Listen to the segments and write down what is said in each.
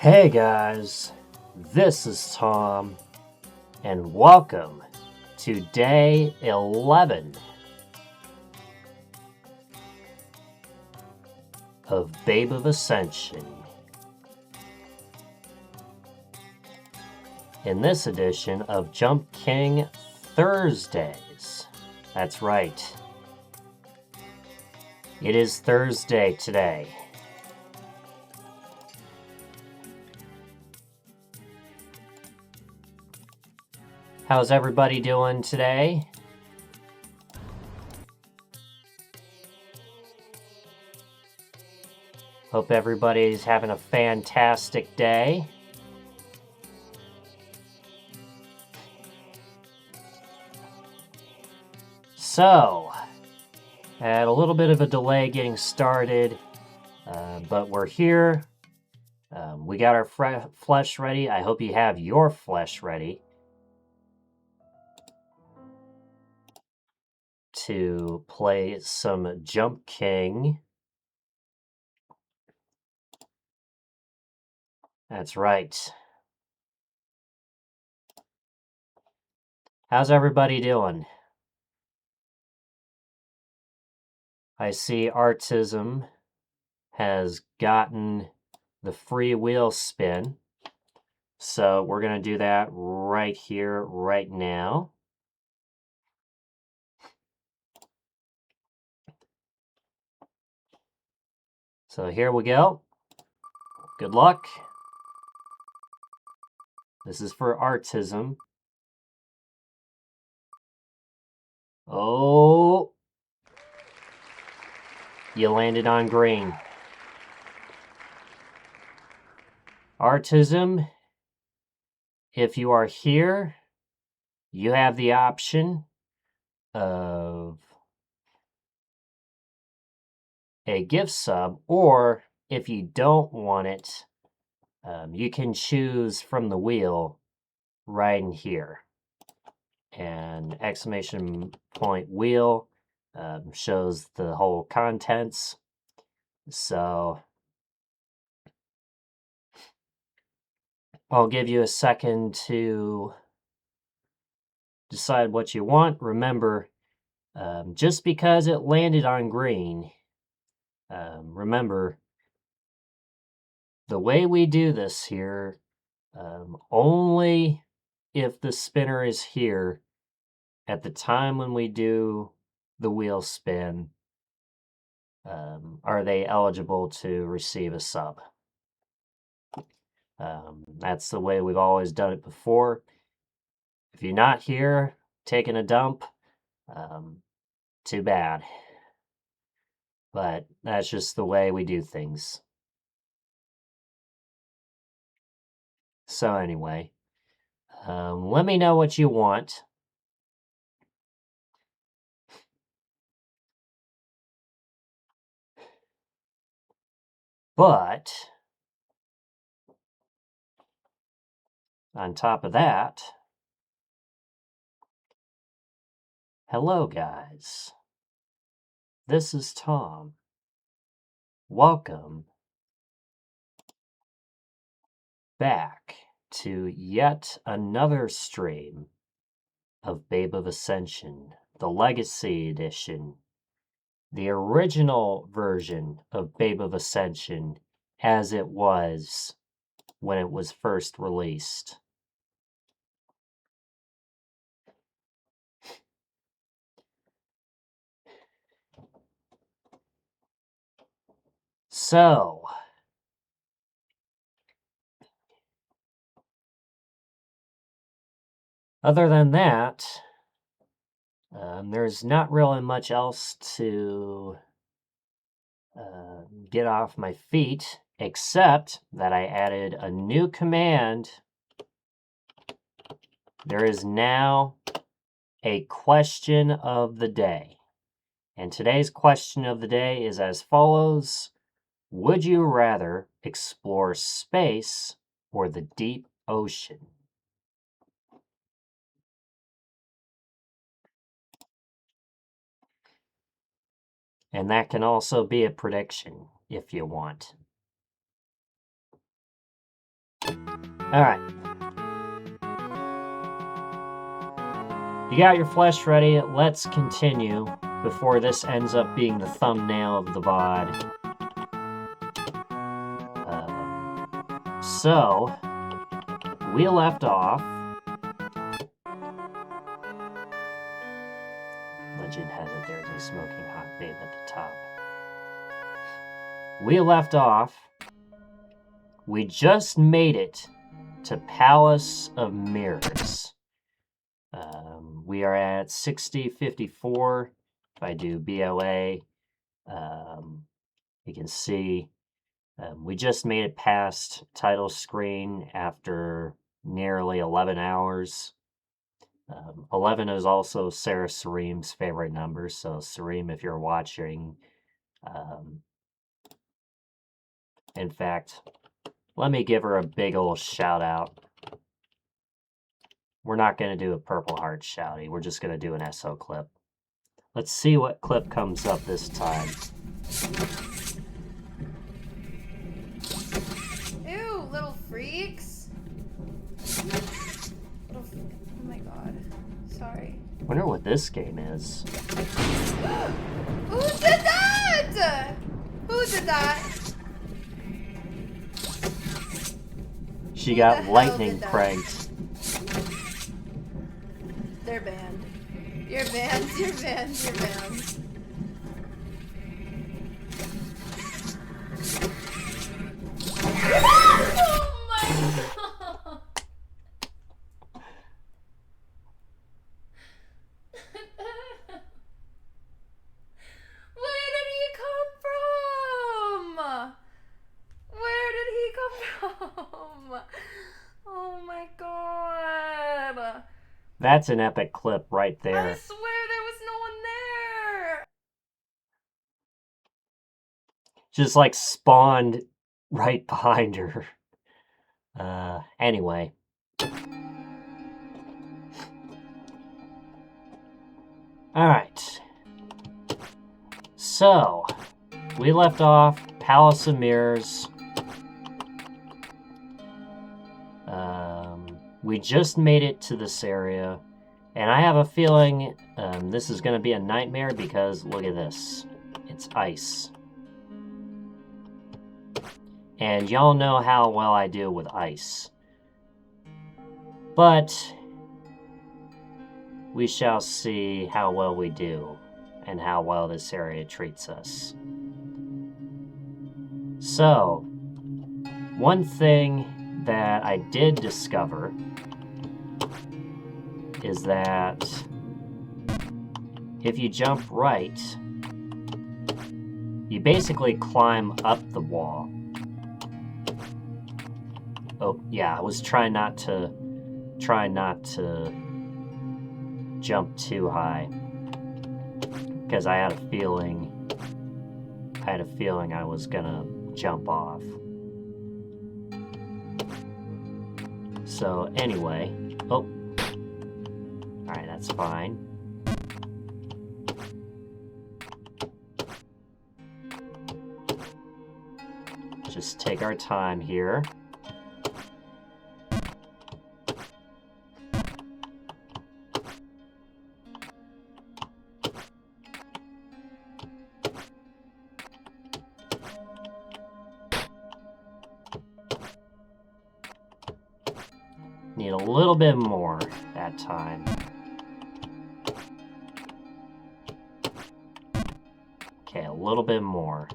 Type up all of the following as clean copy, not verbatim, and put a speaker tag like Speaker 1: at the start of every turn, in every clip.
Speaker 1: Hey guys, this is Tom, and welcome to day 11 of Babe of Ascension. In this edition of Jump King Thursdays. That's right. It is Thursday today. How's everybody doing today? Hope everybody's having a fantastic day. So, had a little bit of a delay getting started, but we're here. We got our flesh ready. I hope you have your flesh ready to play some Jump King. That's right. How's everybody doing? I see Artism has gotten the free wheel spin. So we're going to do that right here, right now. So here we go. Good luck. This is for Artism. Oh, you landed on green. Artism, if you are here, you have the option of a gift sub, or if you don't want it, you can choose from the wheel right in here. And exclamation point wheel shows the whole contents. So I'll give you a second to decide what you want. Remember, just because it landed on green, remember, the way we do this here, only if the spinner is here at the time when we do the wheel spin, are they eligible to receive a sub. That's the way we've always done it before. If you're not here taking a dump, too bad. But that's just the way we do things. So anyway, let me know what you want. But on top of that, hello guys. This is Tom. Welcome back to yet another stream of Babe of Ascension, the Legacy Edition, the original version of Babe of Ascension as it was when it was first released. So, other than that, there's not really much else to get off my feet, except that I added a new command. There is now a question of the day. And today's question of the day is as follows. Would you rather explore space or the deep ocean? And that can also be a prediction if you want. Alright. You got your flesh ready. Let's continue before this ends up being the thumbnail of the VOD. So, we left off. Legend has it there's a smoking hot babe at the top. We left off. We just made it to Palace of Mirrors. We are at 6054. If I do BOA, you can see we just made it past title screen after nearly 11 hours. 11 is also Sarah Sareem's favorite number, so Sareem, if you're watching, in fact, let me give her a big old shout out. We're not going to do a Purple Heart shouty. We're just going to do an SO clip. Let's see what clip comes up this time.
Speaker 2: Ew, little freaks. Oh my god. Sorry.
Speaker 1: Wonder what this game is.
Speaker 2: Who did that? Who did that?
Speaker 1: She got lightning pranked.
Speaker 2: They're banned. You're banned, you're banned, you're banned. Oh my god! Where did he come from? Where did he come from? Oh my god.
Speaker 1: That's an epic clip right there.
Speaker 2: I swear there was no one there.
Speaker 1: Just like spawned right behind her. Anyway. Alright. So, we left off Palace of Mirrors. We just made it to this area. And I have a feeling this is going to be a nightmare because look at this. It's ice. And y'all know how well I do with ice. But we shall see how well we do and how well this area treats us. So, one thing that I did discover is that if you jump right, you basically climb up the wall. Oh, yeah, I was trying not to jump too high because I had a feeling I was gonna jump off. So anyway, oh, alright, that's fine. Just take our time here. Need a little bit more that time. Okay, a little bit more.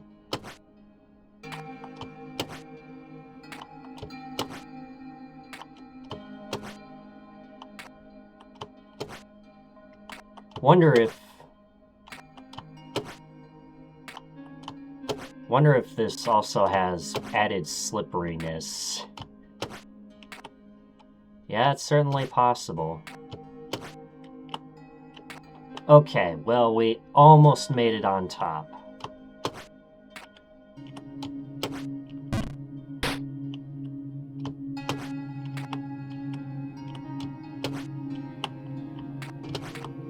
Speaker 1: Wonder if this also has added slipperiness. Yeah, it's certainly possible. Okay, well, we almost made it on top.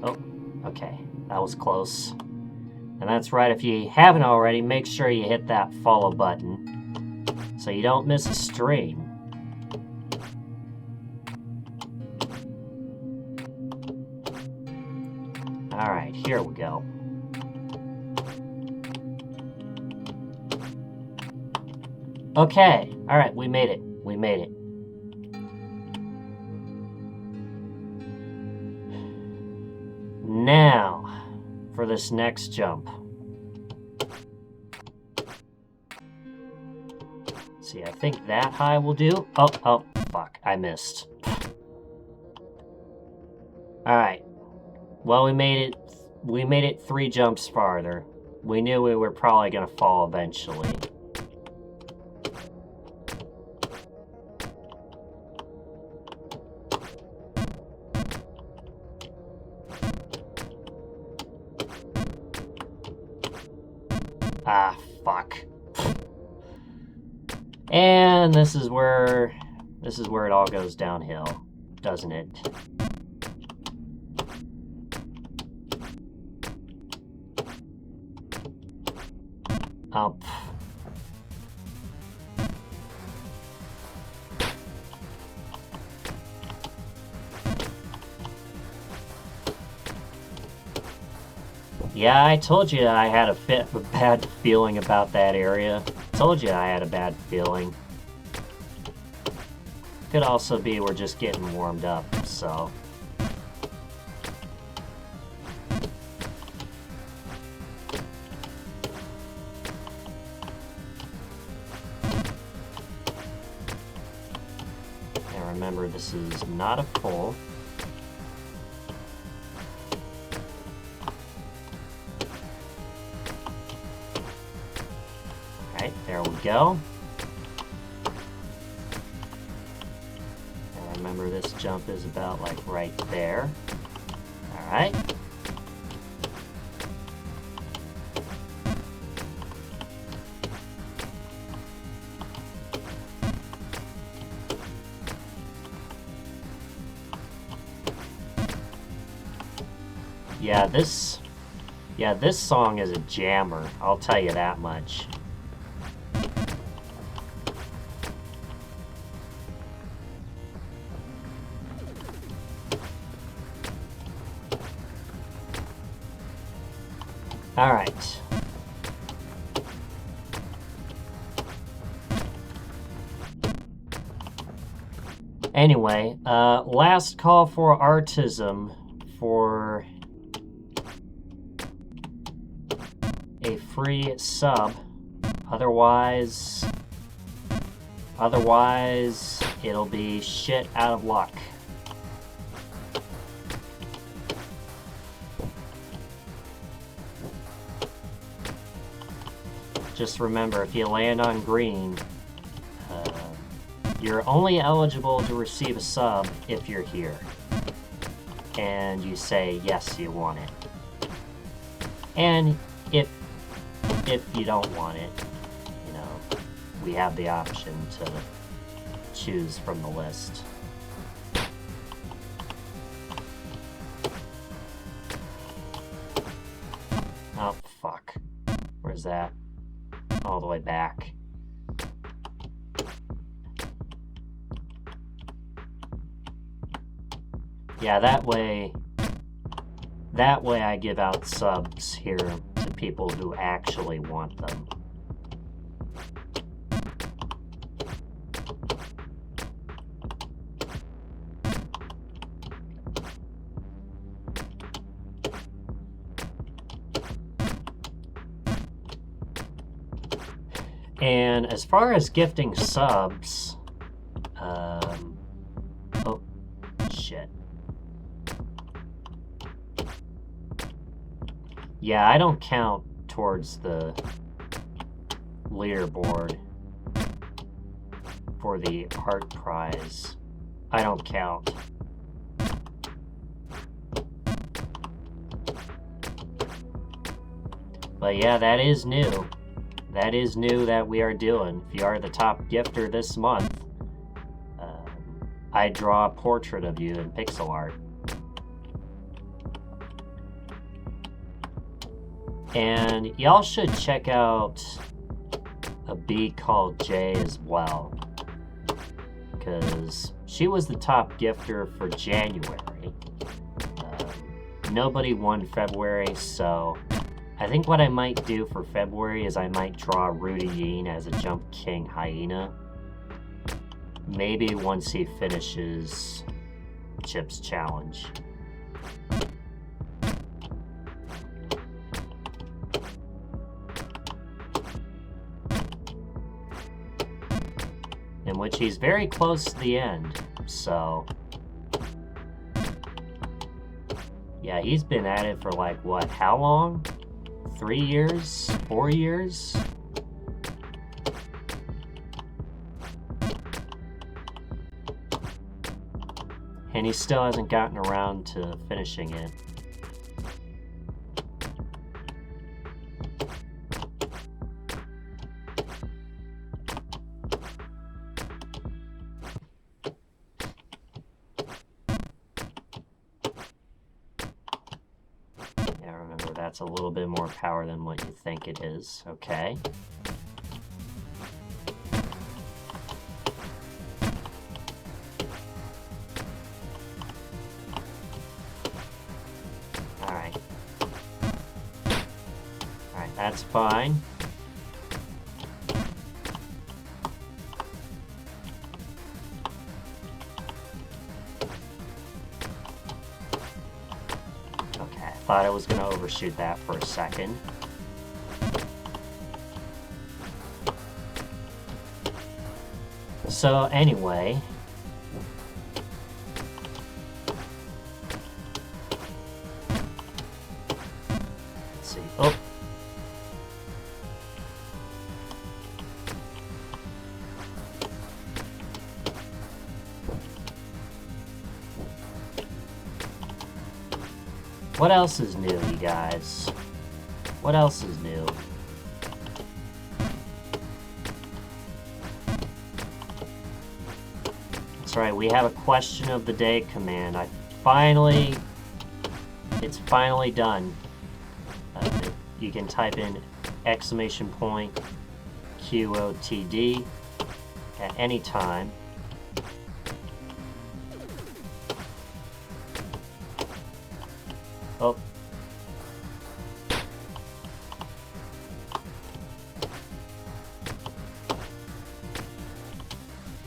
Speaker 1: Oh, okay, that was close. And that's right, if you haven't already, make sure you hit that follow button so you don't miss a stream. Here we go. Okay, alright, we made it. We made it. Now, for this next jump. See, I think that high will do. Oh, fuck, I missed. Alright. Well, we made it 3 jumps farther. We knew we were probably gonna fall eventually. Ah, fuck. And this is where it all goes downhill, doesn't it? Up. Yeah, I told you I had a bad feeling about that area. Told you I had a bad feeling. Could also be we're just getting warmed up, so. And remember, this is not a pull. Alright, there we go. And remember, this jump is about like right there. Alright. Yeah, this song is a jammer, I'll tell you that much. All right. Anyway, last call for artism for a free sub. Otherwise, it'll be shit out of luck. Just remember, if you land on green, you're only eligible to receive a sub if you're here. And you say, yes, you want it. And if you don't want it, you know, we have the option to choose from the list. Oh, fuck. Where's that? All the way back. Yeah, that way I give out subs here to people who actually want them. And as far as gifting subs, oh, shit. Yeah, I don't count towards the leaderboard for the art prize. I don't count. But yeah, that is new. That is new that we are doing. If you are the top gifter this month, I draw a portrait of you in pixel art. And y'all should check out a bee called Jay as well, because she was the top gifter for January. nobody won February, so I think what I might do for February is I might draw Rudy Yean as a Jump King Hyena. Maybe once he finishes Chip's challenge. In which he's very close to the end, so... Yeah, he's been at it for like, what, how long? 3 years? 4 years? And he still hasn't gotten around to finishing it. Yeah, remember, that's a little bit more power than what you think it is. Okay. That's fine. Okay, I thought I was going to overshoot that for a second. So anyway... Let's see. Oh! What else is new, you guys? What else is new? That's right, we have a question of the day command. It's finally done. You can type in !QOTD at any time. Oh.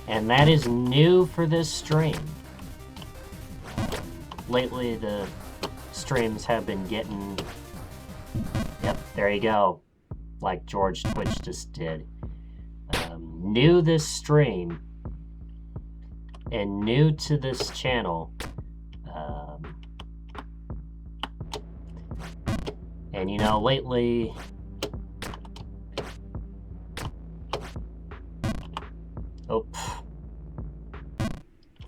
Speaker 1: And that is new for this stream. Lately, the streams have been getting... Yep, there you go. Like George Twitch just did. New this stream, and new to this channel. And you know, lately... Oh.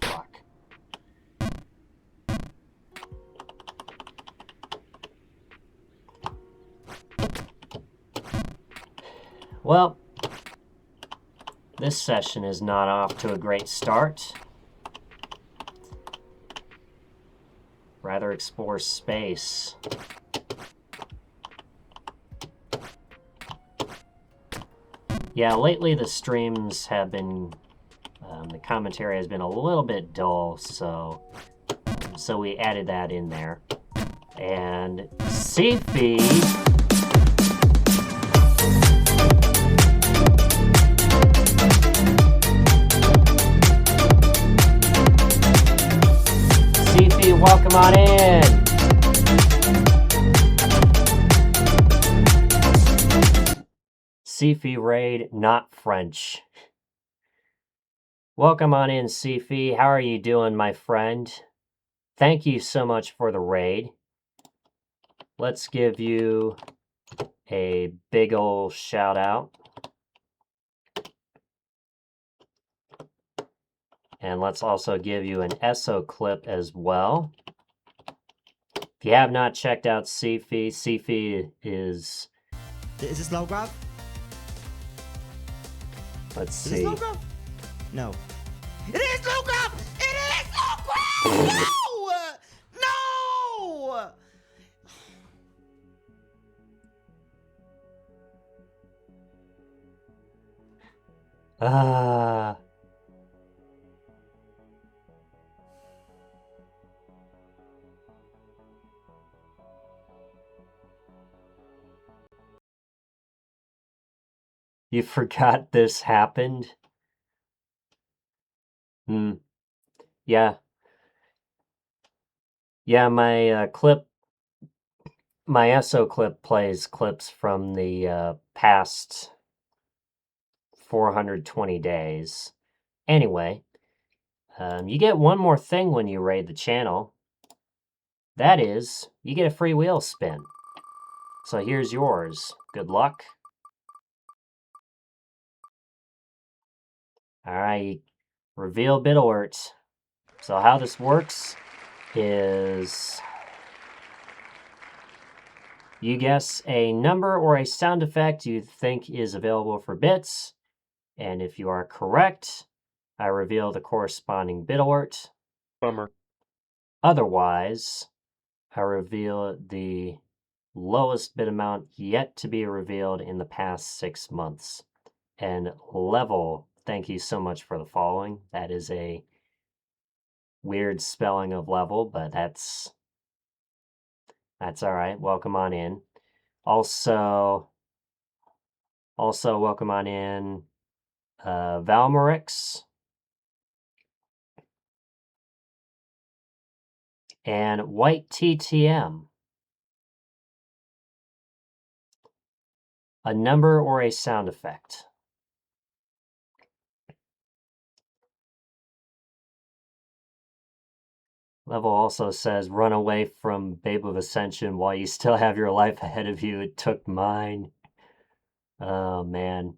Speaker 1: Fuck. Well, this session is not off to a great start. Rather explore space. Yeah, lately the streams have been, the commentary has been a little bit dull, so we added that in there. And Seafy... Seafy, welcome on in! Seafy raid, not French. Welcome on in, Seafy. How are you doing, my friend? Thank you so much for the raid. Let's give you a big ol' shout out. And let's also give you an ESO clip as well. If you have not checked out Seafy, Seafy is...
Speaker 3: Is this low grab?
Speaker 1: Let's
Speaker 3: see. Is this low grab? No. It is low grab! It is low grab! No! No!
Speaker 1: Ah. You forgot this happened? Yeah. Yeah, my my SO clip plays clips from the past 420 days. Anyway, you get one more thing when you raid the channel. That is, you get a free wheel spin. So here's yours. Good luck. Alright, reveal bit alert. So how this works is you guess a number or a sound effect you think is available for bits, and if you are correct, I reveal the corresponding bit alert.
Speaker 4: Bummer.
Speaker 1: Otherwise, I reveal the lowest bit amount yet to be revealed in the past 6 months. And level, thank you so much for the following. That is a weird spelling of level, but that's all right. Welcome on in. Also welcome on in Valmerix and White TTM. A number or a sound effect. Level also says, run away from Babe of Ascension while you still have your life ahead of you. It took mine. Oh, man.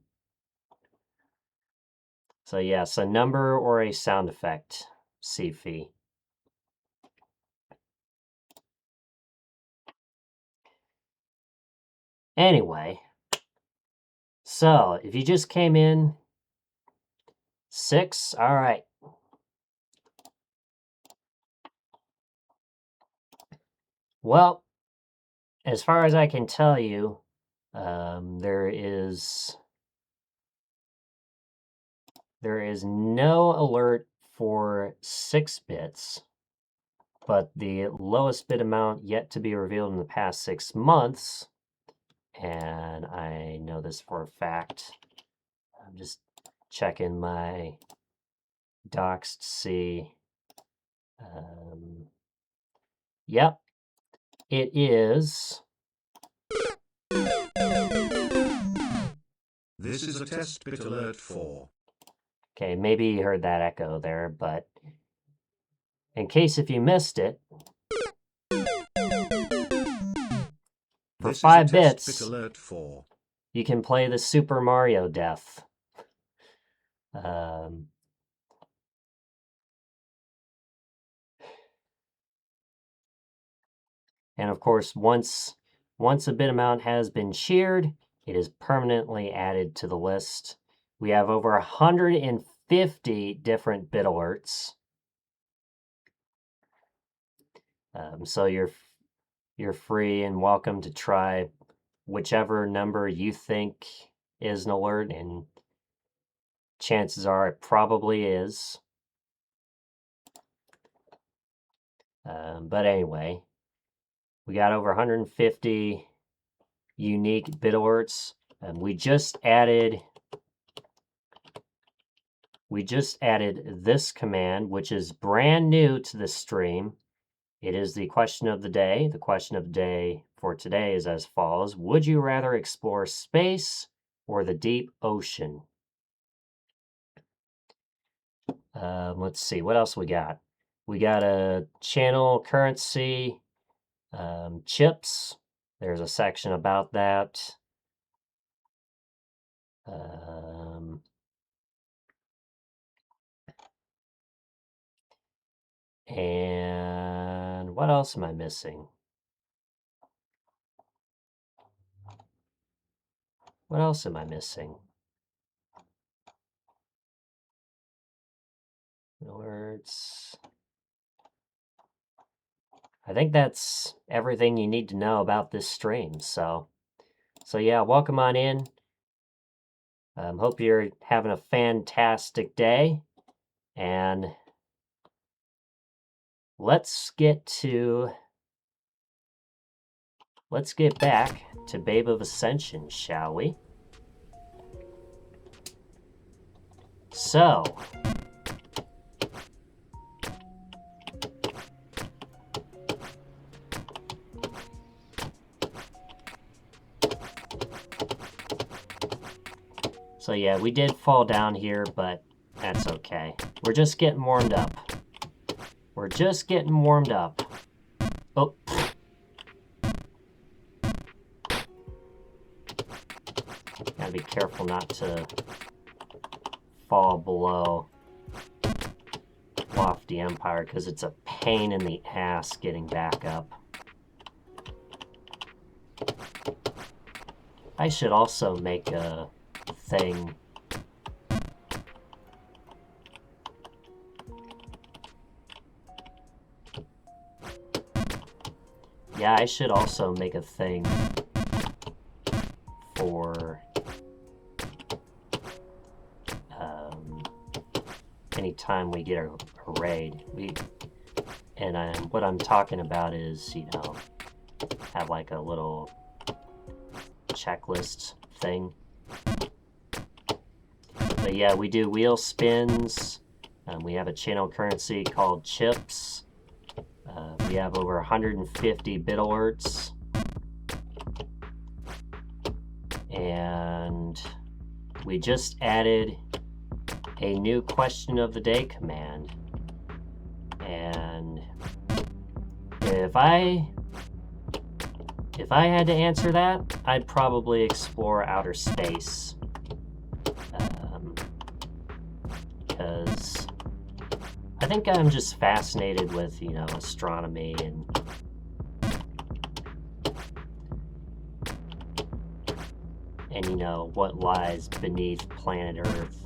Speaker 1: So yes, a number or a sound effect. CFE. Anyway, so if you just came in 6, all right. Well, as far as I can tell you, there is no alert for 6 bits, but the lowest bit amount yet to be revealed in the past 6 months, and I know this for a fact. I'm just checking my docs to see. Yep, it is.
Speaker 5: This is a test bit alert for.
Speaker 1: Okay, maybe you heard that echo there, but in case if you missed it, for
Speaker 5: This
Speaker 1: 5
Speaker 5: is a test
Speaker 1: bits,
Speaker 5: bit alert for.
Speaker 1: You can play the Super Mario Death. And of course, once a bit amount has been cheered, it is permanently added to the list. We have over 150 different bit alerts. So you're free and welcome to try whichever number you think is an alert, and chances are it probably is. But anyway, we got over 150 unique bit alerts, and we just added this command, which is brand new to the stream. It is the question of the day. The question of the day for today is as follows: would you rather explore space or the deep ocean? Let's see, what else we got? We got a channel currency, chips. There's a section about that. And what else am I missing? What else am I missing? Alerts. I think that's everything you need to know about this stream. So yeah, welcome on in. Hope you're having a fantastic day, and let's get back to Babe of Ascension, shall we? So, yeah, we did fall down here, but that's okay. We're just getting warmed up. We're just getting warmed up. Oh. Gotta be careful not to fall below Lofty Empire, because it's a pain in the ass getting back up. I should also make a thing. Yeah, I should also make a thing for anytime we get a raid. What I'm talking about is, you know, have like a little checklist thing. But yeah, we do wheel spins. We have a channel currency called chips. We have over 150 bit alerts. And we just added a new question of the day command. And if I had to answer that, I'd probably explore outer space. Because I think I'm just fascinated with, you know, astronomy and you know, what lies beneath planet Earth.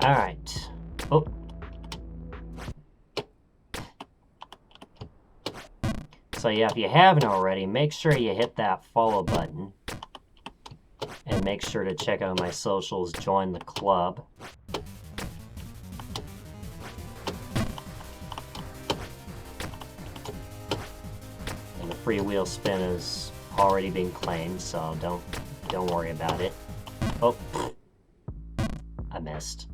Speaker 1: Alright. Oh. So yeah, if you haven't already, make sure you hit that follow button. And make sure to check out my socials, join the club. And the free wheel spin has already been claimed, so don't worry about it. Oh, I missed.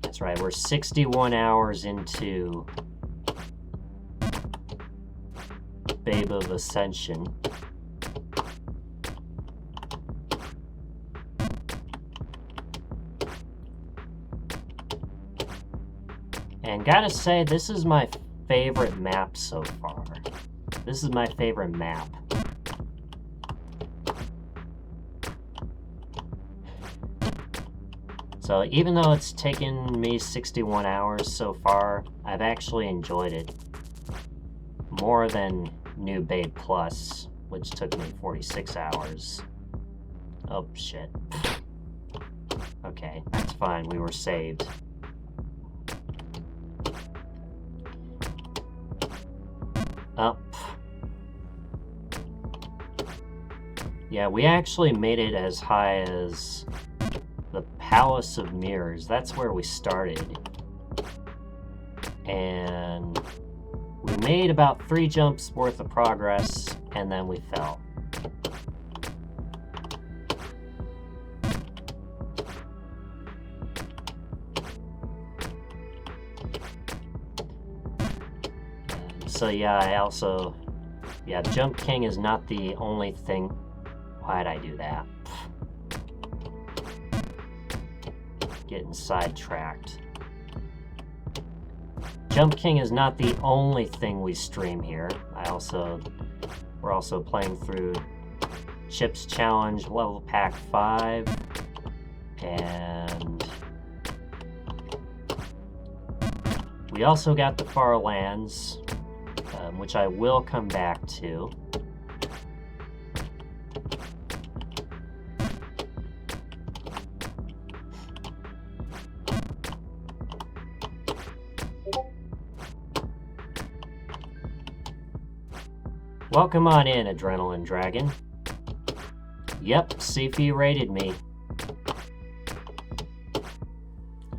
Speaker 1: That's right, we're 61 hours into Babe of Ascension. And gotta say, this is my favorite map so far. This is my favorite map. So even though it's taken me 61 hours so far, I've actually enjoyed it more than New Babe Plus, which took me 46 hours. Oh, shit. Okay, that's fine. We were saved. Up. Yeah, we actually made it as high as the Palace of Mirrors. That's where we started. And we made about 3 jumps worth of progress, and then we fell. So yeah, Jump King is not the only thing. Why'd I do that? Getting sidetracked. Jump King is not the only thing we stream here. We're also playing through Chips Challenge Level Pack 5, and we also got the Far Lands, which I will come back to. Welcome on in, Adrenaline Dragon. Yep, Sifi rated me.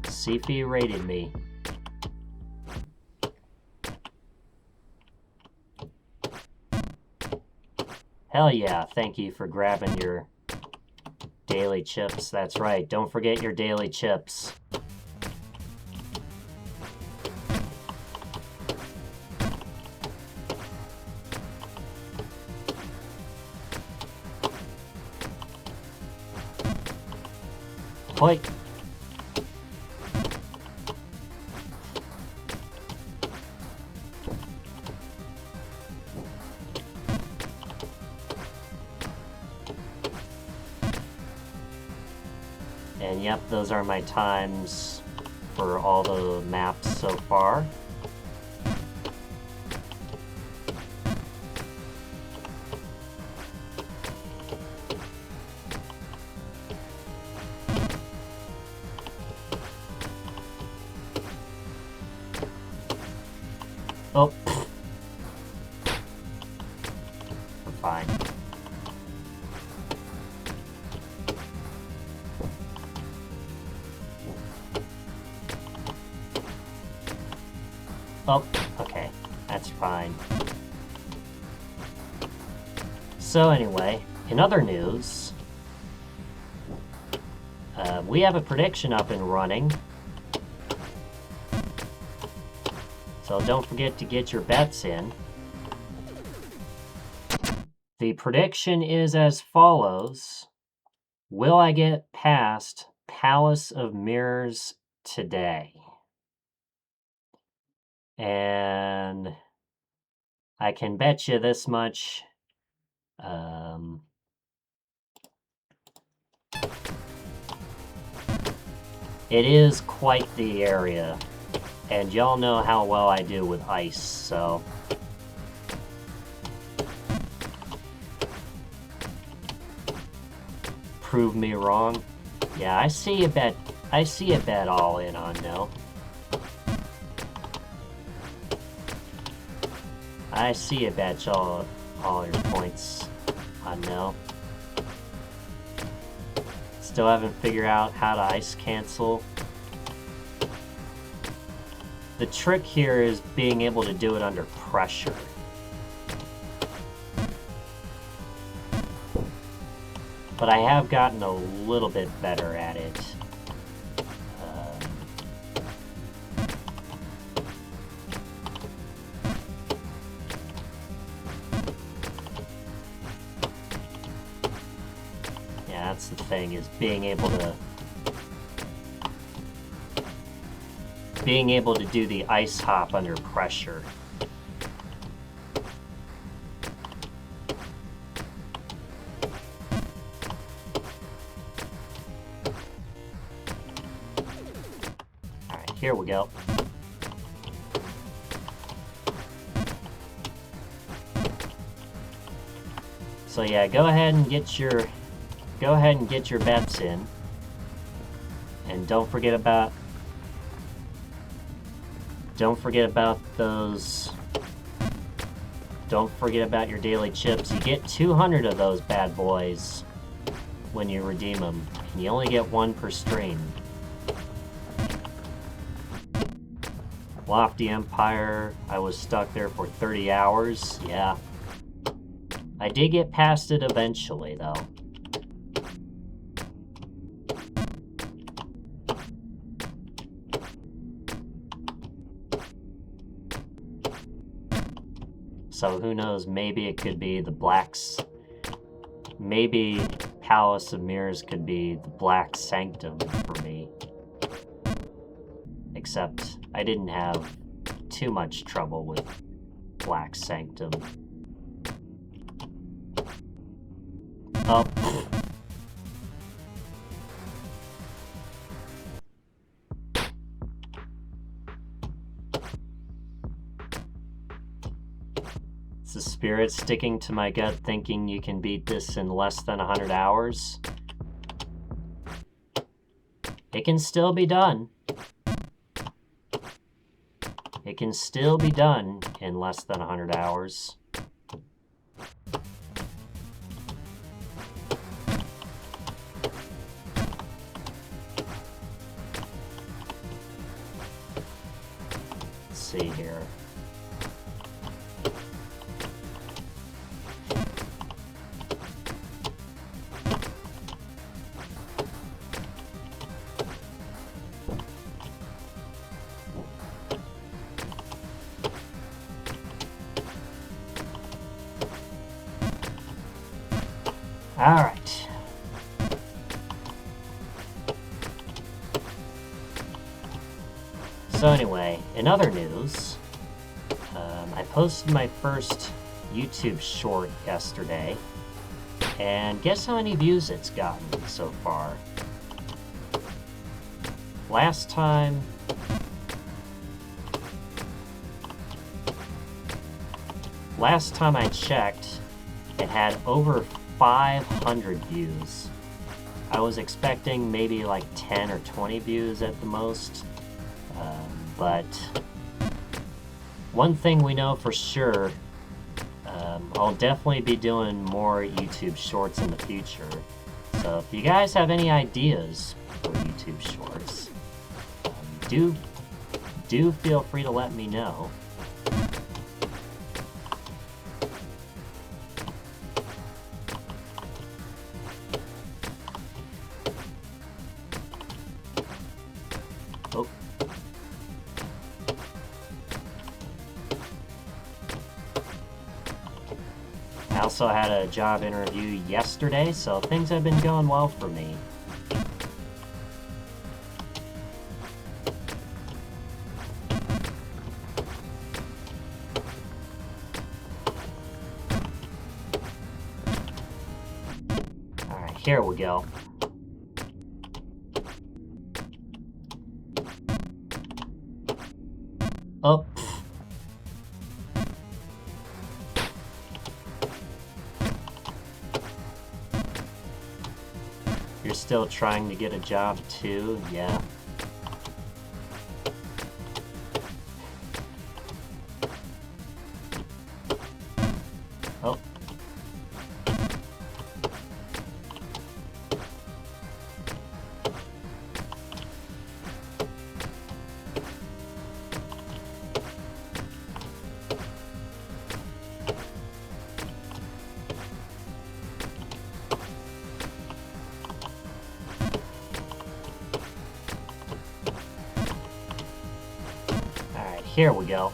Speaker 1: Sifi rated me. Hell yeah, thank you for grabbing your daily chips. That's right, don't forget your daily chips. Hoi! And yep, those are my times for all the maps so far. Oh. I'm fine. Oh, okay. That's fine. So anyway, in other news, we have a prediction up and running. So don't forget to get your bets in. The prediction is as follows. Will I get past Palace of Mirrors today? And I can bet you this much. It is quite the area. And y'all know how well I do with ice, so... Prove me wrong. Yeah, I see a bet all in on no. I see a bet all your points on no. Still haven't figured out how to ice cancel. The trick here is being able to do it under pressure. But I have gotten a little bit better at it. Yeah, that's the thing, is being able to do the ice hop under pressure. Alright, here we go. So yeah, go ahead and get your bets in. And don't forget about those. Don't forget about your daily chips. You get 200 of those bad boys when you redeem them. And you only get one per stream. Lofty Empire, I was stuck there for 30 hours. Yeah. I did get past it eventually, though. So who knows, maybe it could be the Blacks. Maybe Palace of Mirrors could be the Black Sanctum for me. Except I didn't have too much trouble with Black Sanctum. Oh. Is the spirit sticking to my gut thinking you can beat this in less than 100 hours? It can still be done. It can still be done in less than 100 hours. here. All right. So anyway, in other news, I posted my first YouTube short yesterday, and guess how many views it's gotten so far? Last time I checked, it had over 500 views. I was expecting maybe like 10 or 20 views at the most, but one thing we know for sure, I'll definitely be doing more YouTube shorts in the future. So if you guys have any ideas for YouTube shorts, do feel free to let me know. Oh. I also had a job interview yesterday, so things have been going well for me. Alright, here we go. Oh. You're still trying to get a job too? Yeah. Oh. Here we go.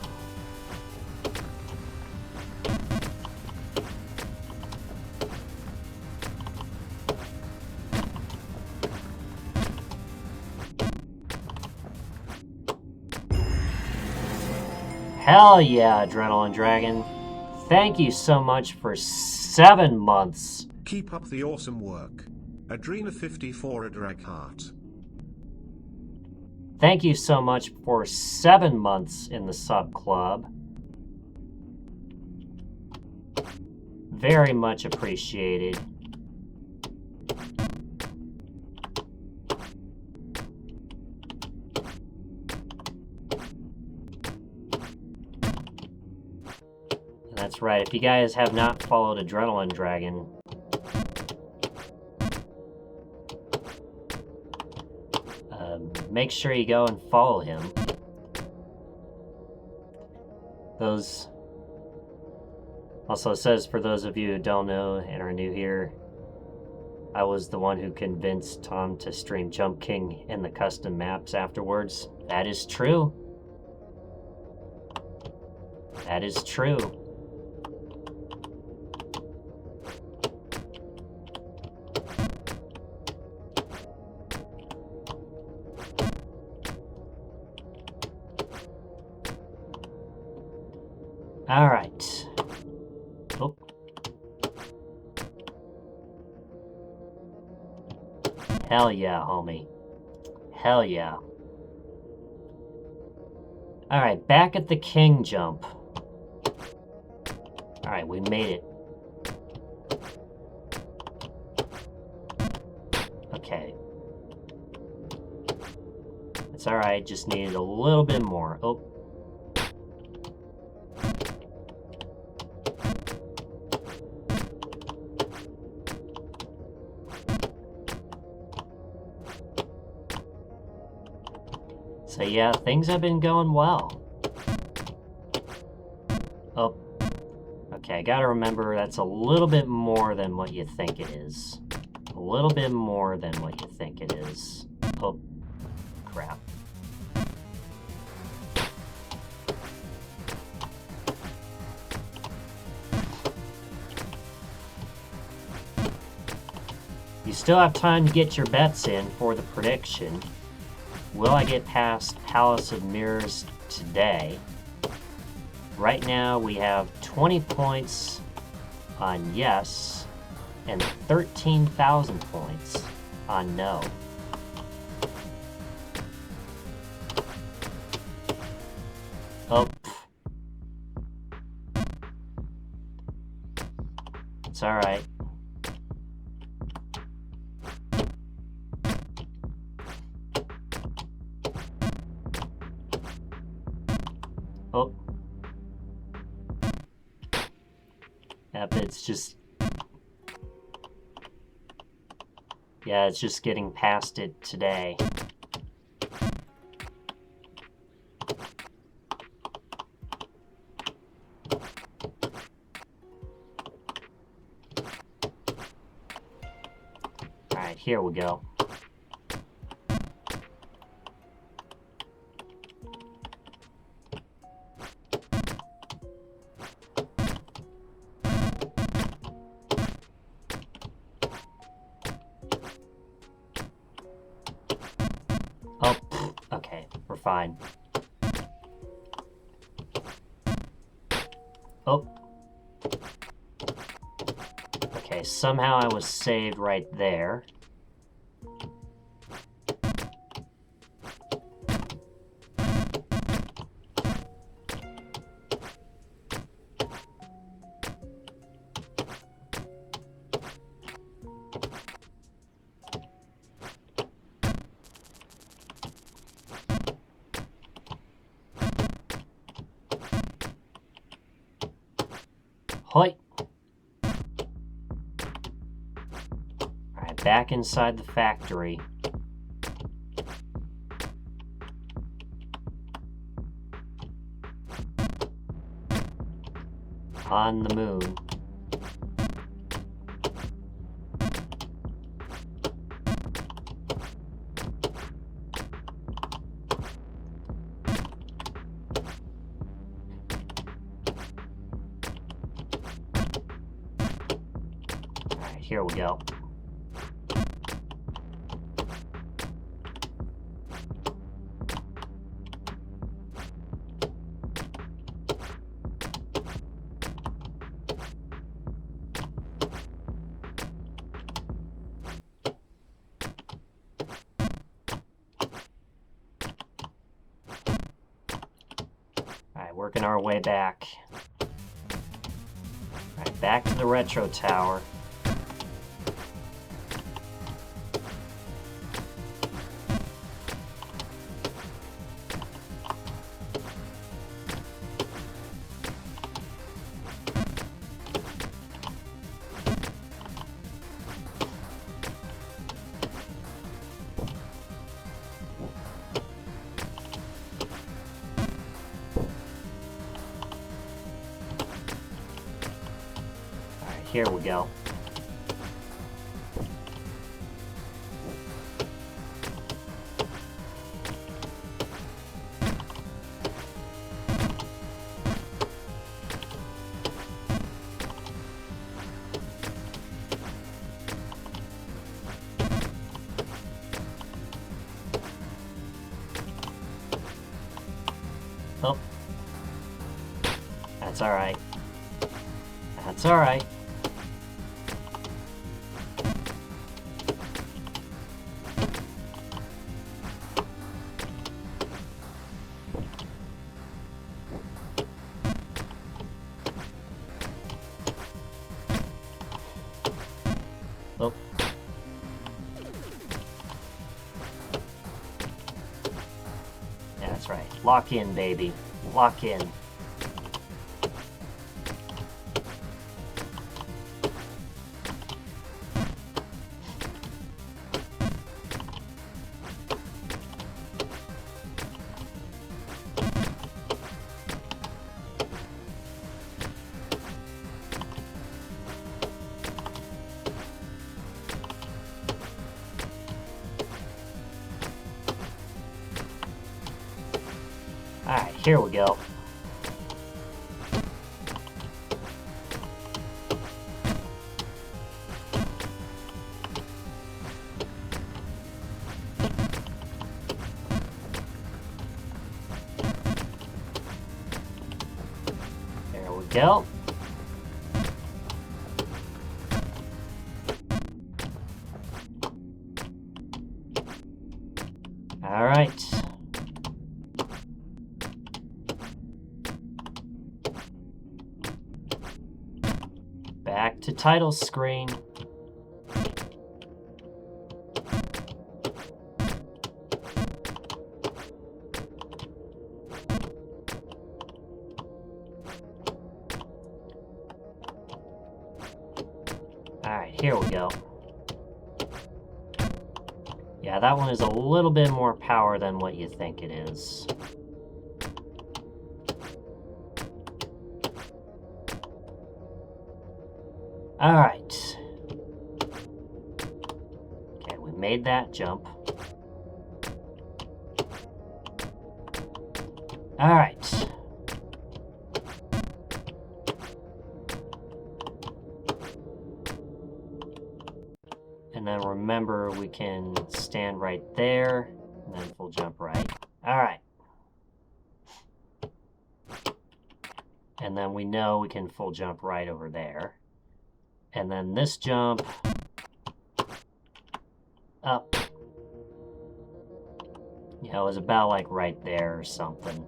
Speaker 1: Hell yeah, Adrenaline Dragon. Thank you so much for 7 months.
Speaker 5: Keep up the awesome work. Adrena54 Adragheart.
Speaker 1: Thank you so much for 7 months in the sub club. Very much appreciated. That's right, if you guys have not followed Adrenaline Dragon, make sure you go and follow him. Also says, for those of you who don't know and are new here, I was the one who convinced Tom to stream Jump King in the custom maps afterwards. That is true. That is true. All right. Oh. Hell yeah, homie. Hell yeah. All right, back at the king jump. All right, we made it. Okay. It's all right, just needed a little bit more. Oh. So yeah, things have been going well. Oh. Okay, gotta remember that's a little bit more than what you think it is. A little bit more than what you think it is. Oh, crap. You still have time to get your bets in for the prediction. Will I get past Palace of Mirrors today? Right now we have 20 points on yes and 13,000 points on no. Oh. It's alright. Oh. Yep, it's just... Yeah, it's just getting past it today. Alright, here we go. Oh, okay, we're fine. Oh. Okay, somehow I was saved right there. Hoi! Alright, back inside the factory. On the moon. Alright, here we go. Alright, working our way back. Alright, back to the retro tower. Here we go. Oh. That's alright. That's alright. Oh. Yeah, that's right. Lock in, baby. Lock in. here we go. There we go. All right. Back to title screen. Alright, here we go. Yeah, that one is a little bit more power than what you think it is. Alright. Okay, we made that jump. Alright. And then remember, we can stand right there, and then full jump right. Alright. And then we know we can full jump right over there. And then this jump up. Yeah, it was about like right there or something.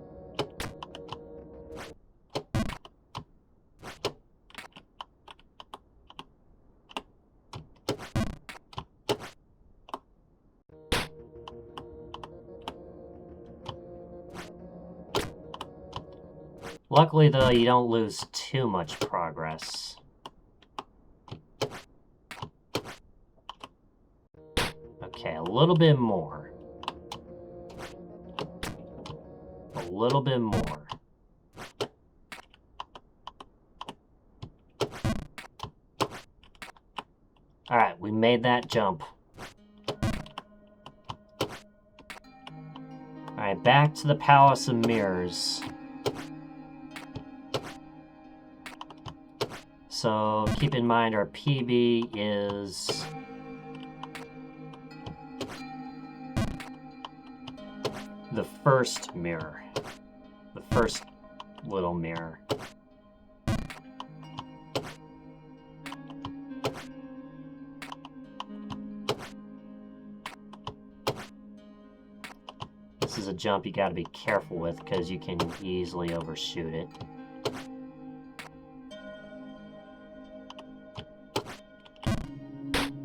Speaker 1: Luckily, though, you don't lose too much progress. Okay, a little bit more. A little bit more. Alright, we made that jump. Alright, back to the Palace of Mirrors. So keep in mind our PB is the first mirror. The first little mirror. This is a jump you gotta be careful with because you can easily overshoot it.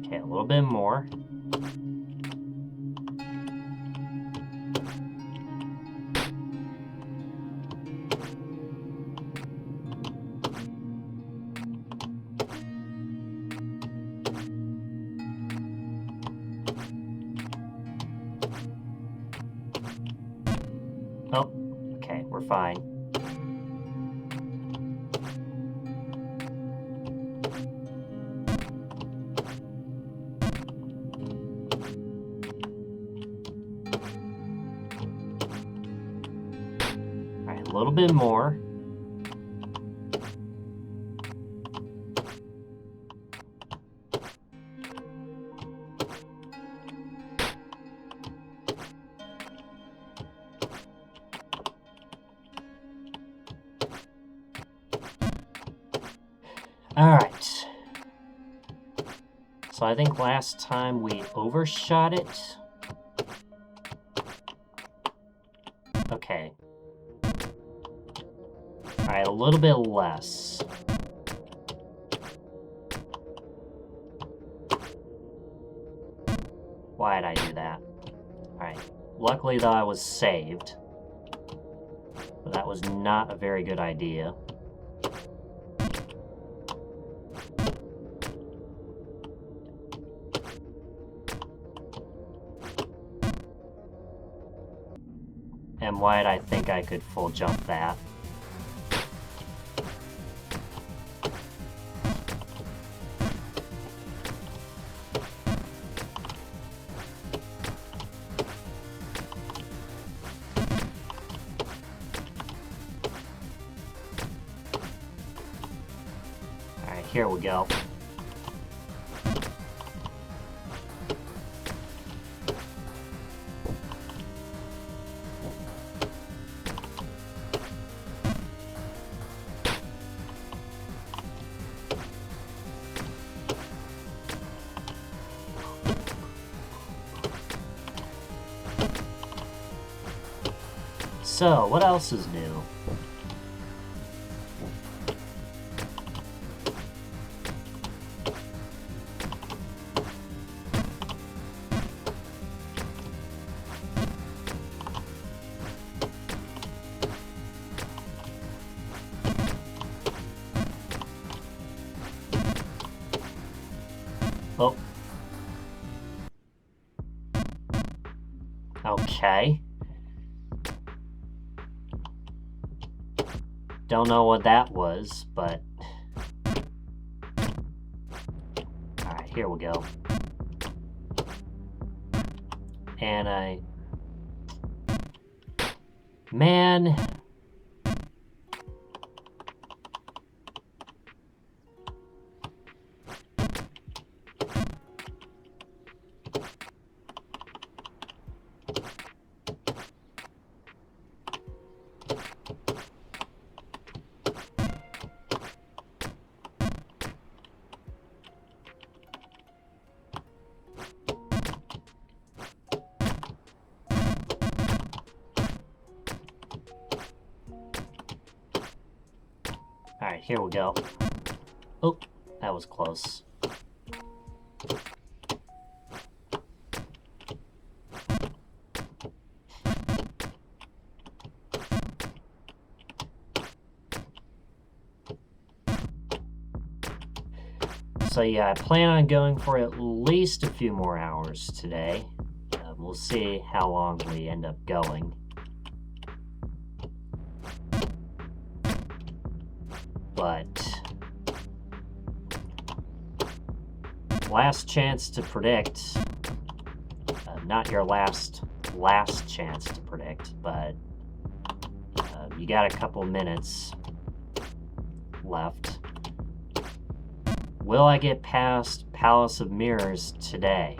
Speaker 1: Okay, a little bit more. Oh, okay, we're fine. Alright, a little bit more. Alright. So I think last time we overshot it. Okay. Alright, a little bit less. Why did I do that? Alright. Luckily, though, I was saved. But that was not a very good idea. And why did I think I could full jump that? here we go. So, what else is new? Oh. Okay. Don't know what that was, but... Alright, here we go. And Man... Alright, here we go. Oh, that was close. So yeah, I plan on going for at least a few more hours today. We'll see how long we end up going. But last chance to predict, not your last chance to predict, but you got a couple minutes left. Will I get past Palace of Mirrors today?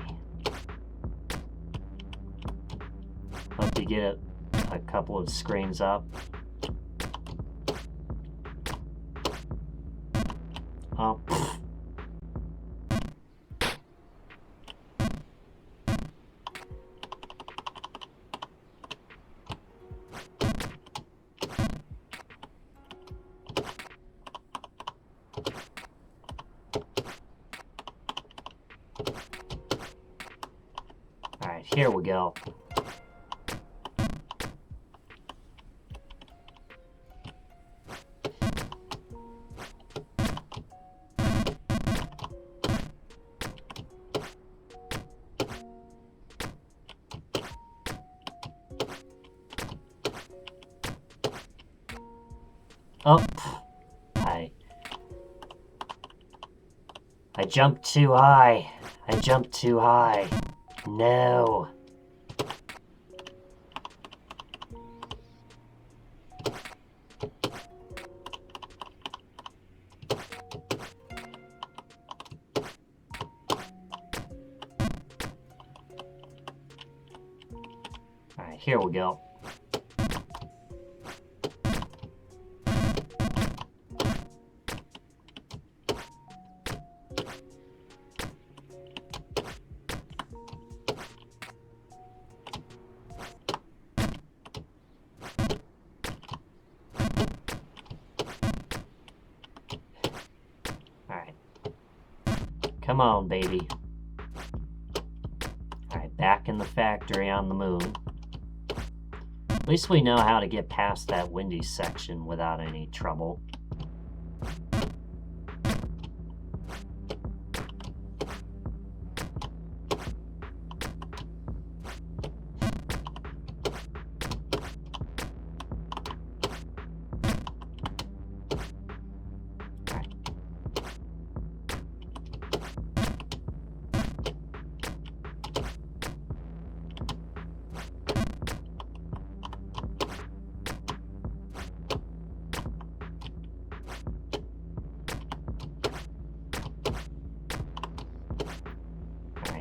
Speaker 1: Hope to get a couple of screens up. Oh. Alright, here we go. Oh, I jumped too high. I jumped too high. No. Alright, here we go. Alright. Come on, baby. Alright, back in the factory on the moon. At least we know how to get past that windy section without any trouble.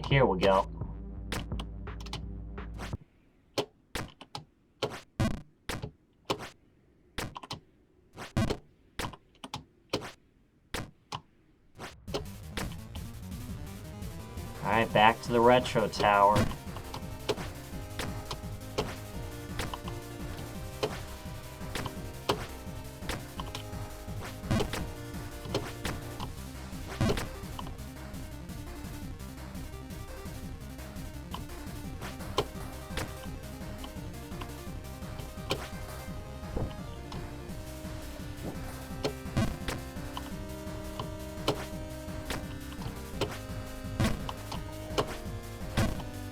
Speaker 1: here we go. Alright, back to the retro tower.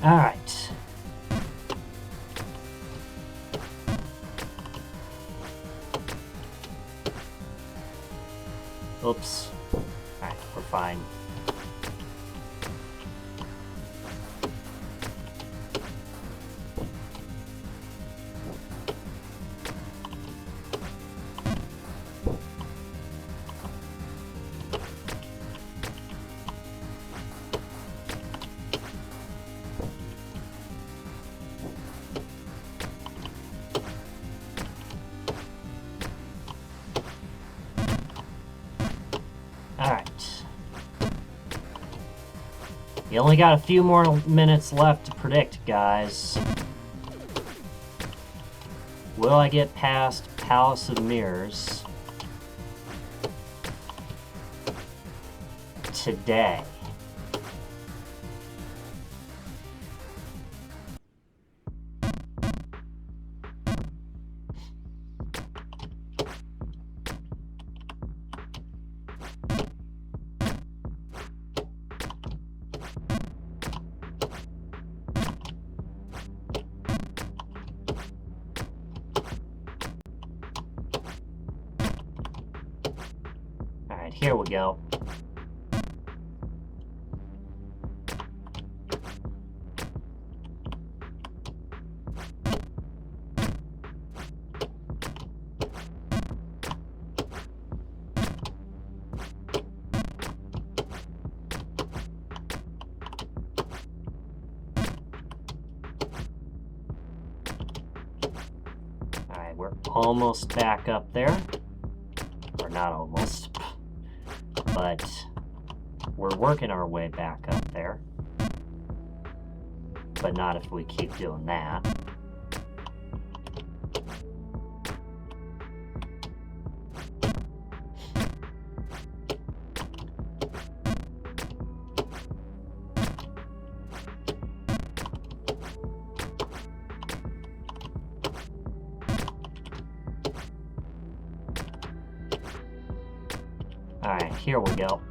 Speaker 1: Alright. Oops. Alright, we're fine. Alright. You only got a few more minutes left to predict, guys. Will I get past Palace of Mirrors today? Alright, here we go. Alright, we're almost back up there. Or not almost. But we're working our way back up there. But not if we keep doing that. Alright, here we go.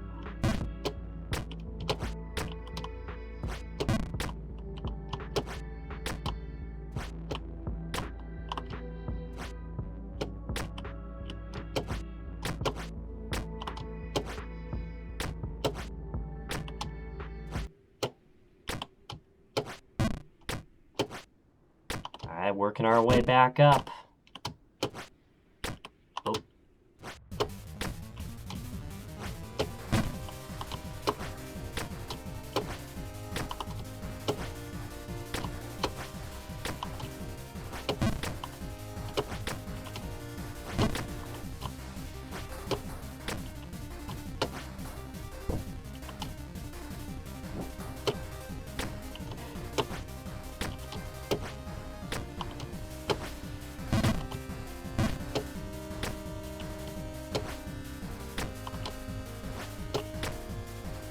Speaker 1: Alright, working our way back up. Oh.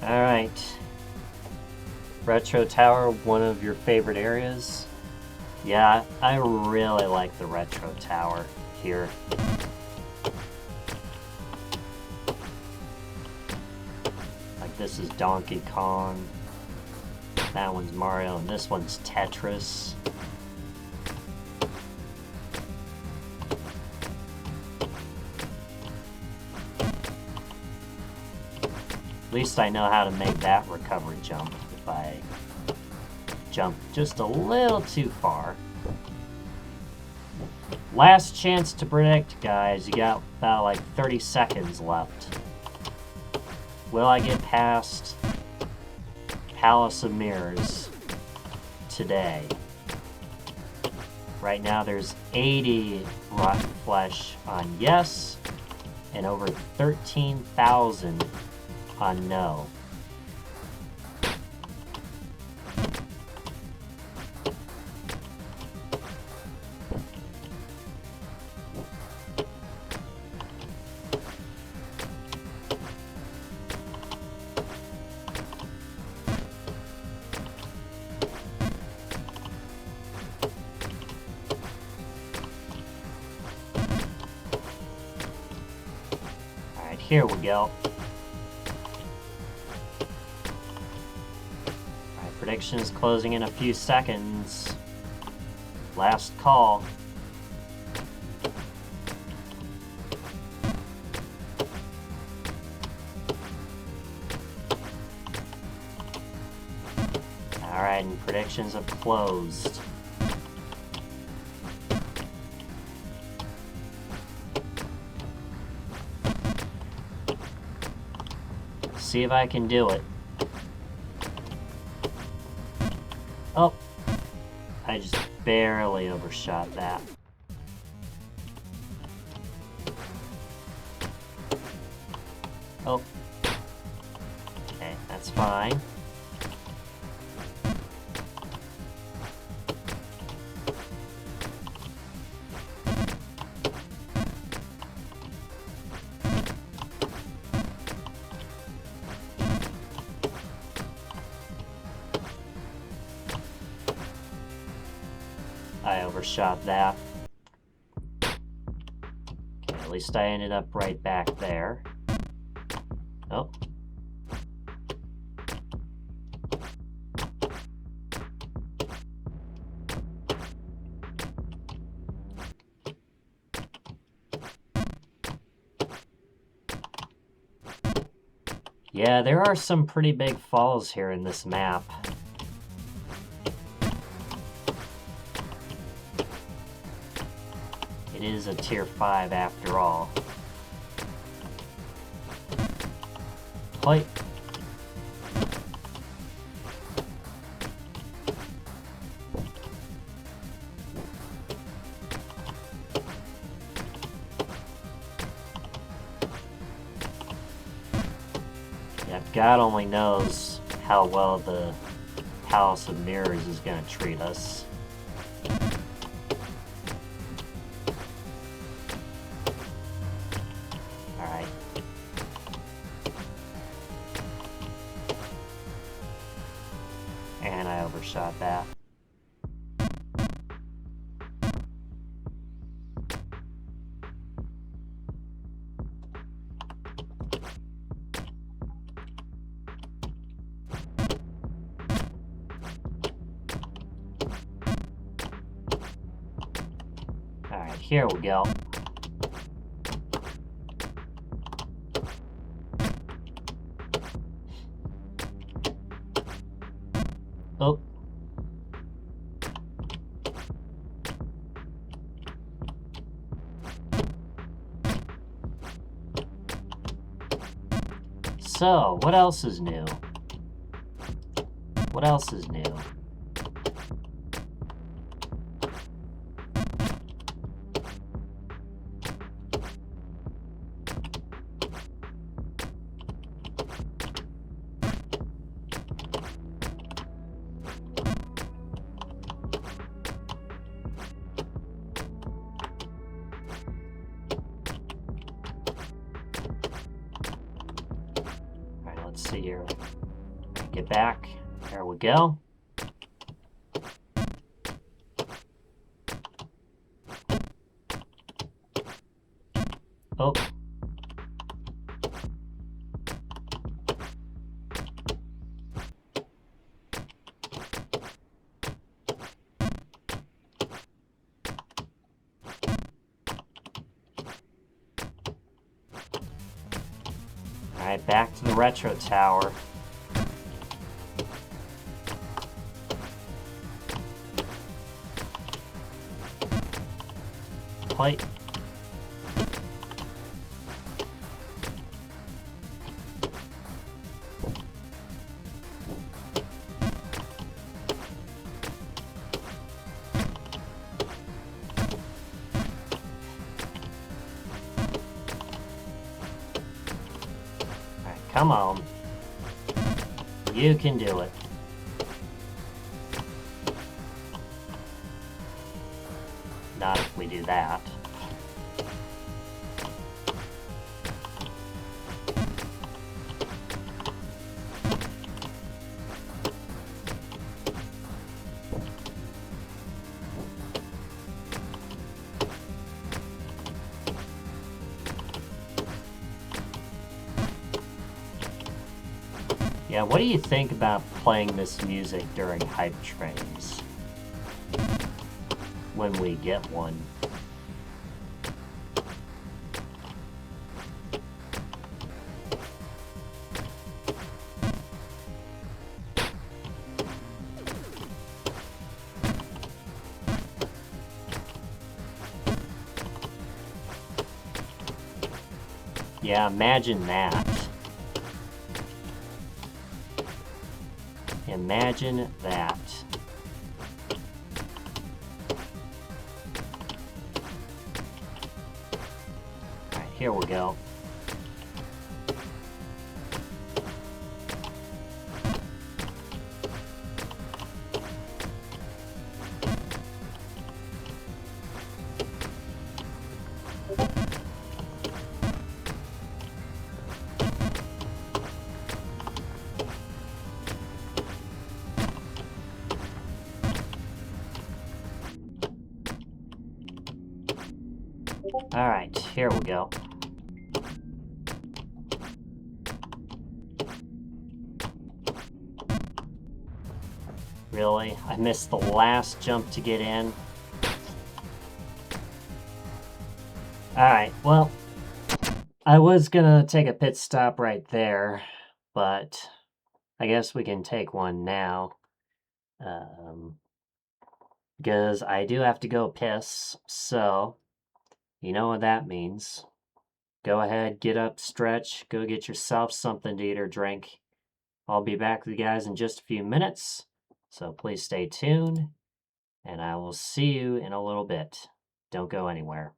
Speaker 1: Alright. Retro Tower, one of your favorite areas? Yeah, I really like the Retro Tower here. Like, this is Donkey Kong. That one's Mario, and this one's Tetris. At least I know how to make that recovery jump if I jump just a little too far. Last chance to predict, guys. You got about like 30 seconds left. Will I get past Palace of Mirrors today. Right now there's 80 rotten flesh on yes, and over 13,000 on no. Here we go. Alright, prediction is closing in a few seconds. Last call. Alright, and predictions have closed. See if I can do it. Oh, I just barely overshot that. Oh, okay, that's fine. I overshot that. Okay, at least I ended up right back there. Oh. Yeah, there are some pretty big falls here in this map. It is a tier 5 after all. Plate. Yeah, God only knows how well the Palace of Mirrors is going to treat us. And I overshot that. Alright, here we go. Oh. So, what else is new? What else is new? Let's see here. Get back. There we go. Oh. Alright, back to the retro tower. Plate. Come on. You can do it. Not if we do that. Yeah, what do you think about playing this music during hype trains? When we get one. Yeah, imagine that. Imagine that. Alright, here we go. Alright, here we go. Really? I missed the last jump to get in? Alright, well, I was gonna take a pit stop right there, but I guess we can take one now. Because I do have to go piss, so you know what that means. Go ahead, get up, stretch, go get yourself something to eat or drink. I'll be back with you guys in just a few minutes, so please stay tuned, and I will see you in a little bit. Don't go anywhere.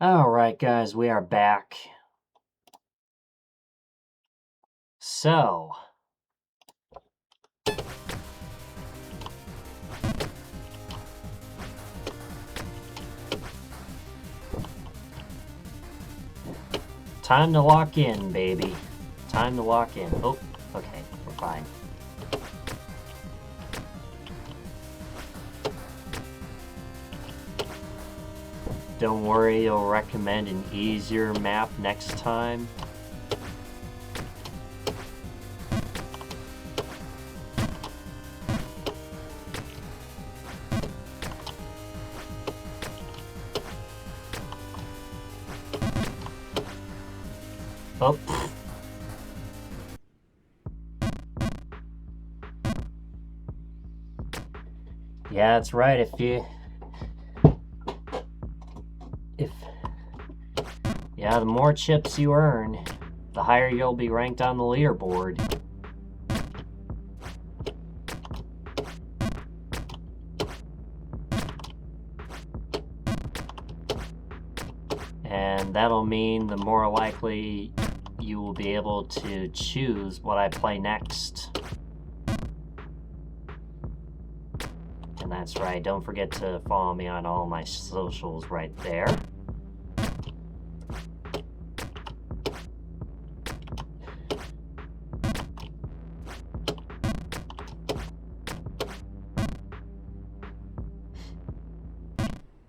Speaker 1: Alright, guys, we are back. So, time to lock in, baby. Time to lock in. Oh, okay, we're fine. Don't worry, you'll recommend an easier map next time. Oh. Yeah, that's right. Yeah, the more chips you earn, the higher you'll be ranked on the leaderboard. And that'll mean the more likely you will be able to choose what I play next. And that's right, don't forget to follow me on all my socials right there.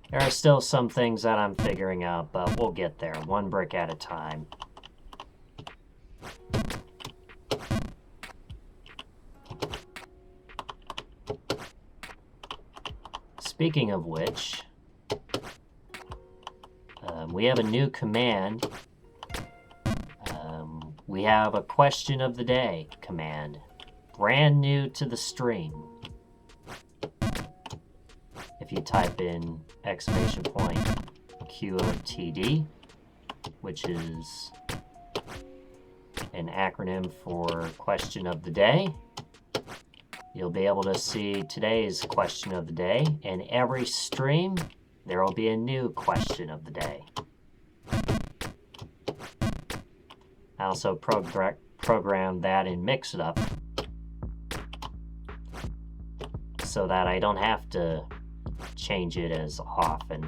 Speaker 1: There are still some things that I'm figuring out, but we'll get there, one brick at a time. Speaking of which, we have a new command. We have a question of the day command, brand new to the stream. If you type in !QOTD, which is an acronym for question of the day, you'll be able to see today's question of the day. In every stream, there will be a new question of the day. I also programmed that in Mix-It-Up so that I don't have to change it as often.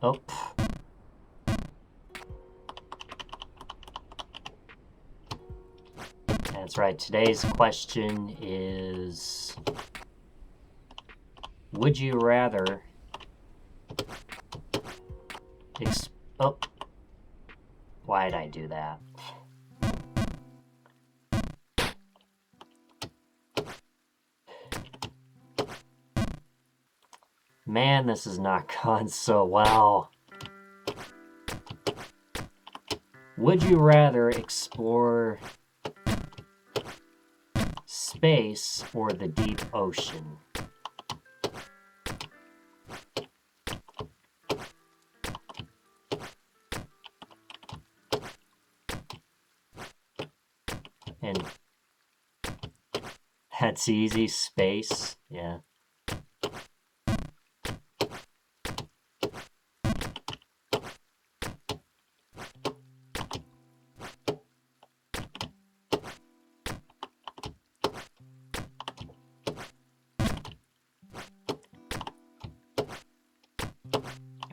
Speaker 1: Oh. That's right, today's question is, would you rather oh, why did I do that? Man, this has not gone so well. Would you rather explore space or the deep ocean? And that's easy, space, yeah.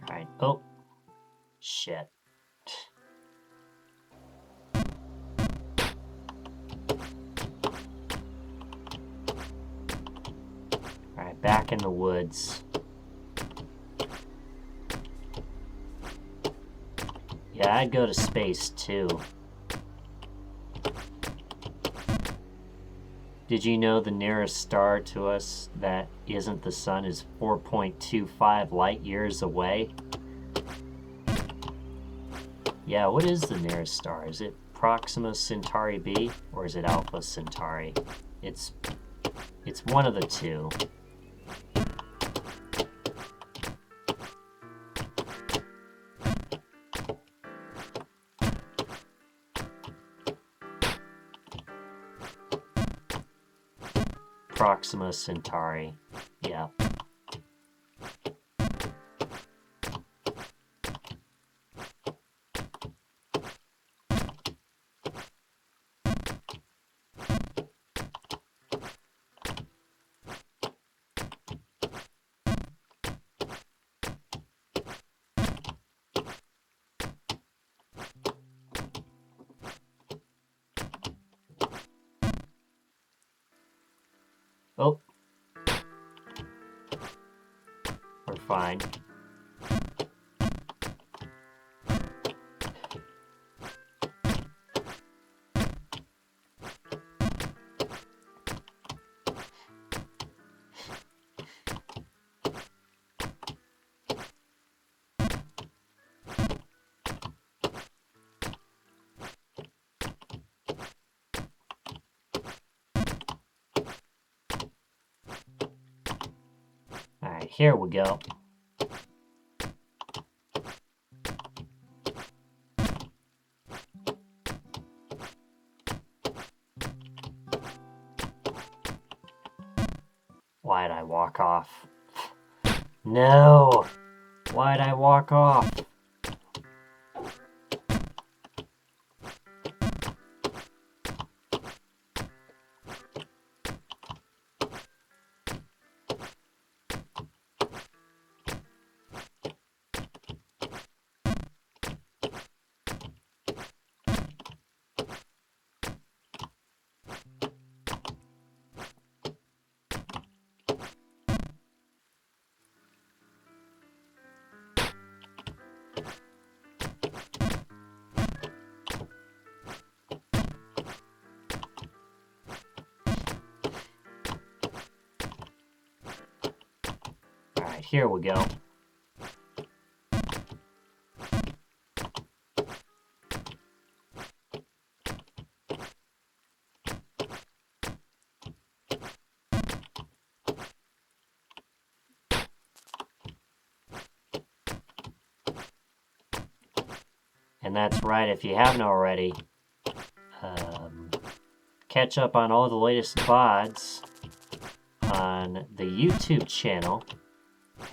Speaker 1: Alright, oh, shit. Alright, back in the woods. Yeah, I'd go to space too. Did you know the nearest star to us that isn't the sun is 4.25 light years away? Yeah, what is the nearest star? Is it Proxima Centauri b or is it Alpha Centauri? It's one of the two. Proxima Centauri. Yeah. Oh. We're fine. Alright, here we go. Why'd I walk off? No! Why'd I walk off? Alright, here we go. And that's right, if you haven't already, catch up on all the latest VODs on the YouTube channel.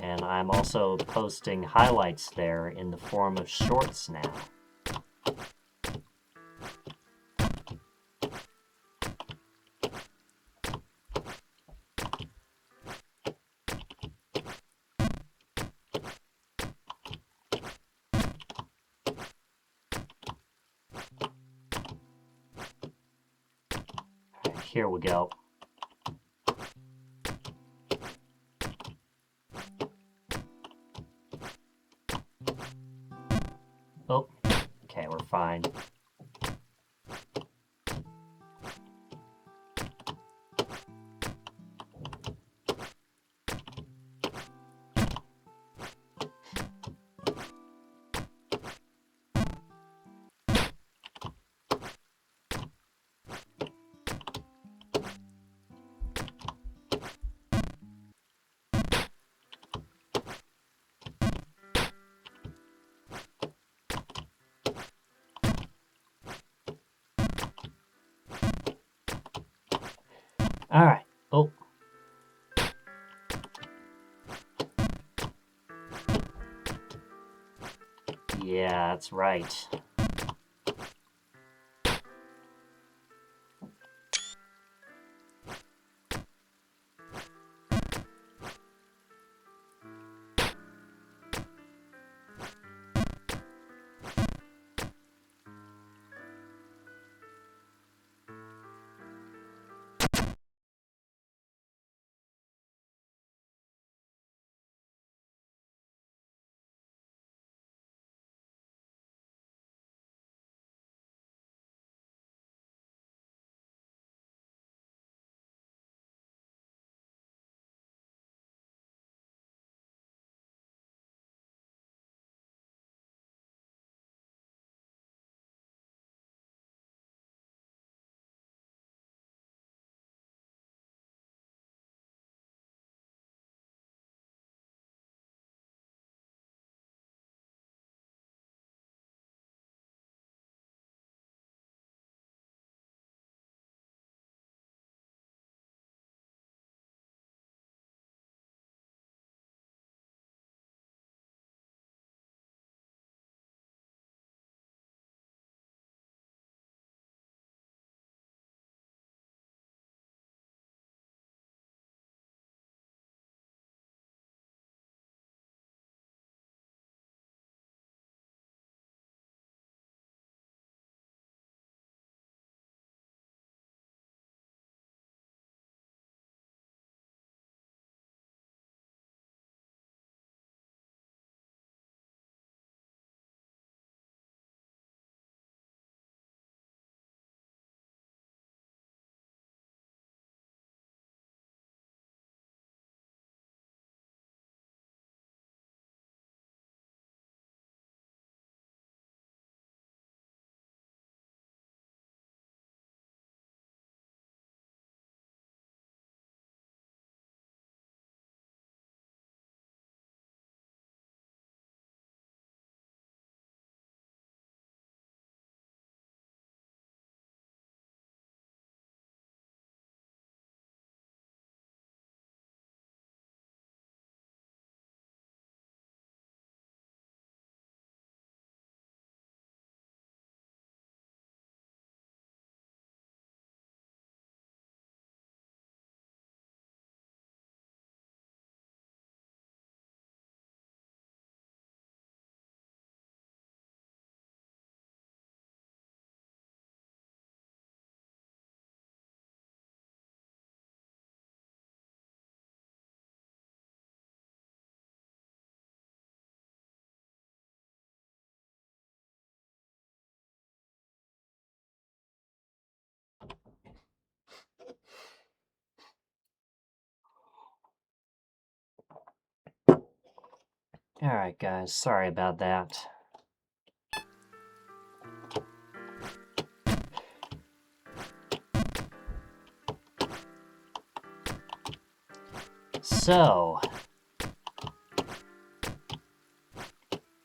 Speaker 1: And I'm also posting highlights there in the form of shorts now. Alright, here we go. Oh, okay, we're fine. Alright, oh. Yeah, that's right. Alright, guys, sorry about that. So,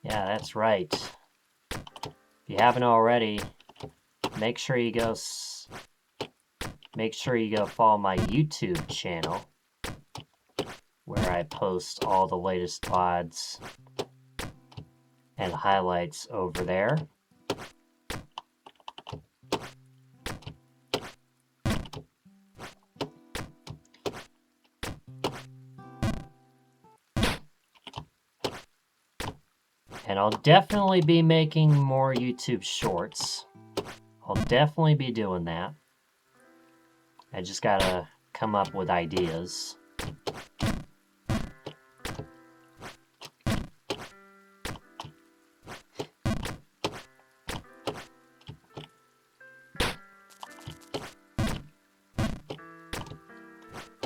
Speaker 1: yeah, that's right. If you haven't already, make sure you go follow my YouTube channel, where I post all the latest VODs and highlights over there. And I'll definitely be making more YouTube shorts. I'll definitely be doing that. I just gotta come up with ideas.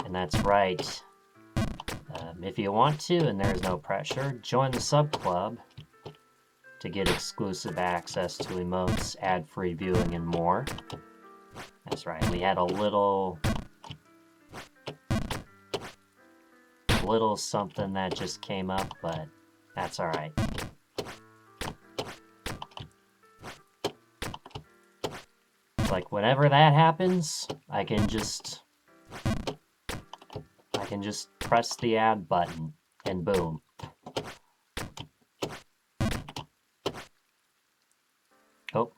Speaker 1: And that's right. If you want to, and there's no pressure, join the sub club to get exclusive access to emotes, ad-free viewing, and more. That's right, we had a little something that just came up, but that's alright. Like, whenever that happens, I can just press the add button, and boom. Oh.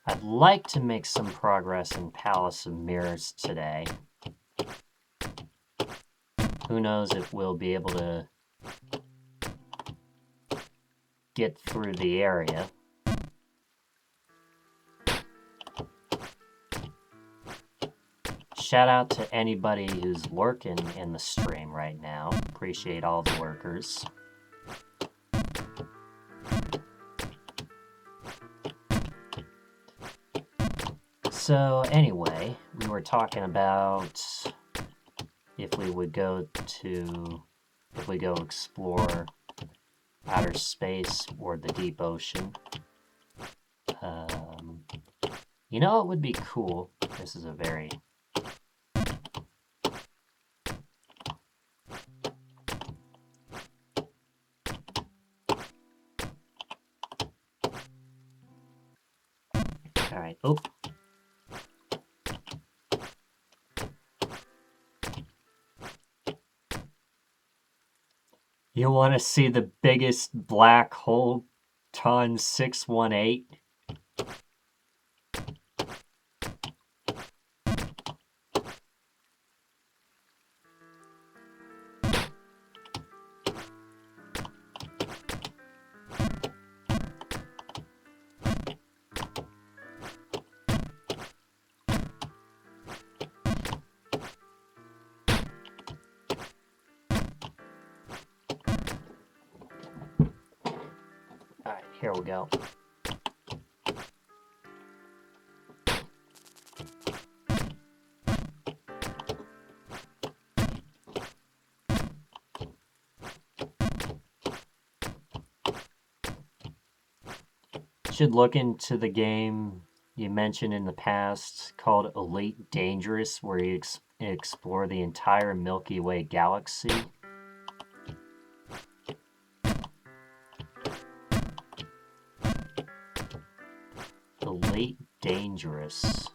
Speaker 1: I'd like to make some progress in Palace of Mirrors today. Who knows if we'll be able to get through the area. Shout out to anybody who's lurking in the stream right now. Appreciate all the lurkers. So anyway, we were talking about if we go explore outer space or the deep ocean. You know what would be cool? This is a very... Alright, oh. You want to see the biggest black hole ton 618? Alright, here we go. Should look into the game you mentioned in the past called Elite Dangerous, where you explore the entire Milky Way galaxy. Elite Dangerous.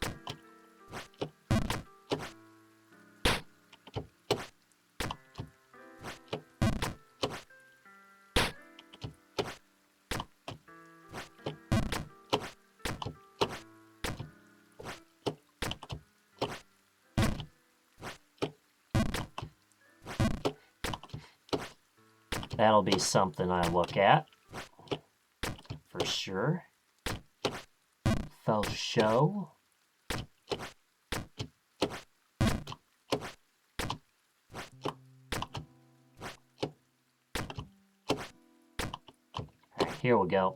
Speaker 1: That'll be something I look at, for sure. Faux show. here we go.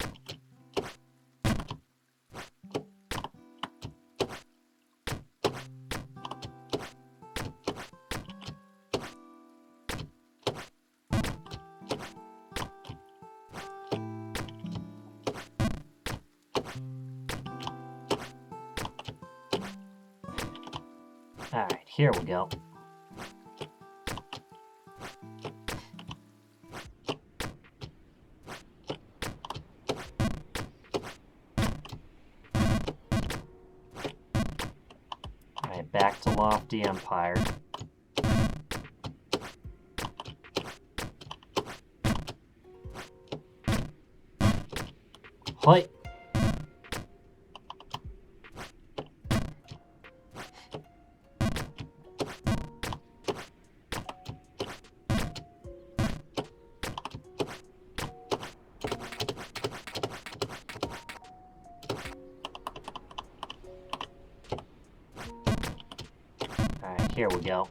Speaker 1: Alright, here we go. Alright, back to Lofty Empire. Hoi! Alright, here we go.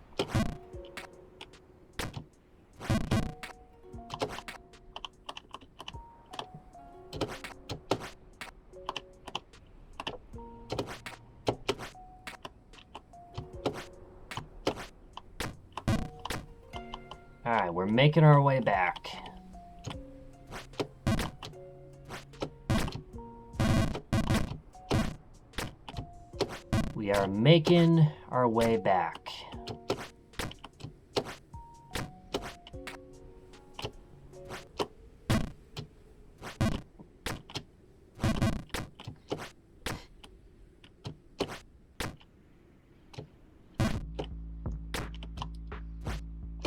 Speaker 1: Alright, we're making our way back. We are making our way back.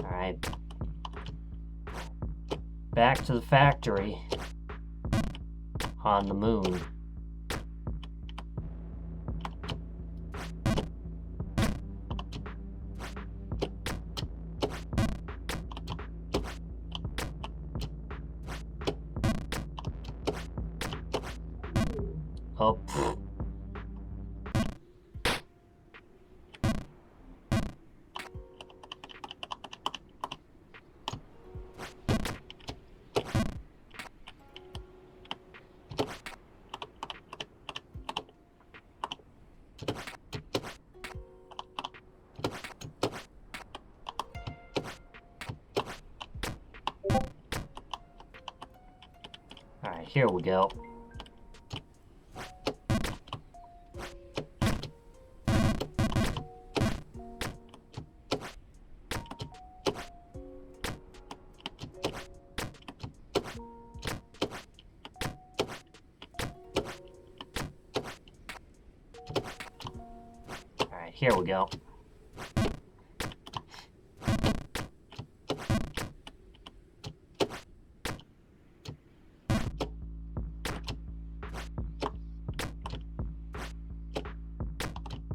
Speaker 1: Alright. Back to the factory on the moon. Oh, pfft. Alright, here we go. Alright, here we go.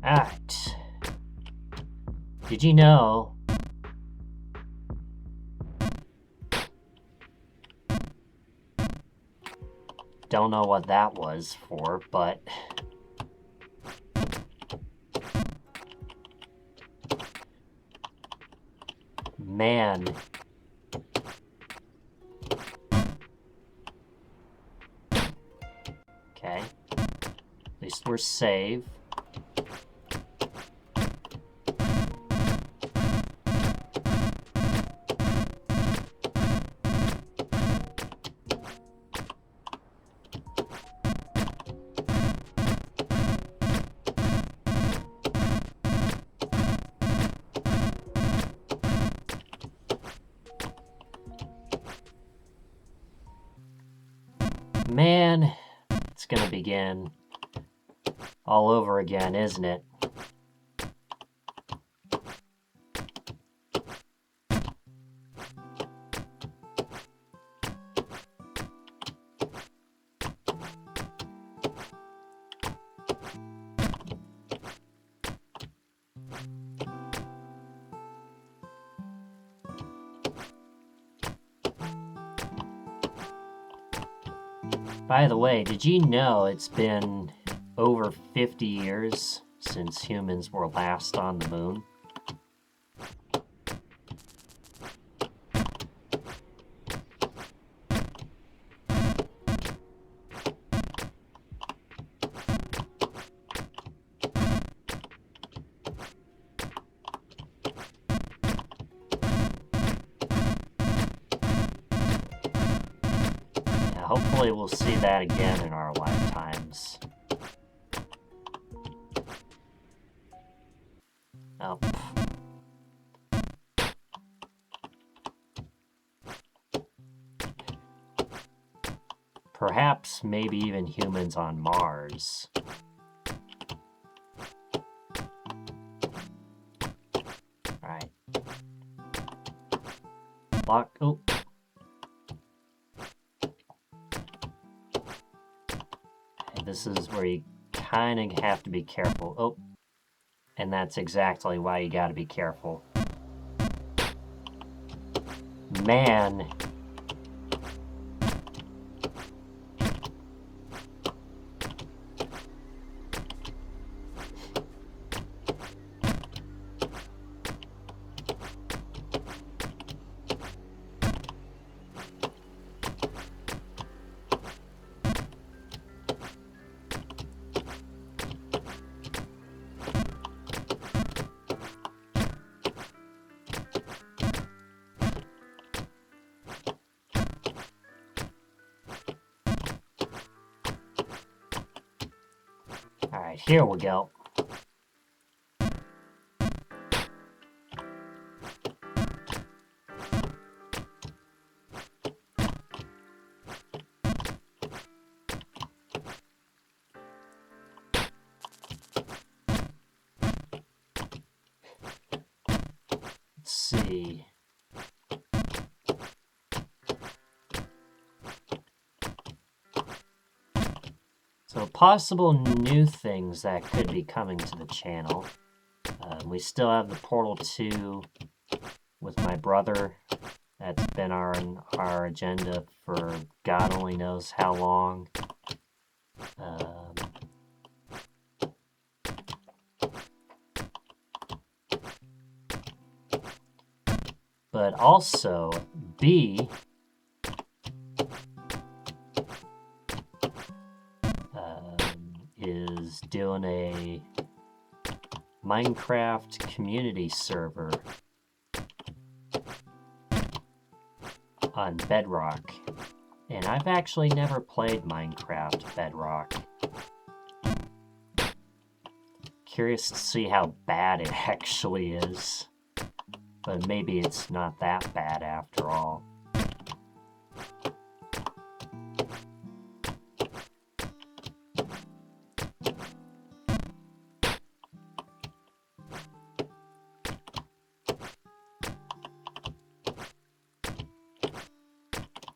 Speaker 1: Alright. Did you know don't know what that was for, but man, okay, at least we're safe. Man, it's gonna begin all over again, isn't it? By the way, did you know it's been over 50 years since humans were last on the moon? hopefully we'll see that again in our lifetimes. Oh. Perhaps maybe even humans on Mars. Alright. Lock. Oh. And this is where you kind of have to be careful. Oh. And that's exactly why you gotta be careful. Man. Alright, here we go. Let's see. So possible new things that could be coming to the channel. We still have the Portal 2 with my brother. That's been on our agenda for God only knows how long. But also, B, is doing a Minecraft community server on Bedrock. And I've actually never played Minecraft Bedrock. Curious to see how bad it actually is. But maybe it's not that bad after all.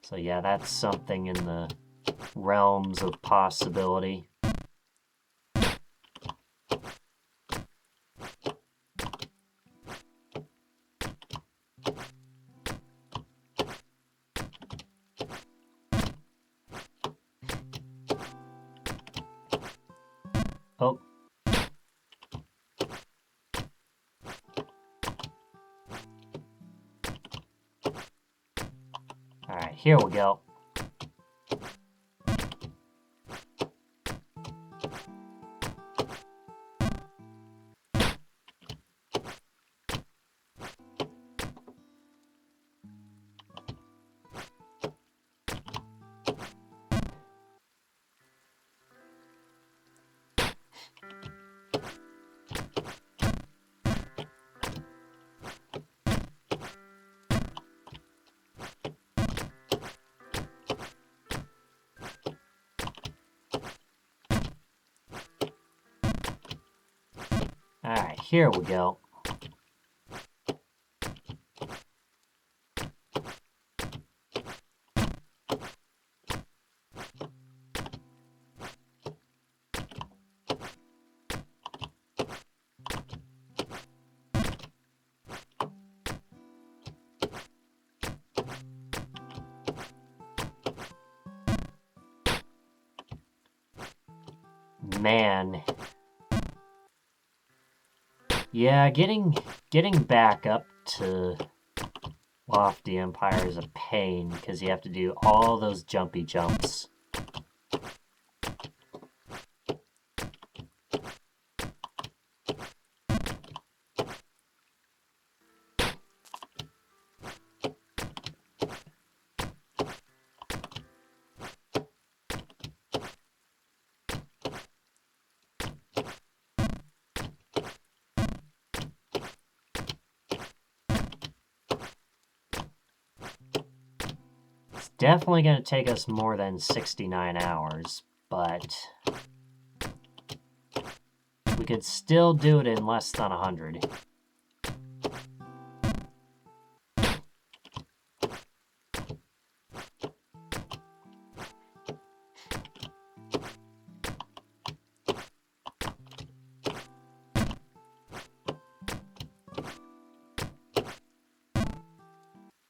Speaker 1: So yeah, that's something in the realms of possibility. Oh. Alright, here we go. Alright, here we go. Man. Yeah, getting back up to Lofty Empire is a pain, because you have to do all those jumpy jumps. definitely going to take us more than 69 hours, but we could still do it in less than 100.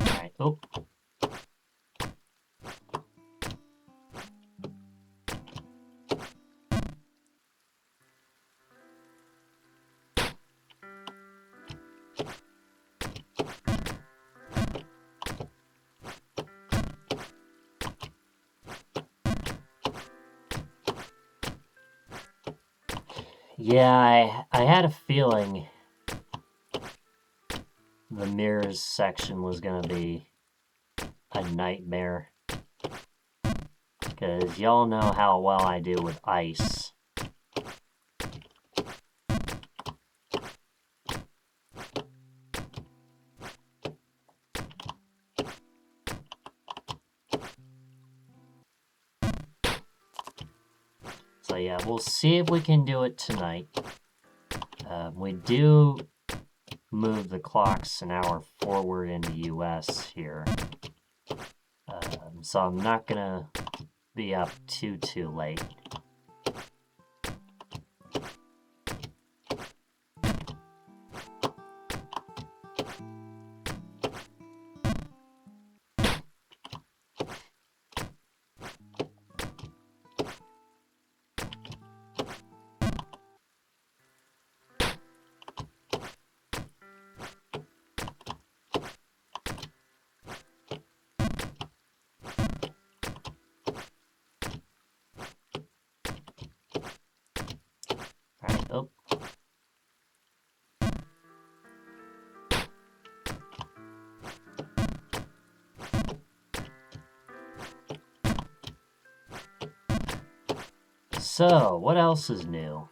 Speaker 1: Alright, oh. Yeah, I had a feeling the mirrors section was going to be a nightmare. Because y'all know how well I do with ice. So yeah, we'll see if we can do it tonight. We do move the clocks an hour forward in the US here. So I'm not gonna be up too late. Alright, oh. So, what else is new?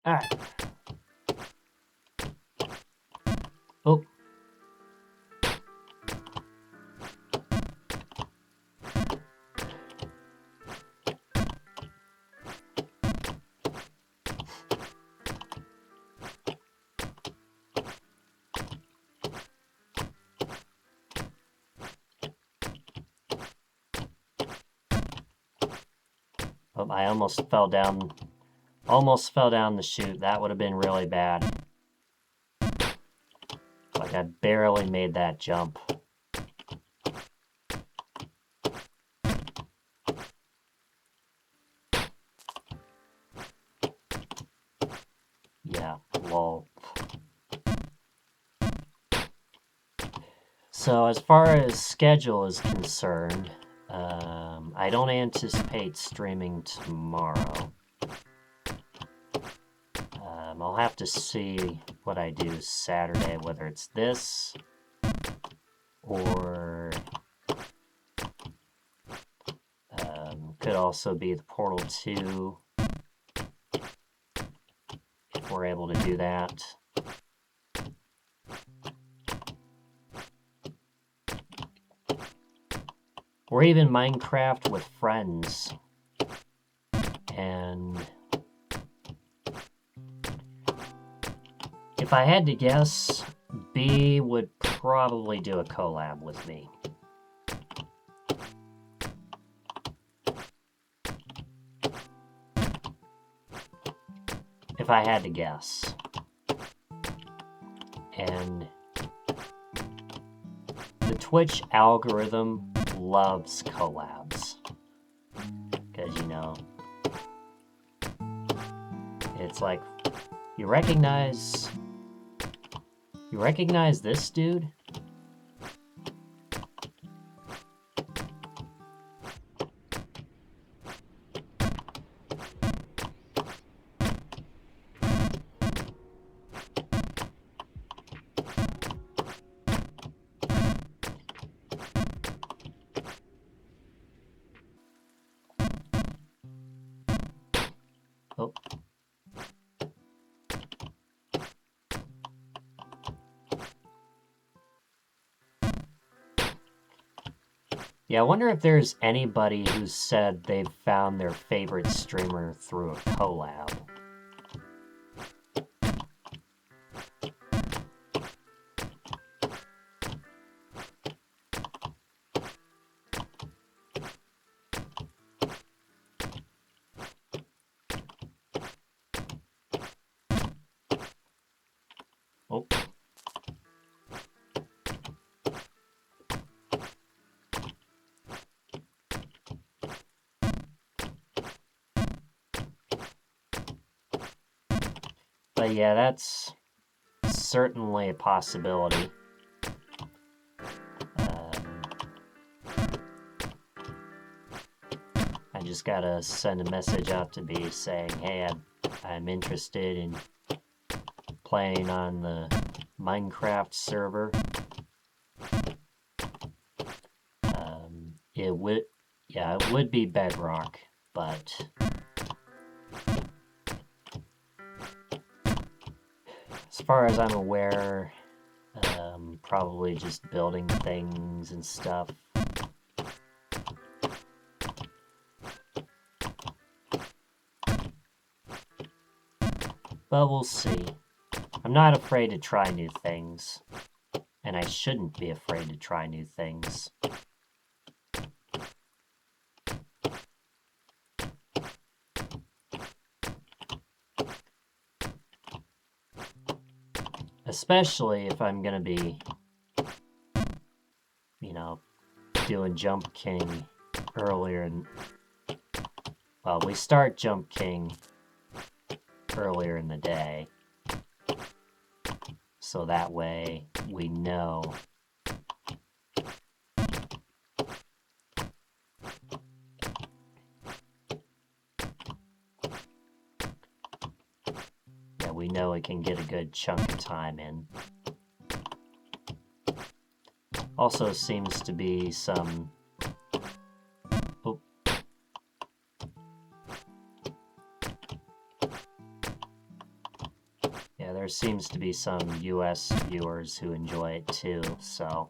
Speaker 1: Alright. Oh. Oh, I almost fell down the chute. That would have been really bad. Like, I barely made that jump. Yeah, lol. So, as far as schedule is concerned, I don't anticipate streaming tomorrow. I'll have to see what I do Saturday, whether it's this or could also be the Portal 2 if we're able to do that. Or even Minecraft with friends. And if I had to guess, B would probably do a collab with me. If I had to guess. And the Twitch algorithm loves collabs. Because, you know, it's like, you recognize this dude? Oh. Yeah, I wonder if there's anybody who said they've found their favorite streamer through a collab. Oh. But yeah, that's certainly a possibility. I just gotta send a message out to B saying, hey, I'm interested in playing on the Minecraft server. It would be Bedrock, but as far as I'm aware, probably just building things and stuff. But we'll see. I'm not afraid to try new things, and I shouldn't be afraid to try new things. Especially if I'm gonna be, you know, doing Jump King earlier in... Well, we start Jump King earlier in the day. So that way we know we know it can get a good chunk of time in. Also seems to be some... Oh. Yeah, there seems to be some US viewers who enjoy it too, so...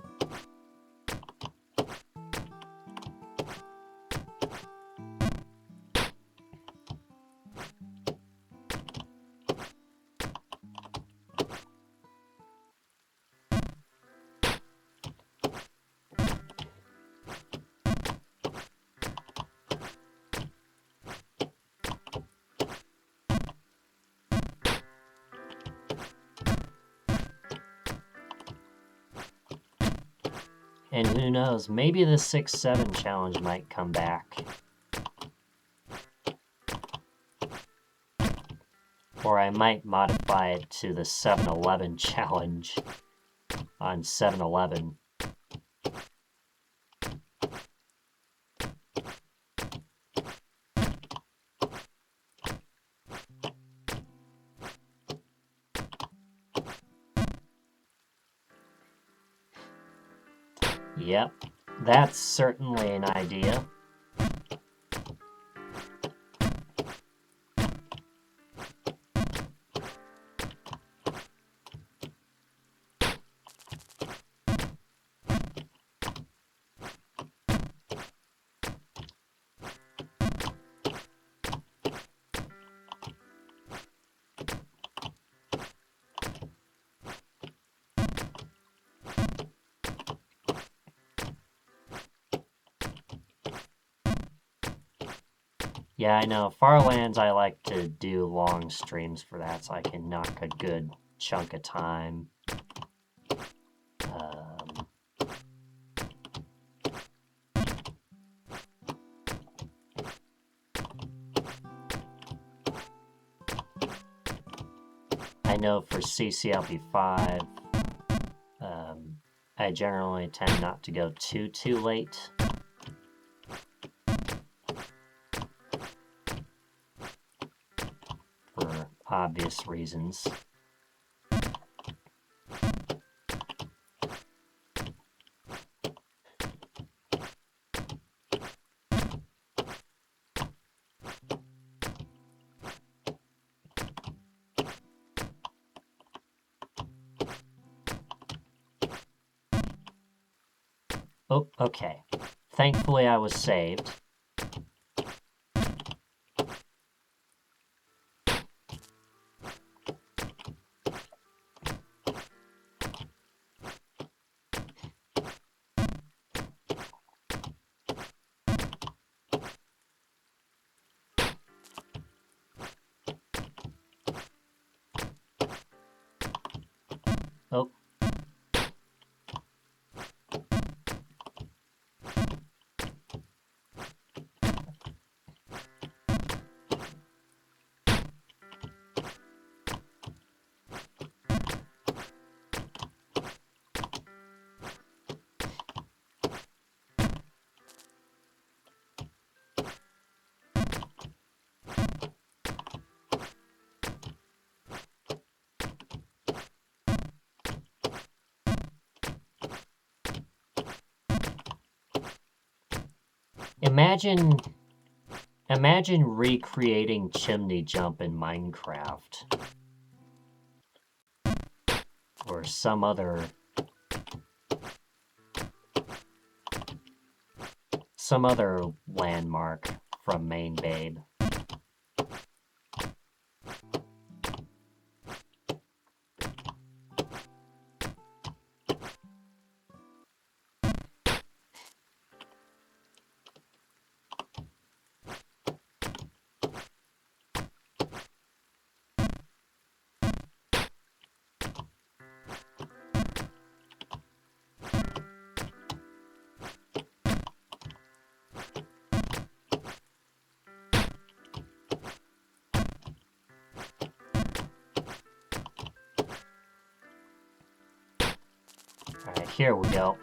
Speaker 1: And who knows, maybe the 6-7 challenge might come back. Or I might modify it to the 7-11 challenge on 7-11. Yep, that's certainly an idea. Yeah, I know. Farlands, I like to do long streams for that, so I can knock a good chunk of time. I know for CCLP5, I generally tend not to go too late. For obvious reasons. Oh, okay. Thankfully I was saved. Oh. Imagine recreating Chimney Jump in Minecraft. Or some other landmark from Main Babe. Alright, here we go.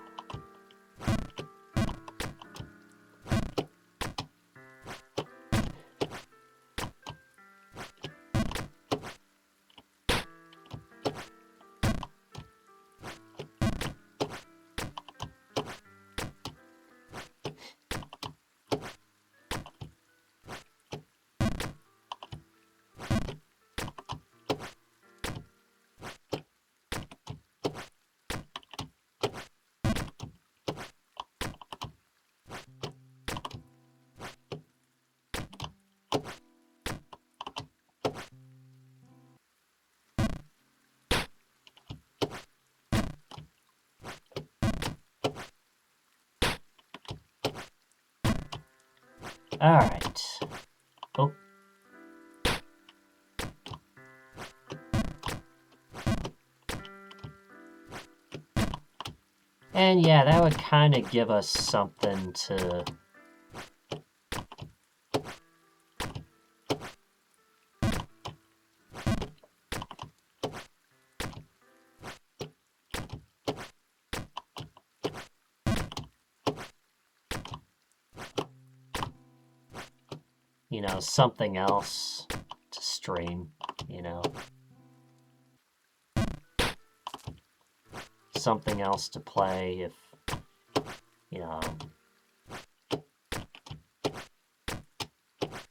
Speaker 1: Alright. Oh. And yeah, that would kind of give us something to... you know, something else to stream, you know. Something else to play if, you know,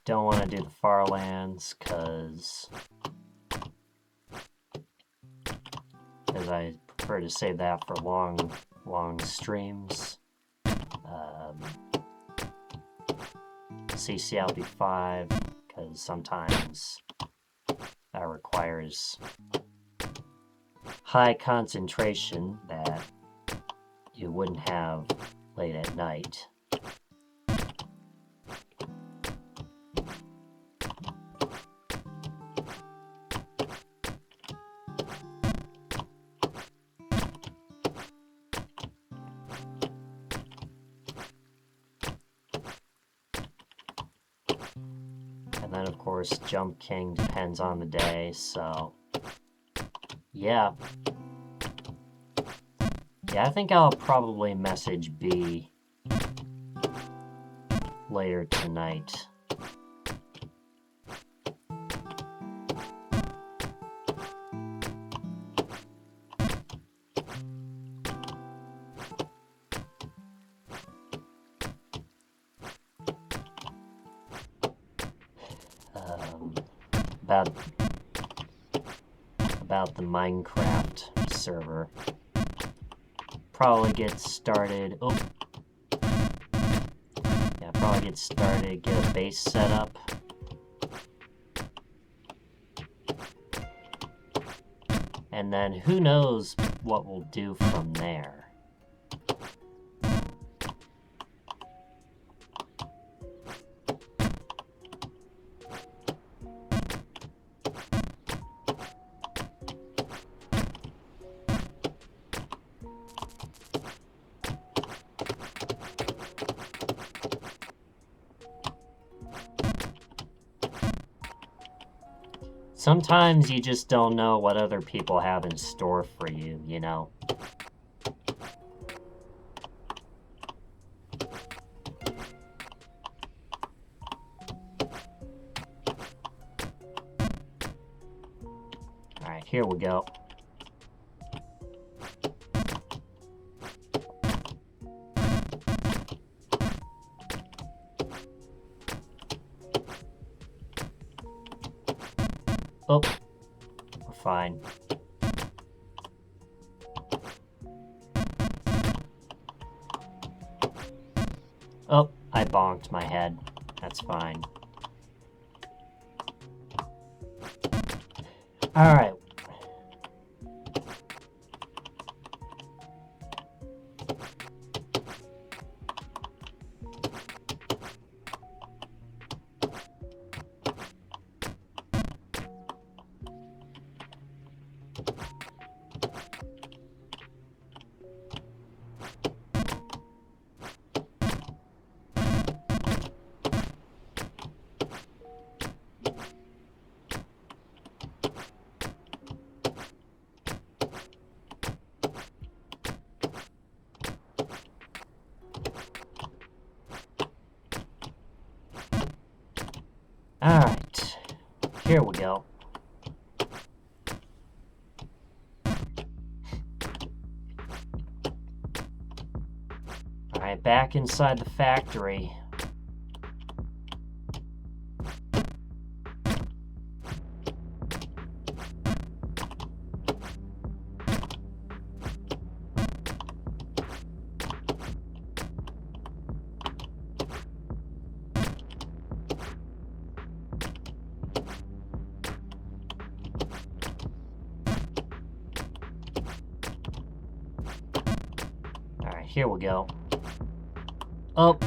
Speaker 1: don't want to do the Farlands, because I prefer to save that for long streams. CCLB5, because sometimes that requires high concentration that you wouldn't have late at night. And then, of course, Jump King depends on the day, so... Yeah. Yeah, I think I'll probably message B later tonight. About the Minecraft server. Probably get started. Oh. Yeah, probably get started, get a base set up. And then who knows what we'll do from there. Sometimes you just don't know what other people have in store for you, you know? Alright, here we go. Oh, we're fine. Oh, I bonked my head. That's fine. Alright. Alright, here we go. Alright, back inside the factory. Here we go. Oh!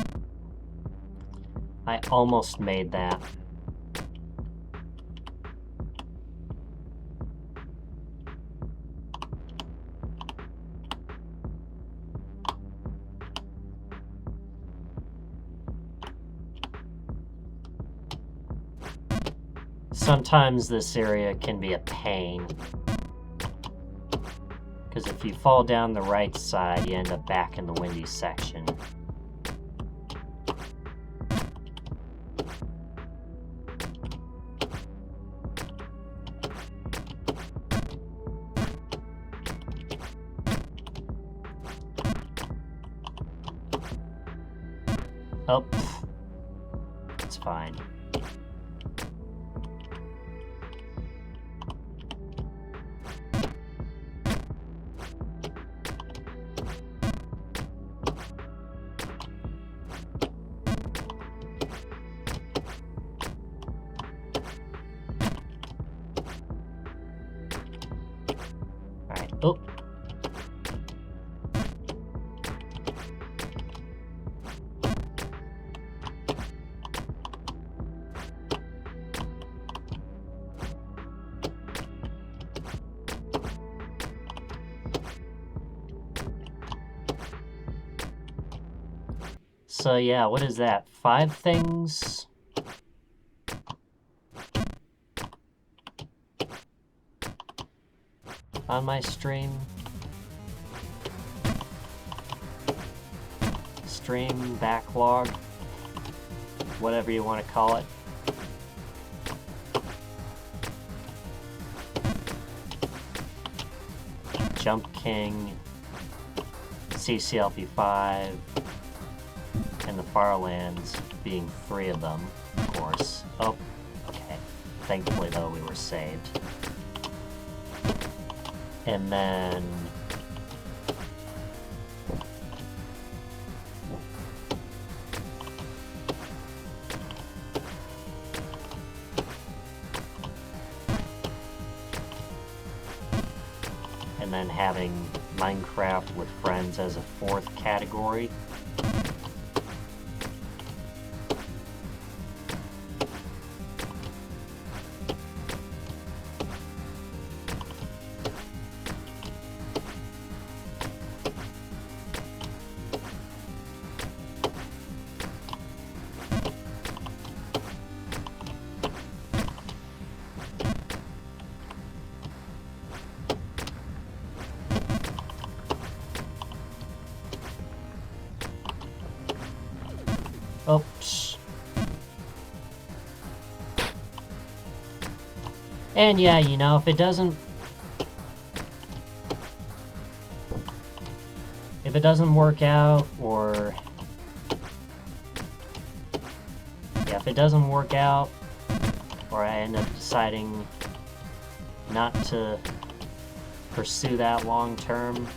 Speaker 1: I almost made that. Sometimes this area can be a pain. Because if you fall down the right side, you end up back in the windy section. Oh, it's fine. Oh. So yeah, what is that? 5 things? on my stream. Stream backlog, whatever you want to call it. Jump King, CCLP5, and the Farlands being 3 of them, of course. Oh, okay. Thankfully, though, we were saved. And then... and then having Minecraft with friends as a 4th category. Oops. And yeah, you know, if it doesn't work out, or yeah, if it doesn't work out, or I end up deciding not to pursue that long term,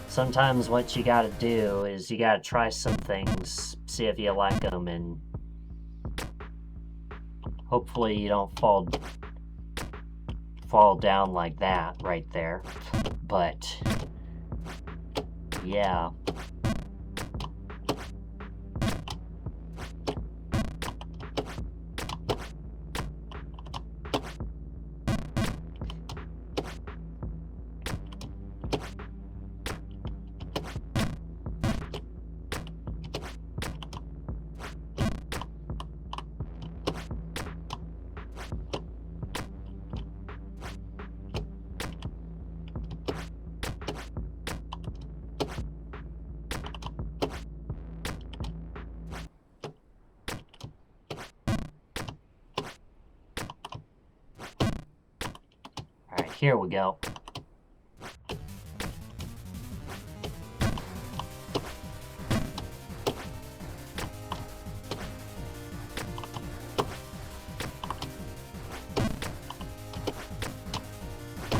Speaker 1: sometimes what you gotta do is you gotta try some things, see if you like them, and hopefully you don't fall down like that right there. But yeah. Alright, here we go.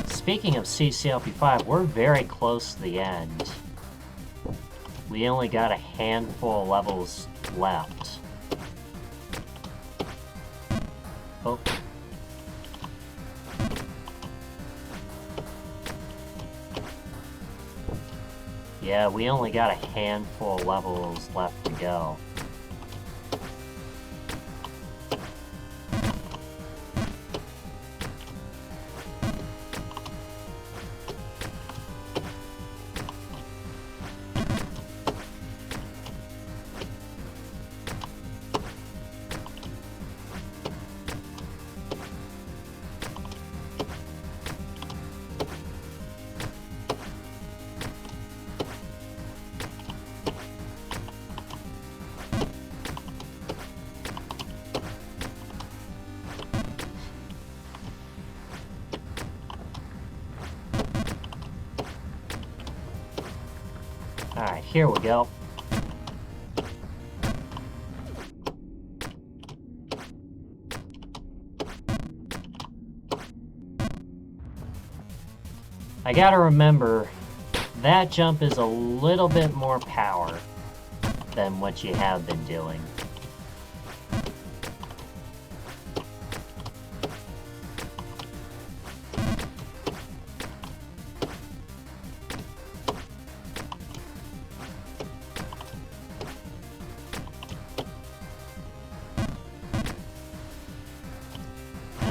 Speaker 1: Speaking of CCLP5, we're very close to the end. We only got a handful of levels left. Oh. Yeah, we only got a handful of levels left to go. Alright, here we go. I gotta remember, that jump is a little bit more power than what you have been doing.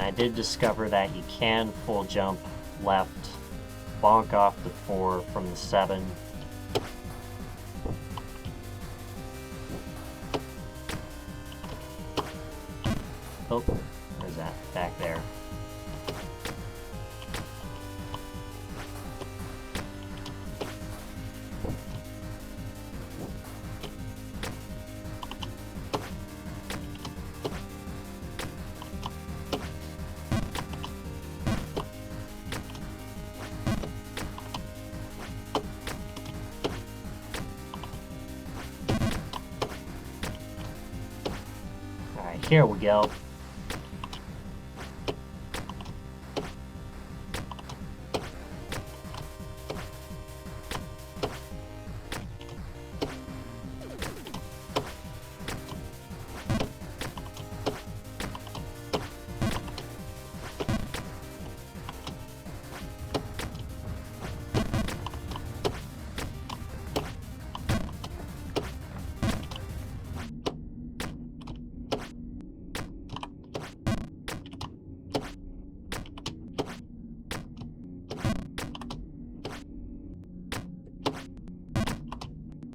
Speaker 1: I did discover that you can full jump left, bonk off the 4 from the 7. Oh, there's is that? Back there. Alright, here we go.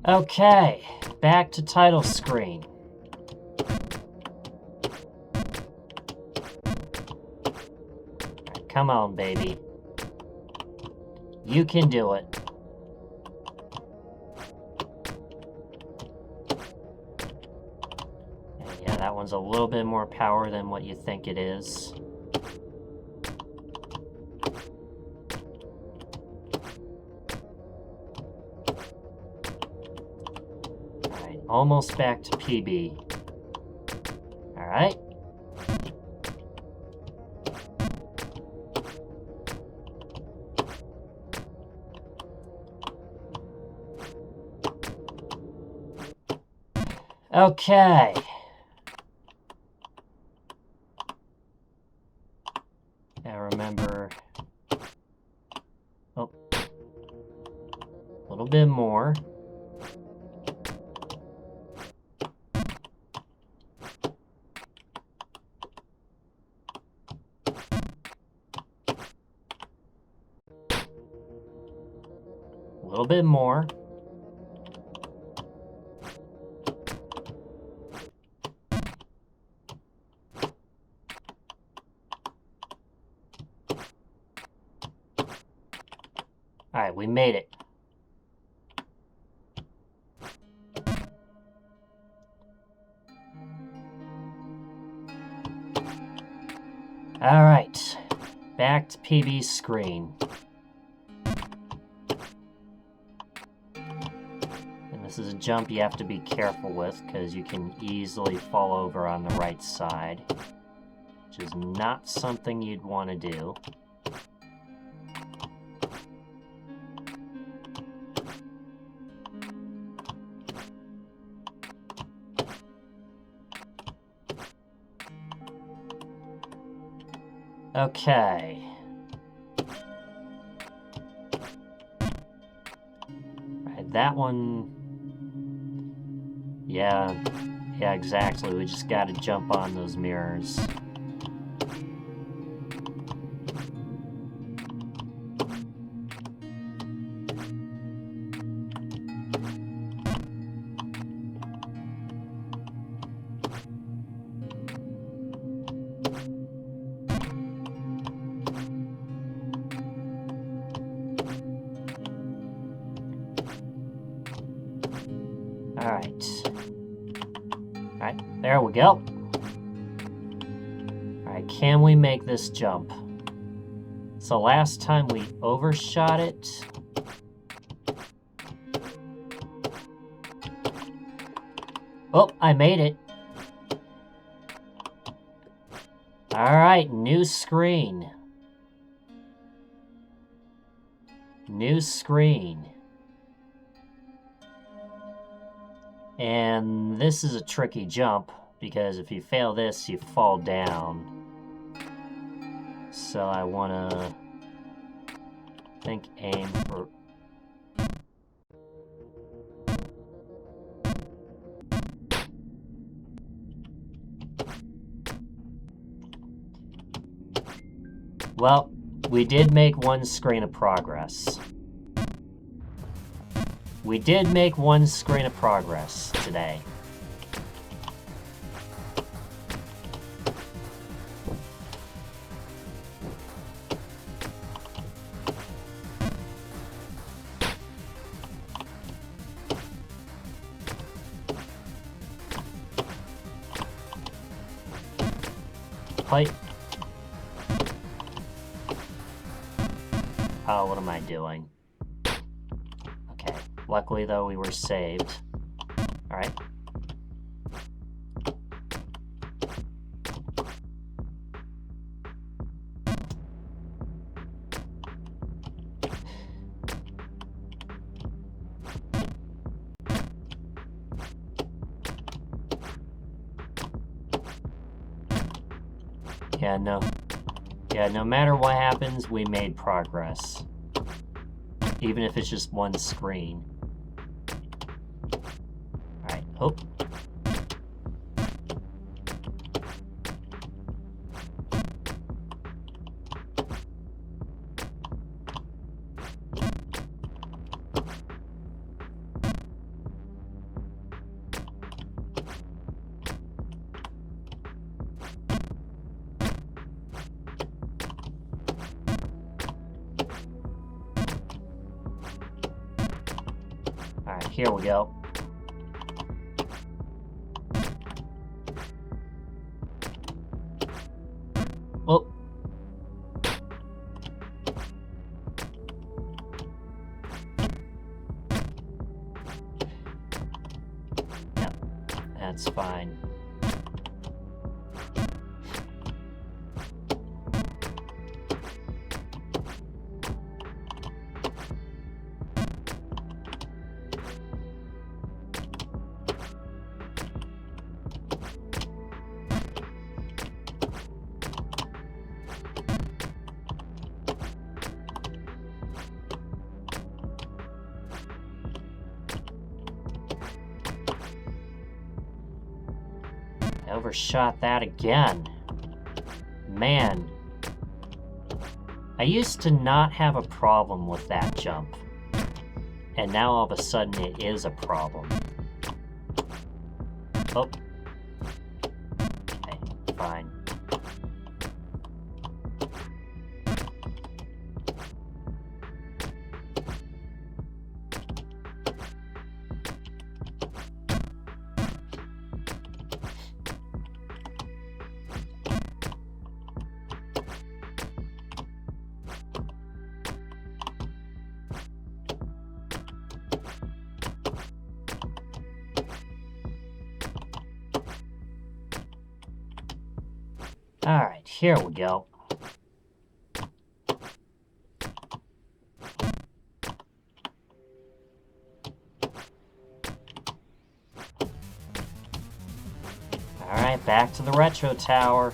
Speaker 1: Okay, back to title screen. Alright, come on, baby. You can do it. And yeah, that one's a little bit more power than what you think it is. Almost back to PB. Alright. Okay. Now remember... Oh. A little bit more. A little bit more. Alright, we made it. Alright, back to PB's screen. This is a jump you have to be careful with because you can easily fall over on the right side, which is not something you'd want to do. Okay. Right, that one... Yeah, exactly. We just gotta jump on those mirrors. Alright, there we go. Alright, can we make this jump? So last time we overshot it. Oh, I made it. Alright, new screen. New screen. And this is a tricky jump, because if you fail this, you fall down. So I want to aim for... Well, we did make one screen of progress. We did make one screen of progress today. Pipe. Oh, what am I doing? Okay. Luckily, though, we were saved. Alright. Yeah, no matter what happens, we made progress. Even if it's just one screen. Alright, oh. Alright, here we go. Oh. Yep, that's fine. I overshot that again. Man. I used to not have a problem with that jump. And now all of a sudden it is a problem. Oh. Okay, fine. Alright, here we go. Alright, back to the retro tower.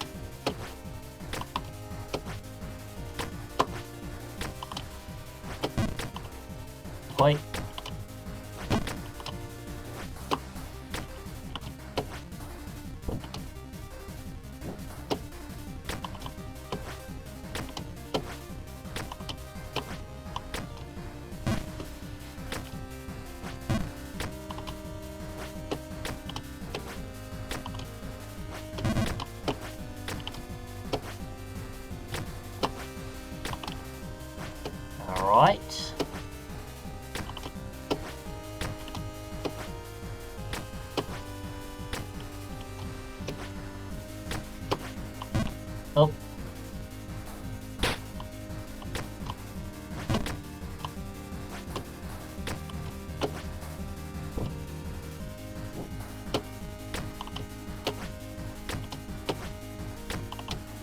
Speaker 1: Play. Alright. Oh.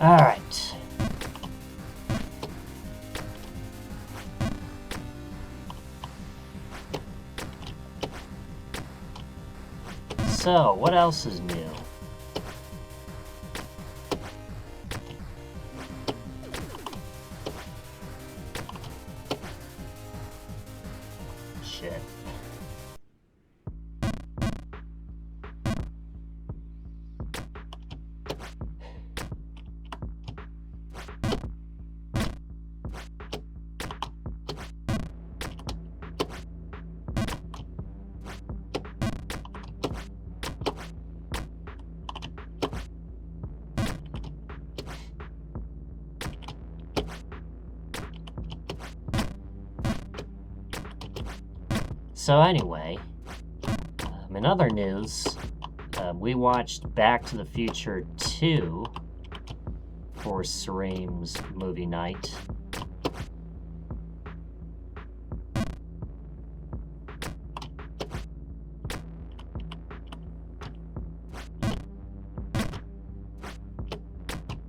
Speaker 1: Alright. So, what else is new? Shit. So anyway, in other news, we watched Back to the Future 2, for Sareem's movie night.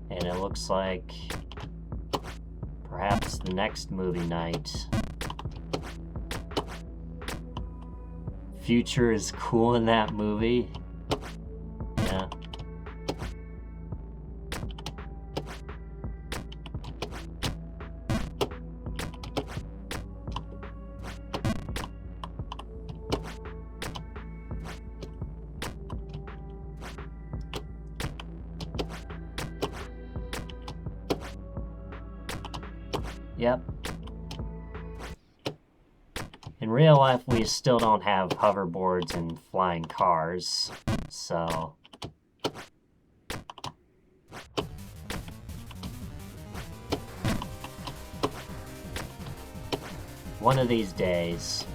Speaker 1: And it looks like perhaps the next movie night. Future is cool in that movie. Yeah. Yep. In real life, we still don't have hoverboards and flying cars, so... one of these days...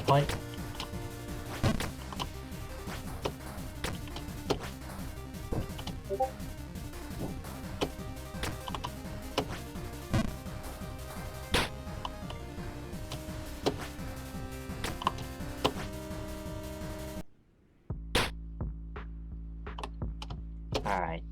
Speaker 1: What? Alright.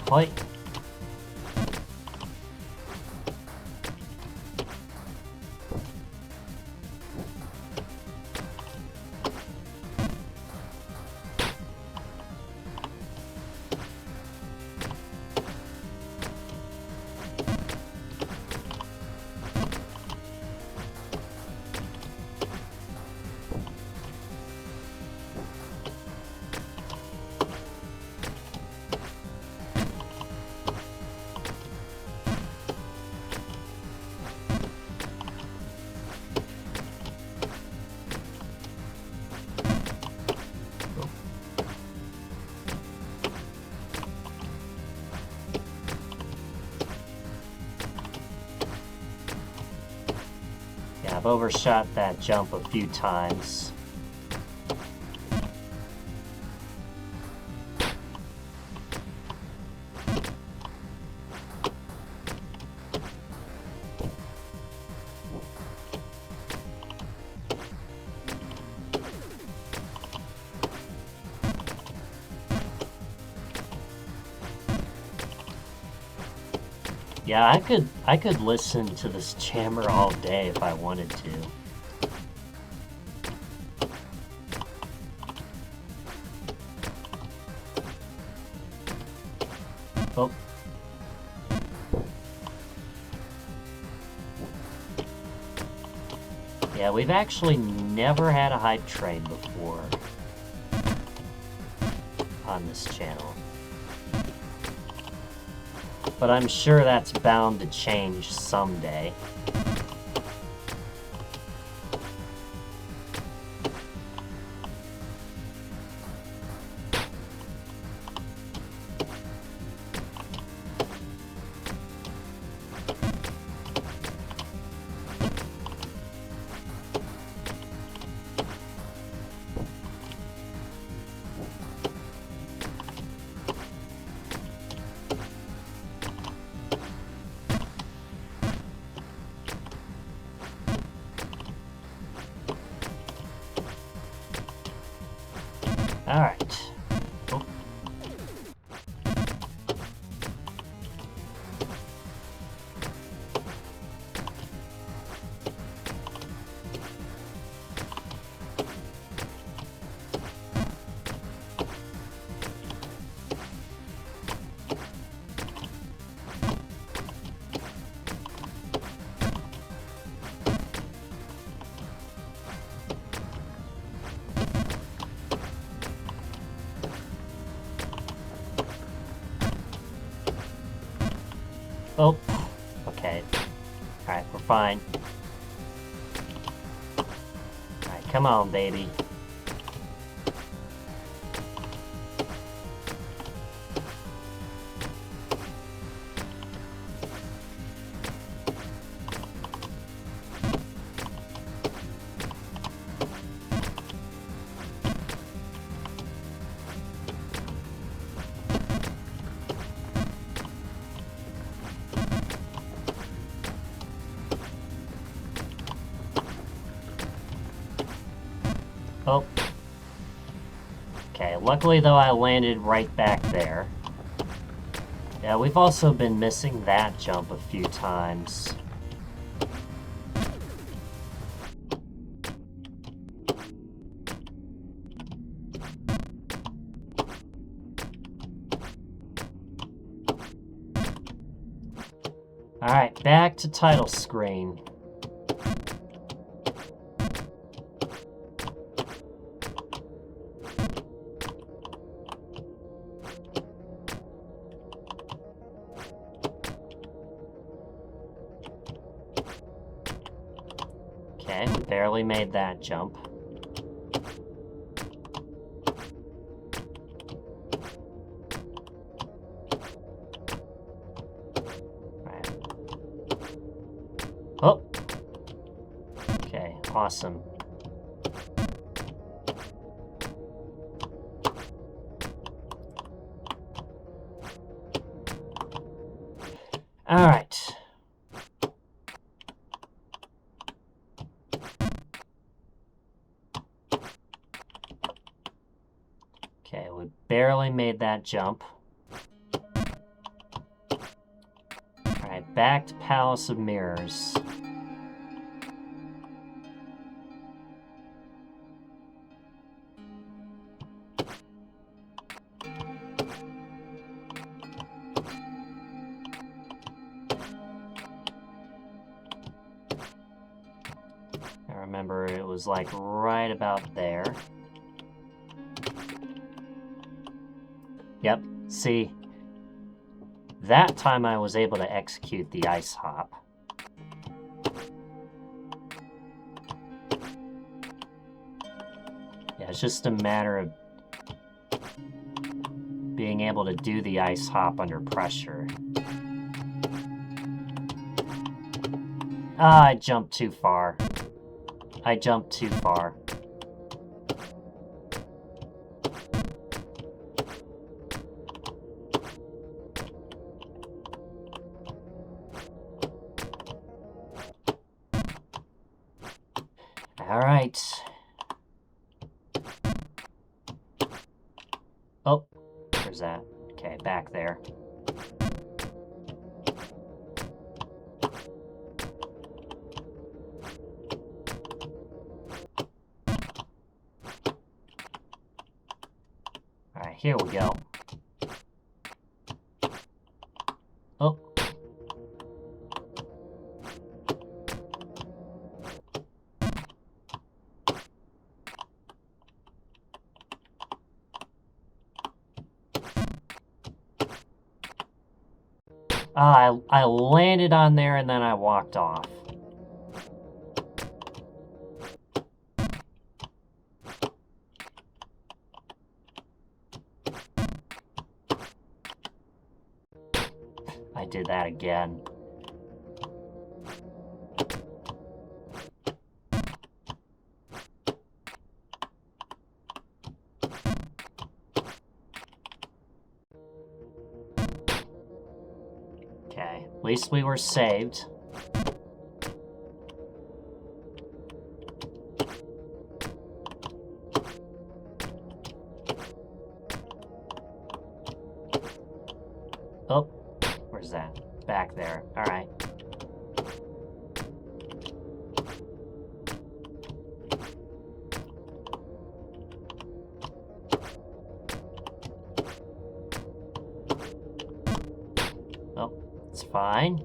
Speaker 1: Hoi. I've overshot that jump a few times. Yeah, I could listen to this jammer all day if I wanted to. Oh. Yeah, we've actually never had a hype train before on this channel. But I'm sure that's bound to change someday. Oh, okay. Alright, we're fine. Alright, come on, baby. Oh. Okay, luckily though I landed right back there. Yeah, we've also been missing that jump a few times. Alright, back to title screen. Okay, we barely made that jump. Right. Oh! Okay, awesome. Alright. Okay, we barely made that jump. Alright, back to Palace of Mirrors. I remember it was like right about there. Yep, see, that time I was able to execute the ice hop. Yeah, it's just a matter of being able to do the ice hop under pressure. Ah, I jumped too far. I jumped too far. All right. Oh, where's that? Okay, back there. All right, here we go. Oh. I landed on there and then I walked off. I did that again. Okay, at least we were saved. Oh, where's that? Back there. All right. Oh, it's fine.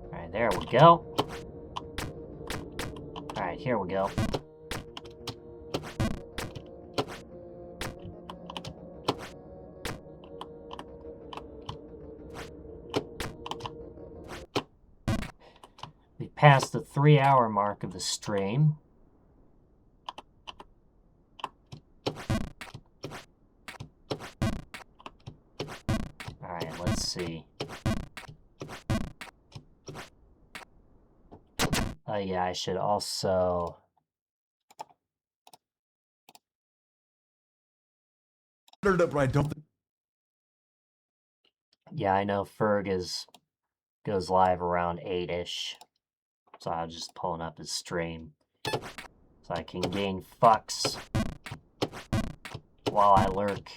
Speaker 1: All right, there we go. All right, here we go. We passed the 3-hour mark of the stream. Alright, let's see. Yeah, I should also... Yeah, I know Ferg goes live around 8-ish. So I'm just pulling up his stream. So I can gain fucks while I lurk.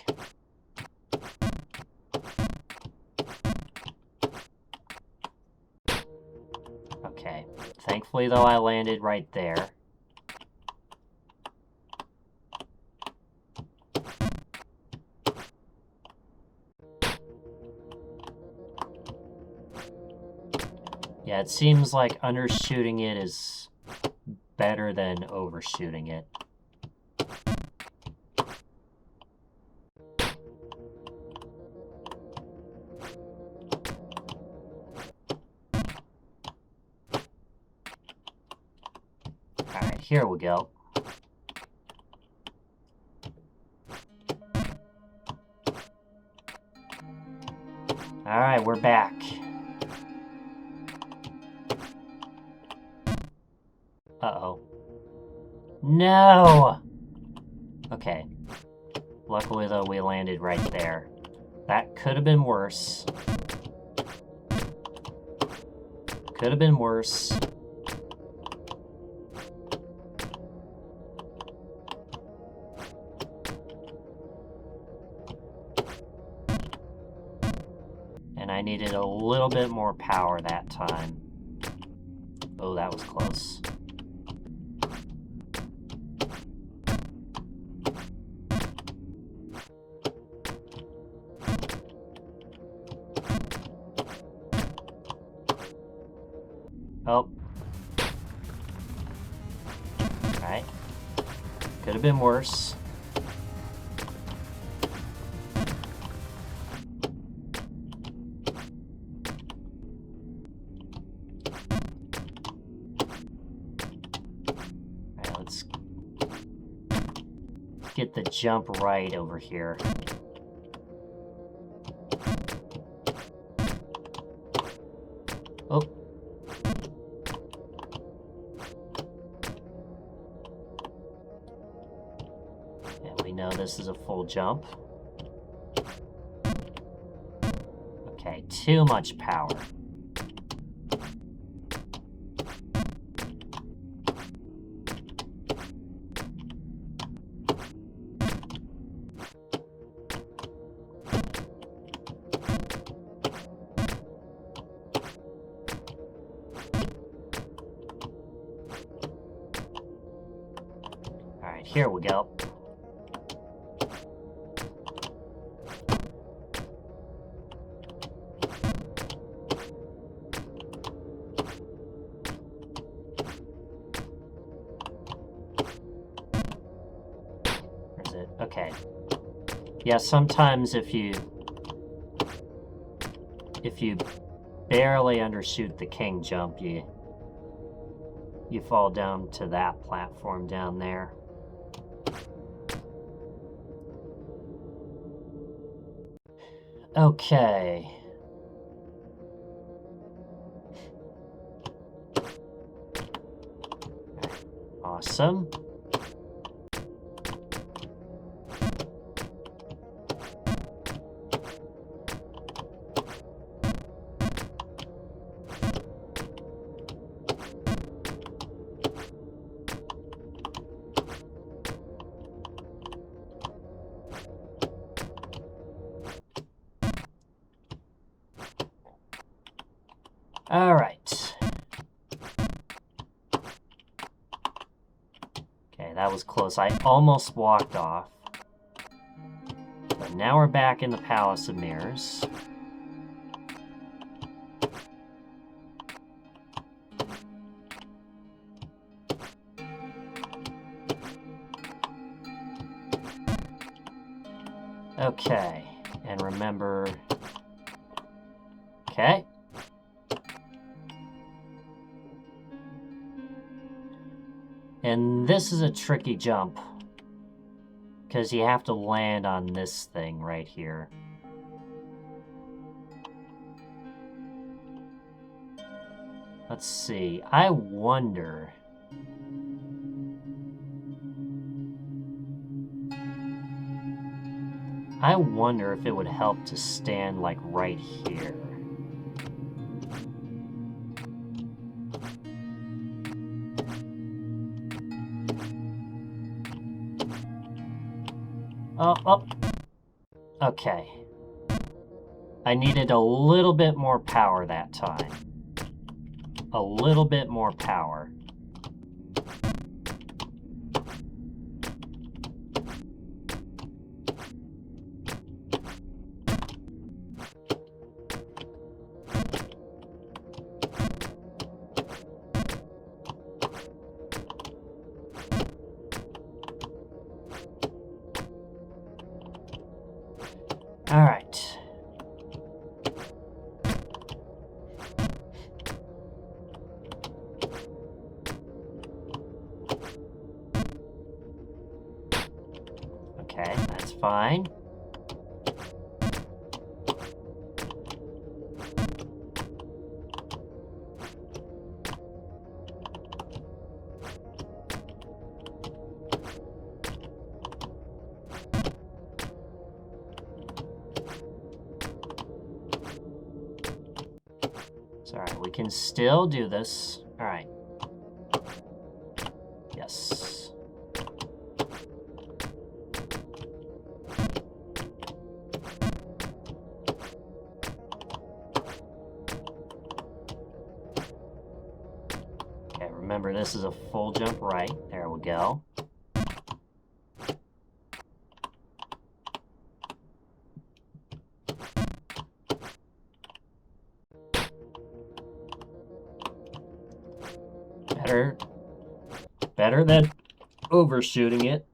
Speaker 1: Okay. Thankfully, though, I landed right there. Yeah, it seems like undershooting it is better than overshooting it. Alright, here we go. Alright, we're back. Uh-oh. No! Okay. Luckily, though, we landed right there. That could have been worse. Could have been worse. And I needed a little bit more power that time. Oh, that was close. Oh. Alright. Could have been worse. Alright, let's get the jump right over here. Oh. And we know this is a full jump. Okay, too much power. Alright, here we go. Where's it? Okay. Yeah, sometimes if you barely undershoot the king jump, you fall down to that platform down there. Okay. Awesome. All right. Okay, that was close. I almost walked off. But now we're back in the Palace of Mirrors. Okay, and remember... Okay. And this is a tricky jump, because you have to land on this thing right here. Let's see. I wonder... if it would help to stand, like, right here. Oh. Okay. I needed a little bit more power that time. A little bit more power. All right. Okay, that's fine. It's all right. We can still do this. All right. Yes. Okay, remember this is a full jump right. There we go. Better than overshooting it.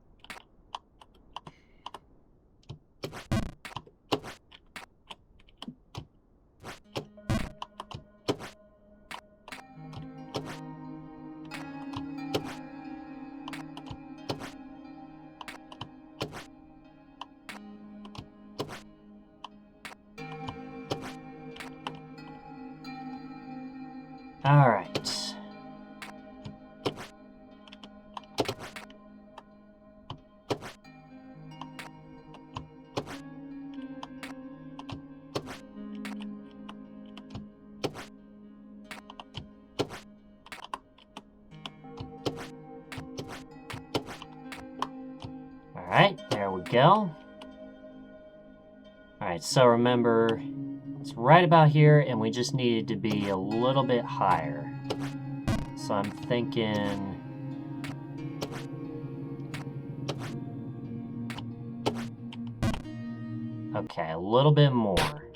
Speaker 1: All right. Alright, there we go. Alright, so remember, it's right about here, and we just needed to be a little bit higher. So I'm thinking... Okay, a little bit more.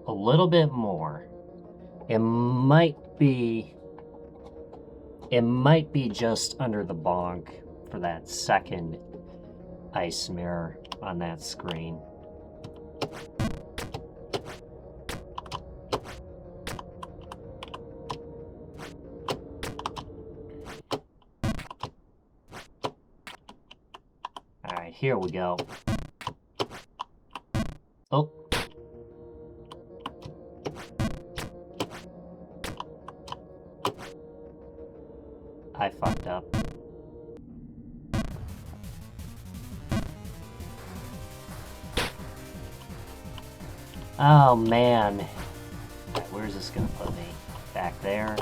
Speaker 1: A little bit more. It might be just under the bonk for that second ice mirror on that screen. All right, here we go. Oh. I fucked up. Oh, man. Right, where's this gonna put me? Back there?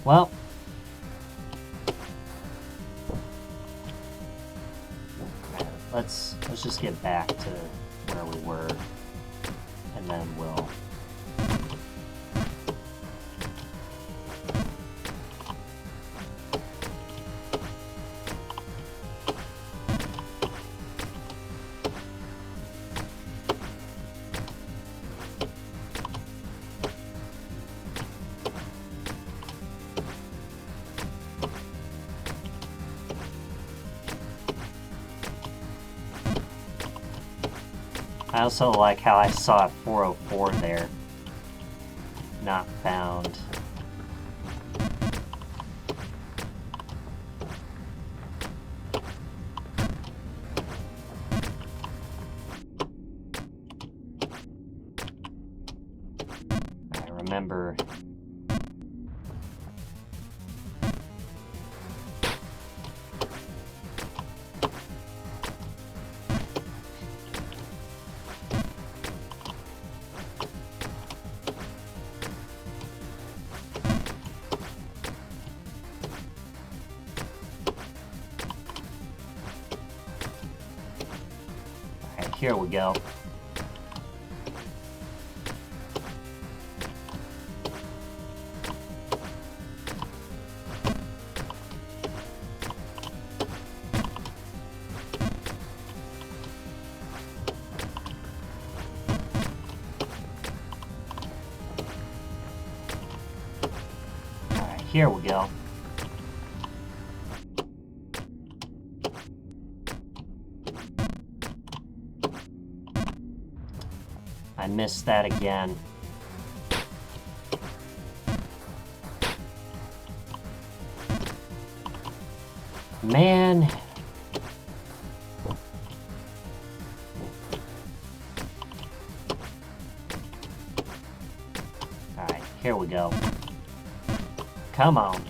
Speaker 1: Well. Let's just get back to where we were. And then we'll... I also like how I saw 404 there. Not found. I remember. Alright, here we go. Alright, here we go. I missed that again. Man. Alright, here we go. Come on.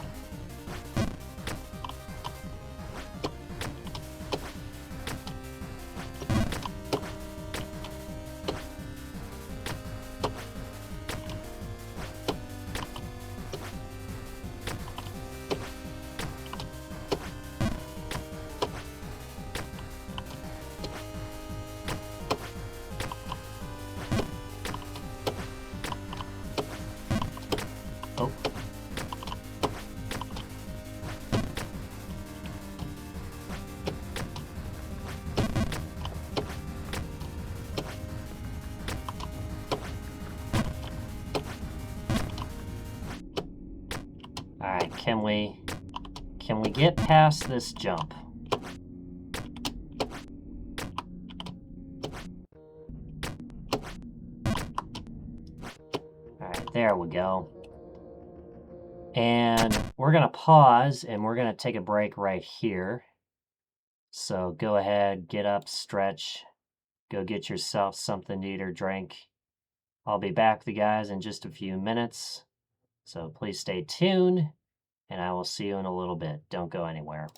Speaker 1: Oh. Alright, can we get past this jump? Alright, there we go. And we're going to pause and we're going to take a break right here. So go ahead, get up, stretch, go get yourself something to eat or drink. I'll be back with you guys in just a few minutes. So please stay tuned and I will see you in a little bit. Don't go anywhere.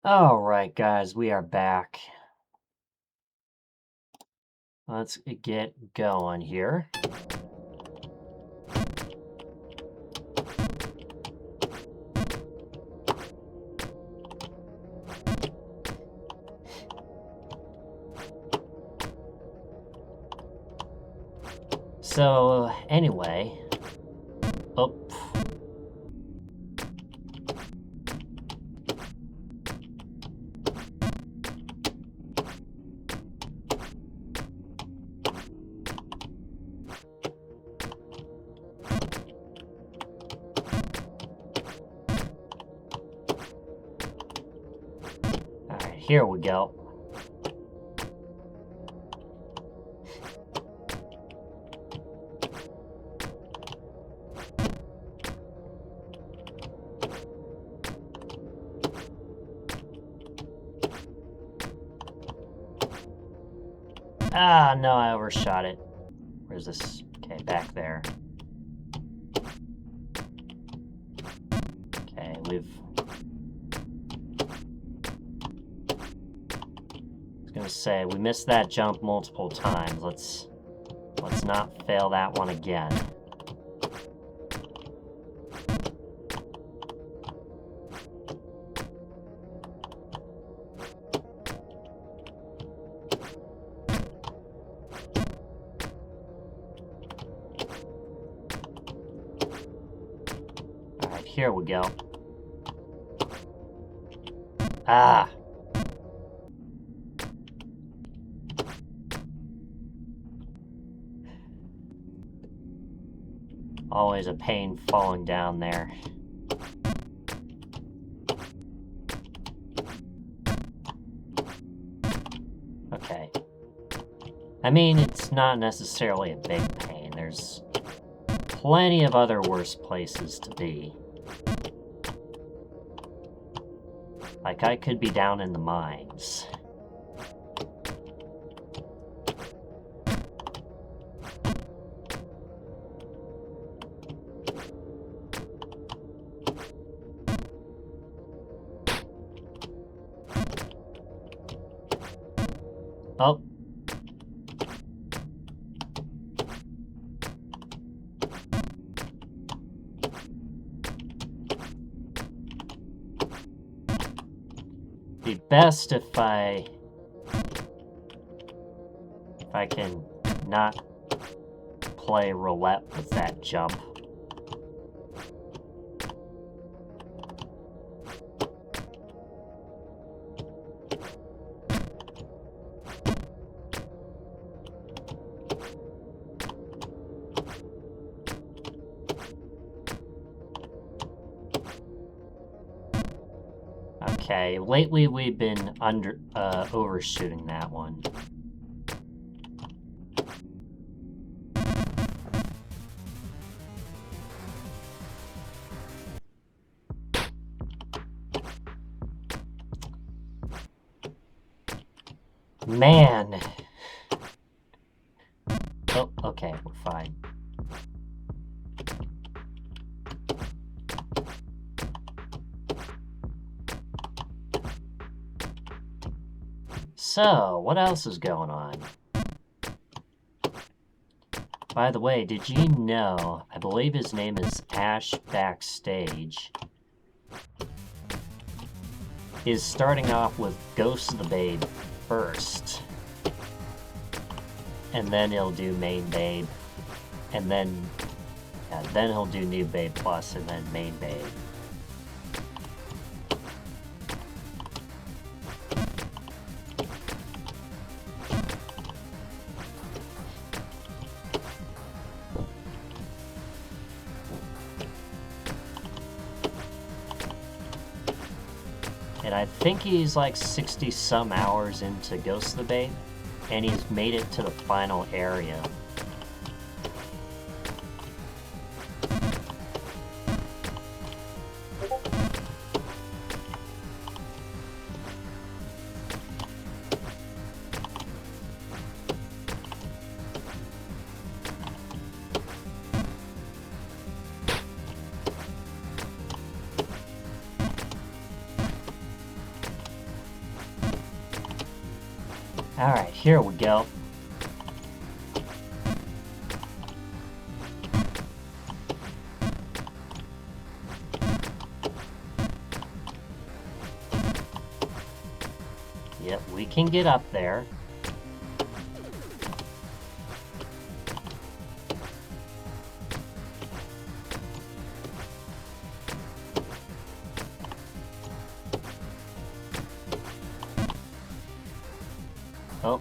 Speaker 1: Alright, guys, we are back. Let's get going here. So, anyway. Oh. Alright, here we go. Ah, no, I overshot it. Where's this? Okay, back there. Okay, we've... I was gonna say, we missed that jump multiple times. Let's not fail that one again. Alright, here we go. Ah! Always a pain falling down there. Okay. I mean, it's not necessarily a big pain. There's plenty of other worse places to be. Like, I could be down in the mines. Oh. Be best if I can not play roulette with that jump. Okay, lately we've been overshooting that one. Man! Oh, okay, we're fine. So, what else is going on? By the way, did you know, I believe his name is Ash Backstage, is starting off with Ghost of the Babe first. And then he'll do Main Babe. And then he'll do New Babe Plus and then Main Babe. And I think he's like 60 some hours into Ghost of the Babe, and he's made it to the final area. Alright, here we go. Yep, we can get up there. Oh.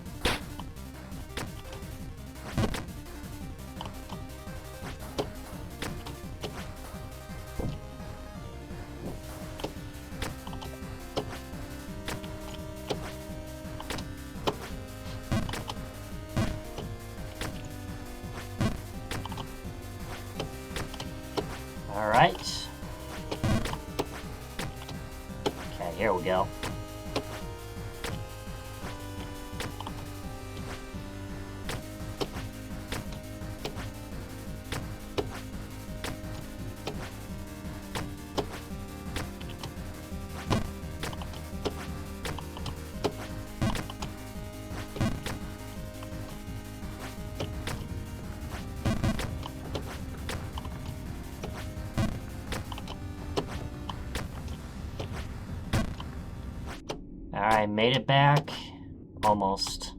Speaker 1: All right. Okay, here we go. Alright, made it back. Almost.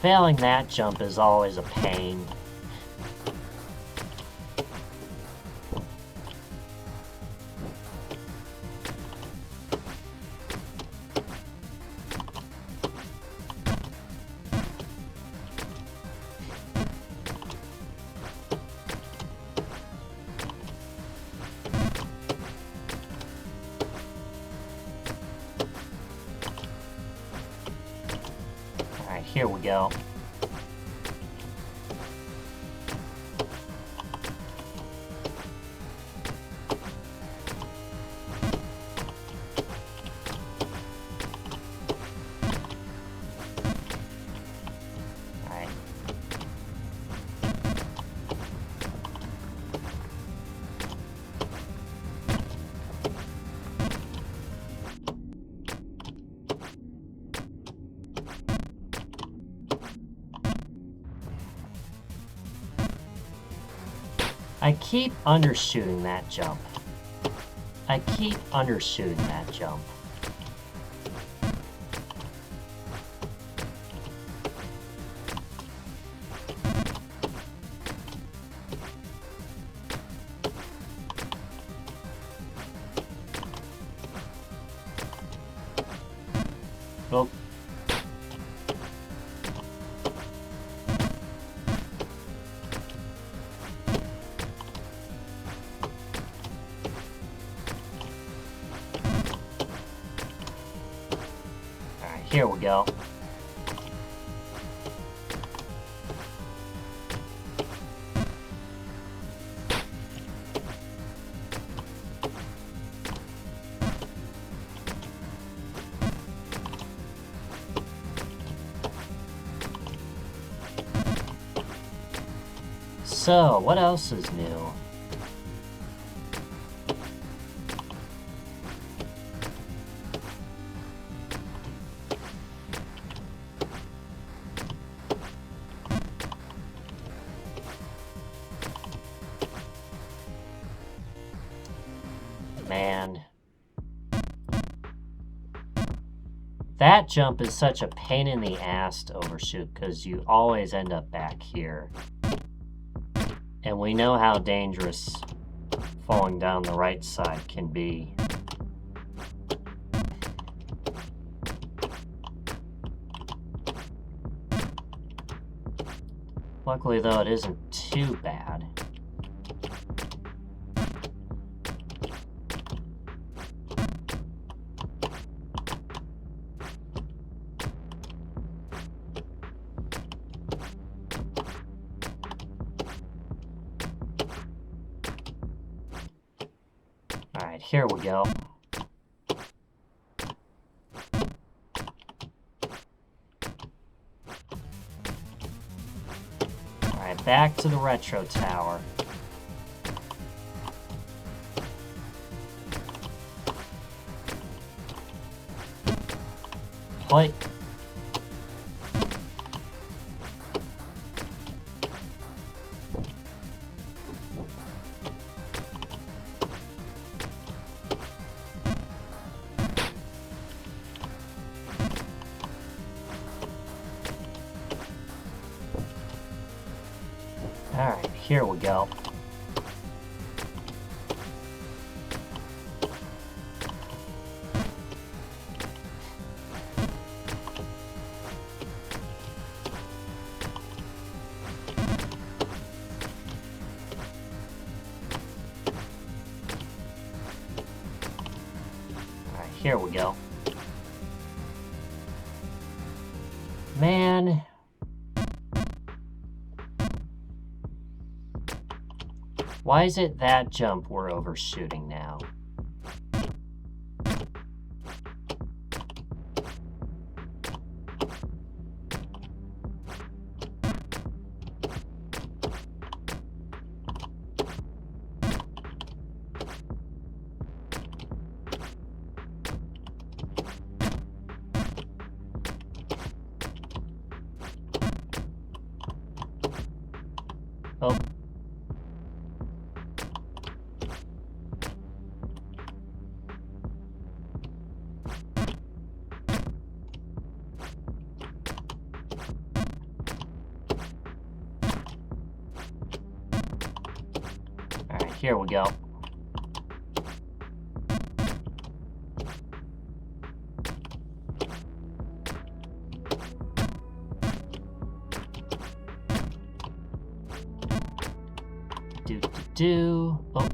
Speaker 1: Failing that jump is always a pain. Alright, here we go. Alright. I keep undershooting that jump. I keep undershooting that jump. Oh. Here we go. So, what else is new? Man. That jump is such a pain in the ass to overshoot because you always end up back here. And we know how dangerous falling down the right side can be. Luckily though, it isn't too bad. Alright, here we go. Alright, Alright, back to the retro tower. Play. Alright, here we go. Alright, here we go. Man. Why is it that jump we're overshooting now? Oh. Alright, here we go. Oh.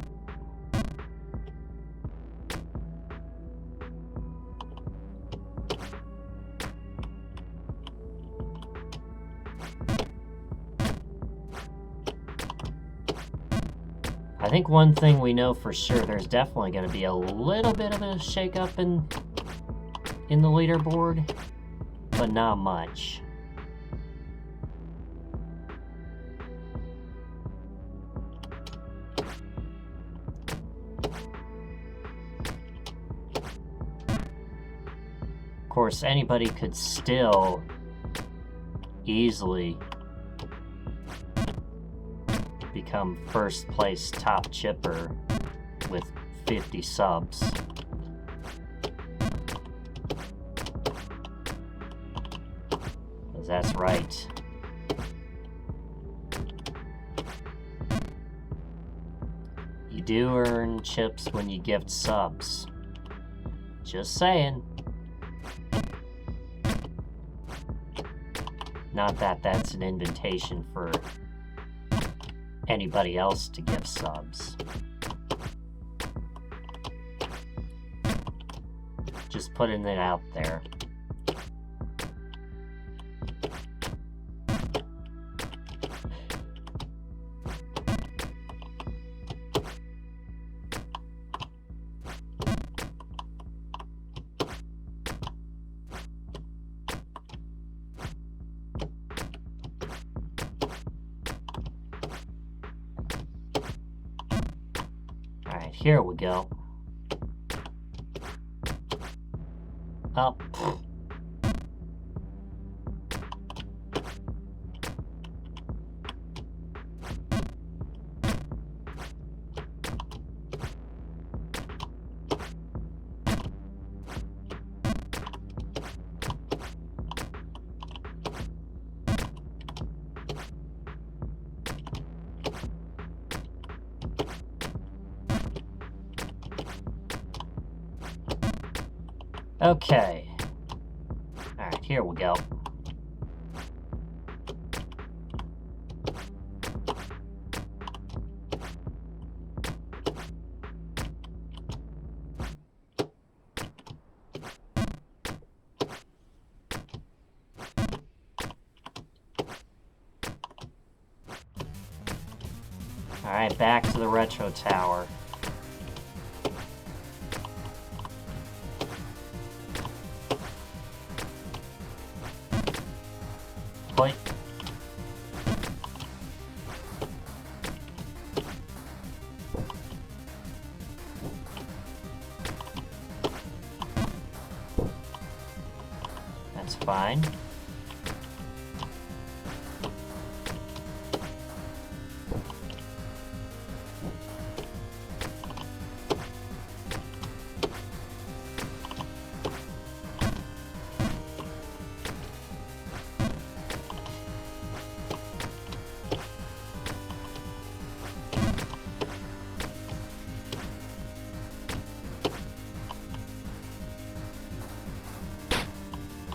Speaker 1: I think one thing we know for sure, there's definitely going to be a little bit of a shake-up in the leaderboard, but not much. Of course, anybody could still easily become first place top chipper with 50 subs. Because that's right. You do earn chips when you gift subs. Just saying. Not that that's an invitation for anybody else to give subs. Just putting it out there. Alright, here we go. Up. Okay. Alright, here we go. Alright, back to the retro tower. Play. fine.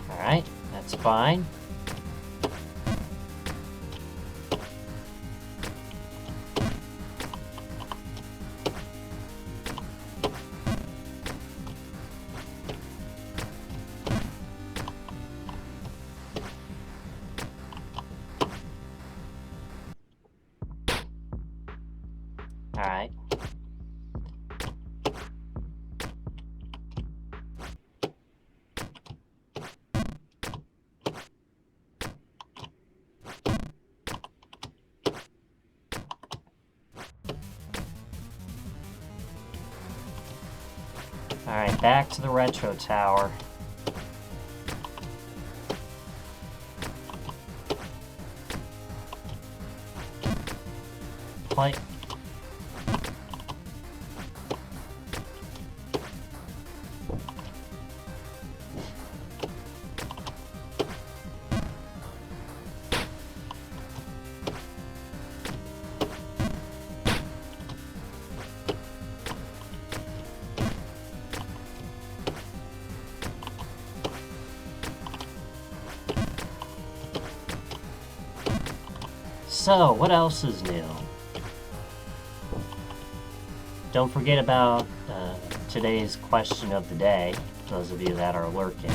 Speaker 1: Alright, that's fine. Alright. Alright, back to the retro tower. Play. So, what else is new? Don't forget about today's question of the day, those of you that are lurking.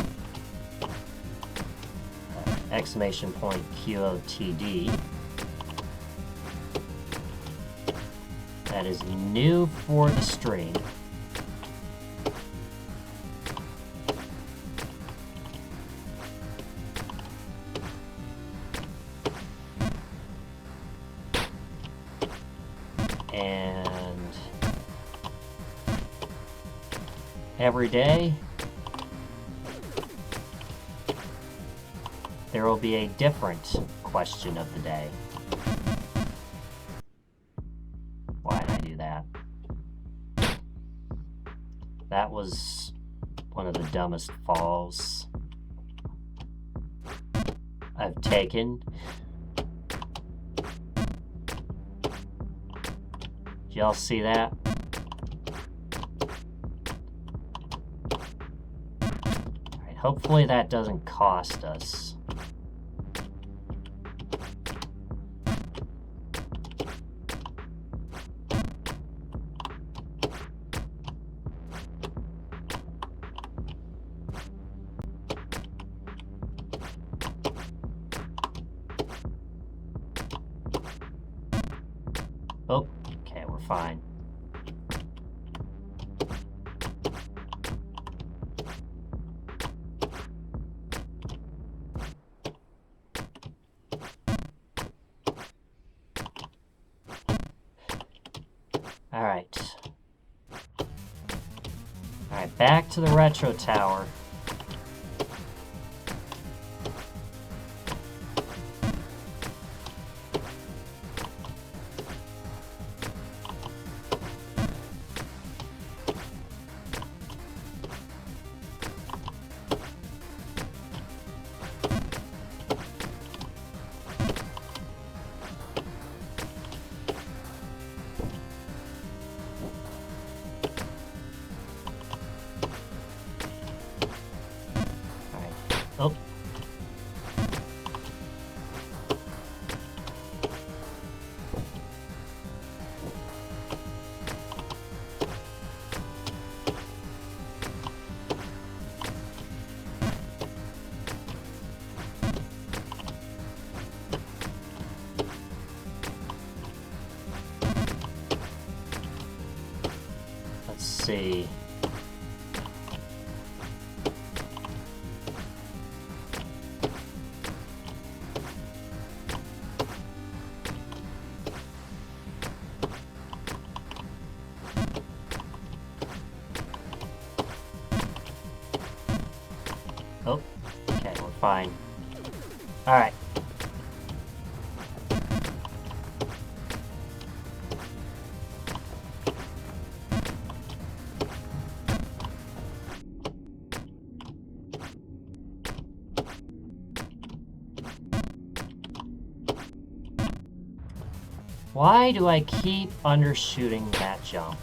Speaker 1: Exclamation point QOTD. That is new for the stream. And every day there will be a different question of the day. Why did I do that? That was one of the dumbest falls I've taken. Y'all see that? Alright, hopefully that doesn't cost us. Oh, okay, we're fine. Alright. Alright, back to the retro tower. Oh. Let's see. Oh, okay, we're fine. Alright. Why do I keep undershooting that jump?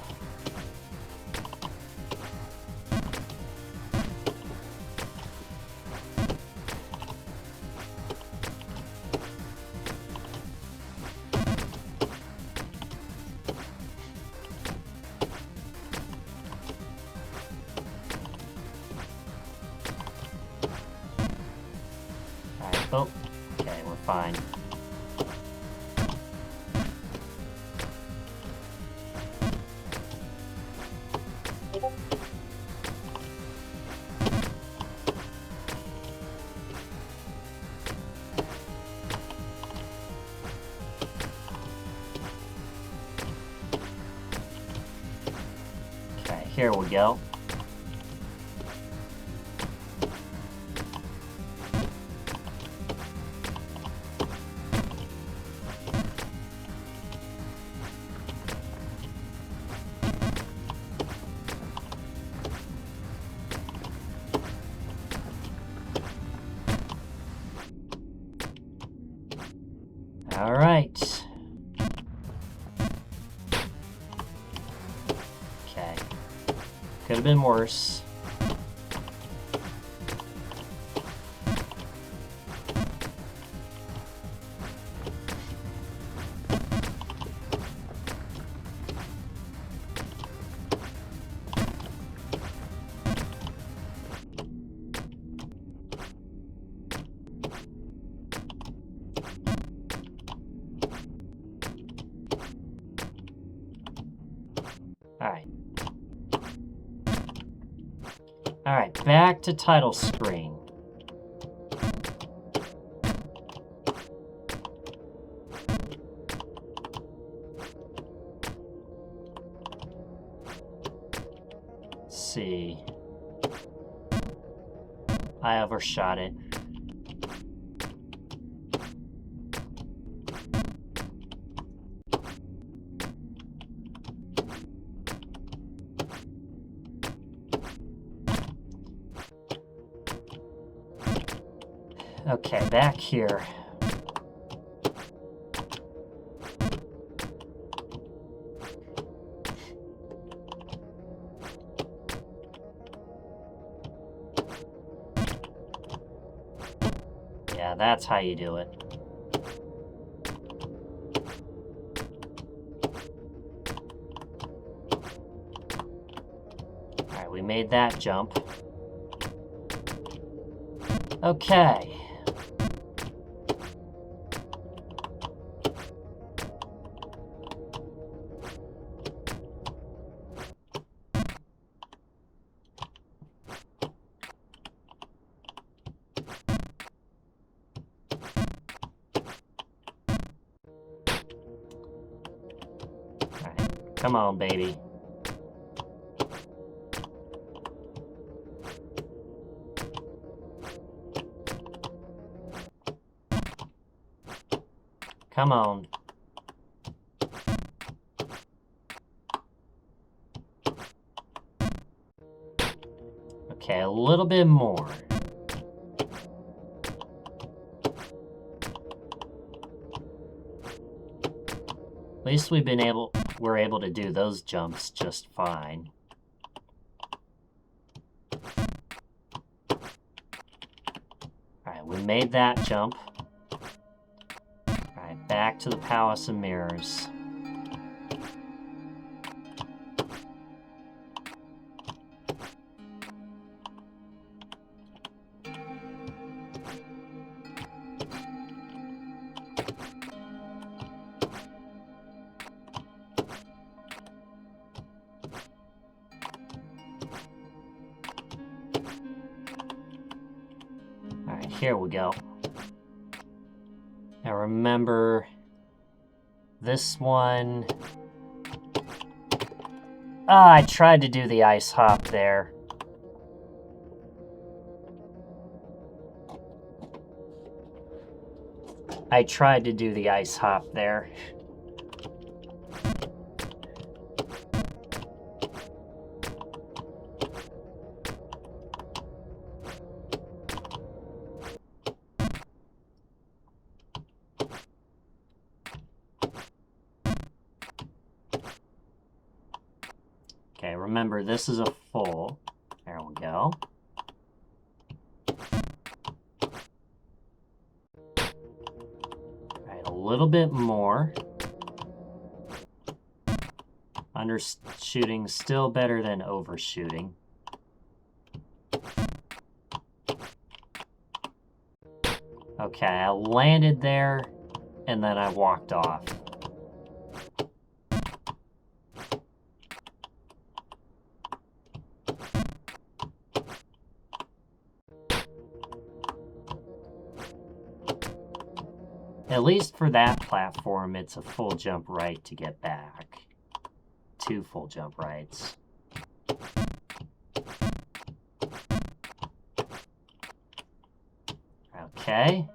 Speaker 1: Alright, oh, okay, we're fine. Okay, here we go. All right. Okay. Could have been worse. Alright. Alright, back to title screen. Let's see. I overshot it. Okay, back here. Yeah, that's how you do it. Alright, we made that jump. Okay. Alright, come on, baby. Come on. Okay, a little bit more. At least we're able to do those jumps just fine. Alright, we made that jump. Alright, back to the Palace of Mirrors. Alright, here we go. Now remember, this one... Ah, I tried to do the ice hop there. I tried to do the ice hop there. Okay, remember this is a full. There we go. Alright, a little bit more. Undershooting still better than overshooting. Okay, I landed there and then I walked off. At least for that platform, it's a full jump right to get back. 2 full jump rights. Okay.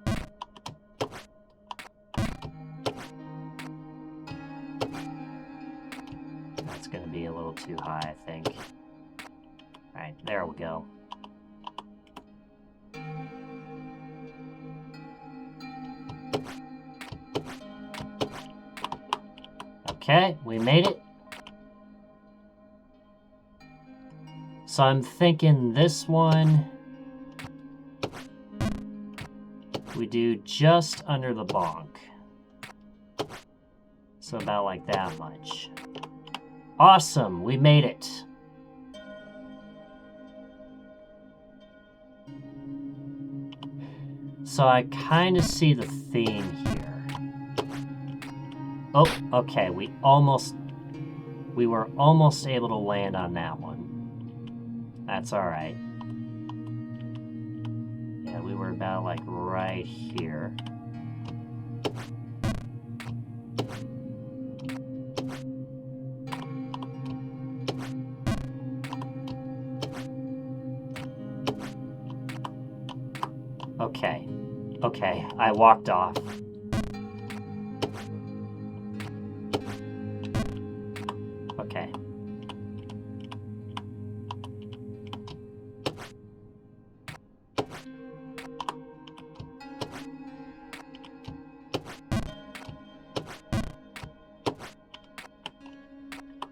Speaker 1: That's going to be a little too high, I think. Alright, there we go. Okay, we made it. So I'm thinking this one, we do just under the bonk. So about like that much. Awesome, we made it. So I kind of see the theme here. Oh, okay, we were almost able to land on that one. That's alright. Yeah, we were about like right here. Okay, I walked off. Okay.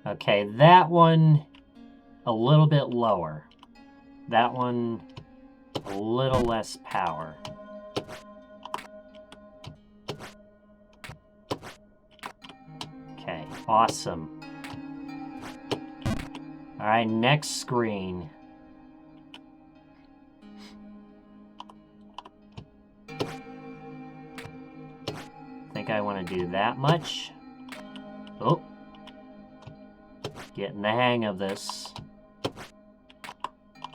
Speaker 1: Okay, that one a little bit lower. That one a little less power. Okay, awesome. Alright, next screen. Think I want to do that much. Oh. Getting the hang of this.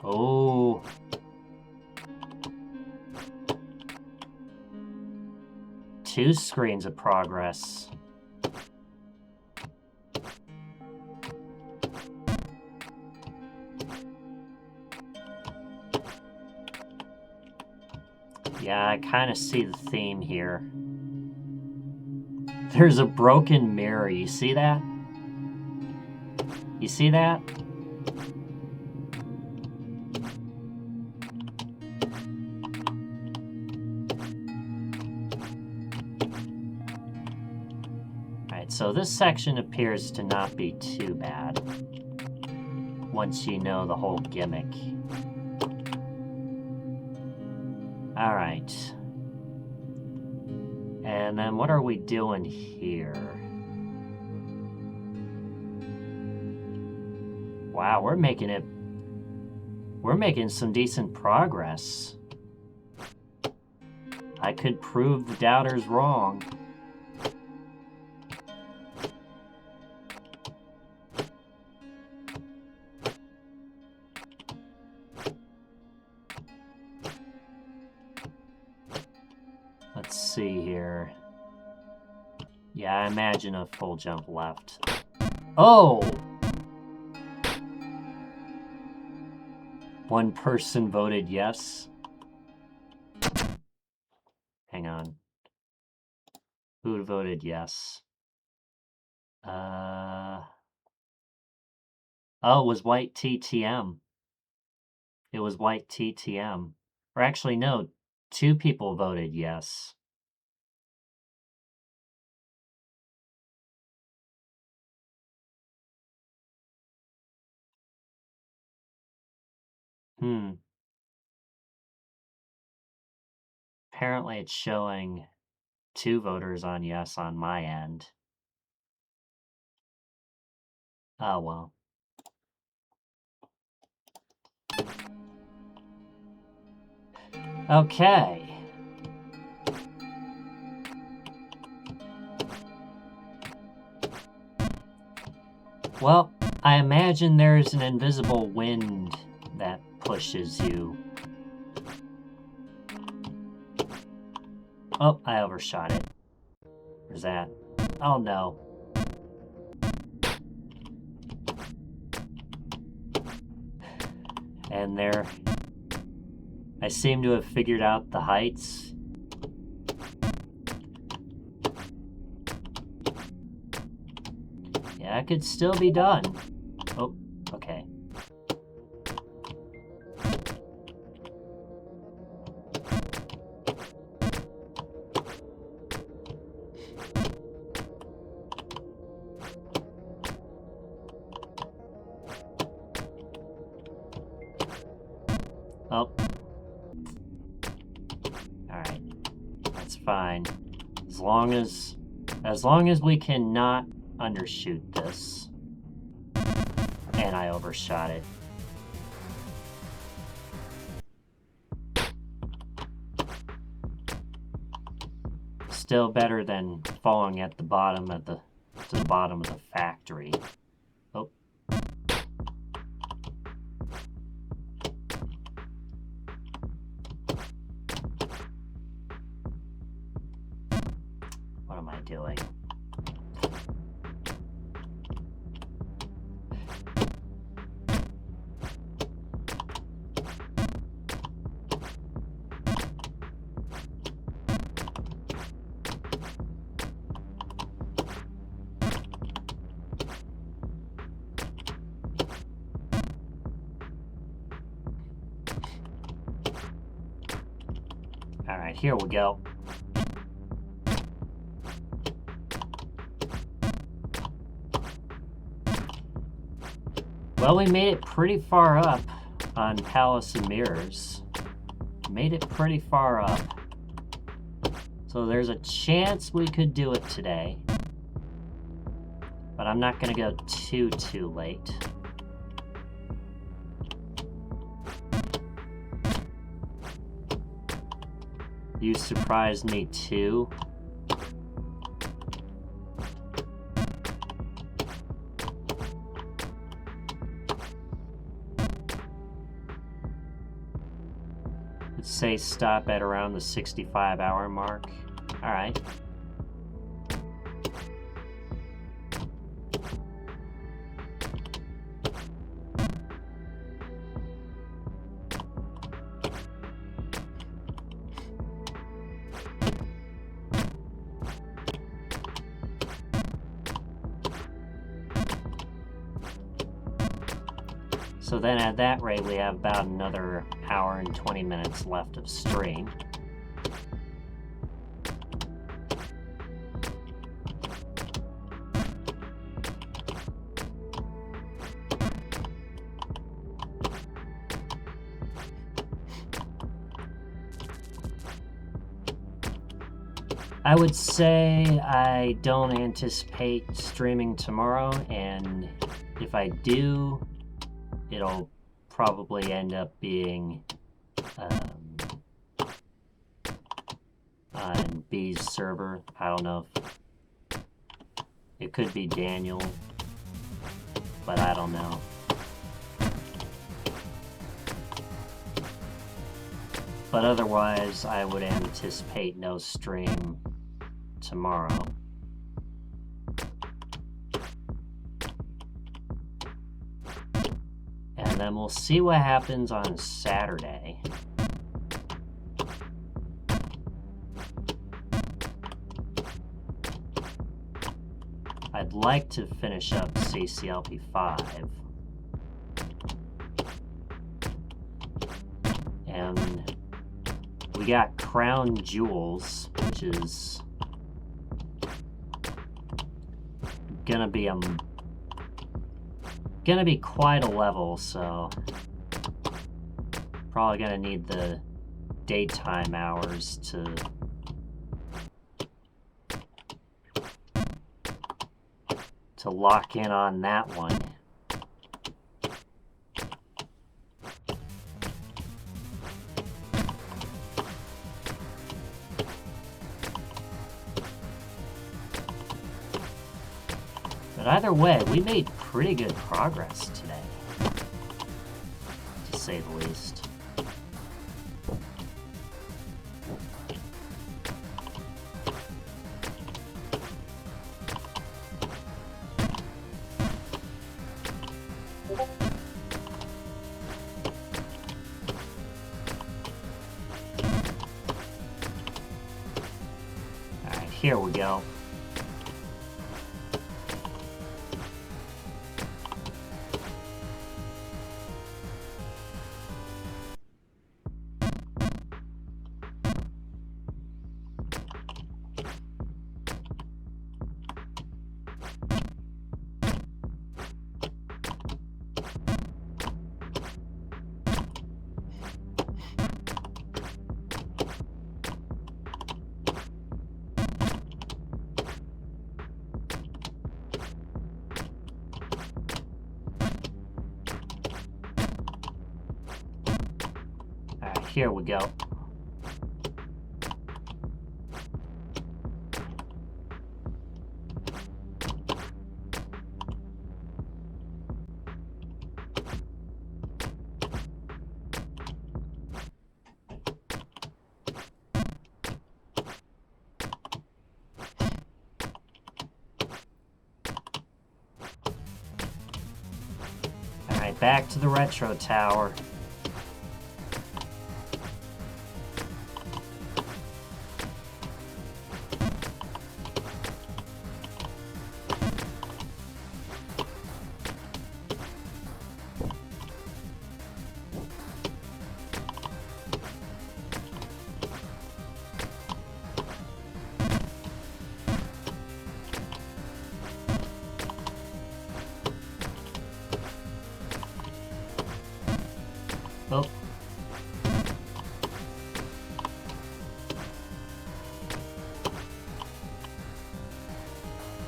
Speaker 1: Oh. Two screens of progress. Yeah, I kind of see the theme here. There's a broken mirror. You see that? You see that? Alright, so this section appears to not be too bad once you know the whole gimmick. Alright. And then what are we doing here? Wow, we're making some decent progress. I could prove the doubters wrong. Let's see here. Yeah, I imagine a full jump left. Oh! One person voted yes. Hang on. Who voted yes? Oh, it was white TTM. It was white TTM. Or actually, no, 2 people voted yes. Apparently it's showing 2 voters on yes on my end. Oh, well. Okay. Well, I imagine there's an invisible wind that pushes you. Oh, I overshot it. Where's that? Oh no. And there, I seem to have figured out the heights. Yeah, it could still be done. Oh, okay. Oh. Alright. That's fine. As long as we cannot undershoot this. And I overshot it. Still better than falling at the bottom of to the bottom of the factory. Oh. What am I doing? Alright, here we go. Well, we made it pretty far up on Palace of Mirrors. Made it pretty far up. So there's a chance we could do it today. But I'm not going to go too late. You surprised me too. Let's say stop at around the 65-hour mark. All right. So then at that rate, we have about another hour and 20 minutes left of stream. I would say I don't anticipate streaming tomorrow, and if I do, it'll probably end up being on B's server. I don't know if it could be Daniel, but I don't know. But otherwise, I would anticipate no stream tomorrow. And then we'll see what happens on Saturday. I'd like to finish up CCLP 5. And we got Crown Jewels, which is gonna be quite a level, so probably gonna need the daytime hours to lock in on that one. But either way, we made pretty good progress today, to say the least. Alright, here we go. Here we go. All right, back to the retro tower. Oh.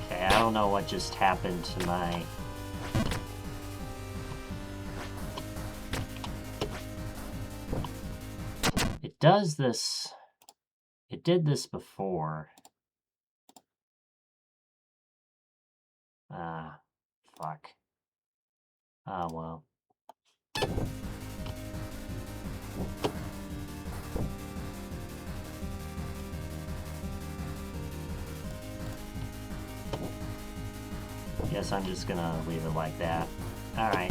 Speaker 1: Okay, I don't know what just happened to my... It does this... It did this before. Fuck. Oh, well. Guess I'm just gonna leave it like that. Alright.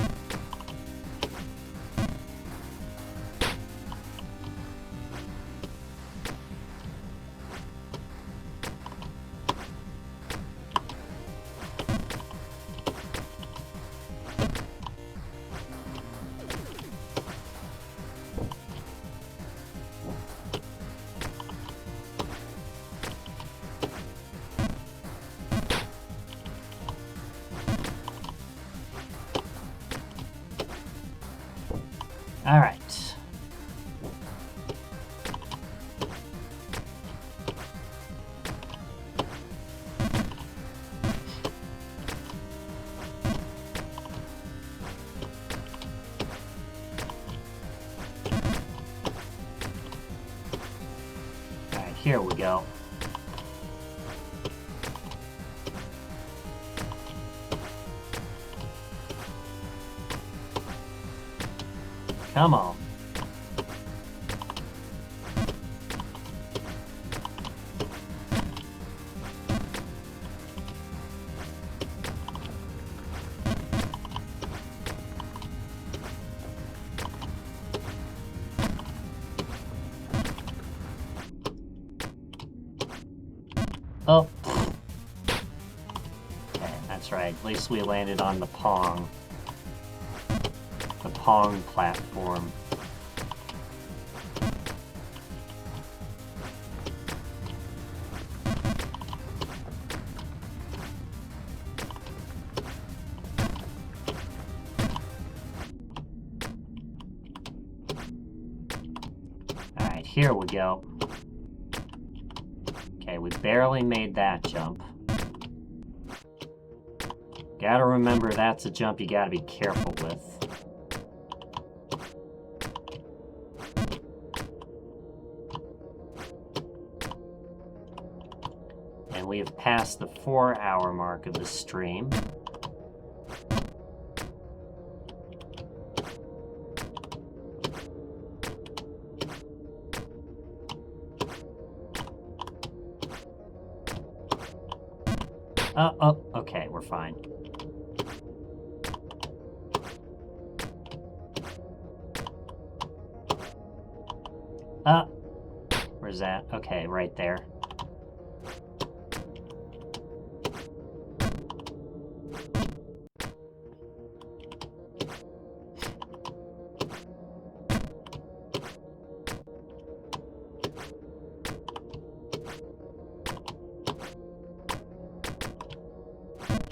Speaker 1: All right. All right, here we go. Come on. Oh. Okay, That's right. At least we landed on the Pong. The Pong platform. Alright, here we go. Okay, we barely made that jump. Gotta remember that's a jump you gotta be careful with. And we have passed the 4-hour mark of the stream. Oh, okay, we're fine. Where's that? Okay, right there.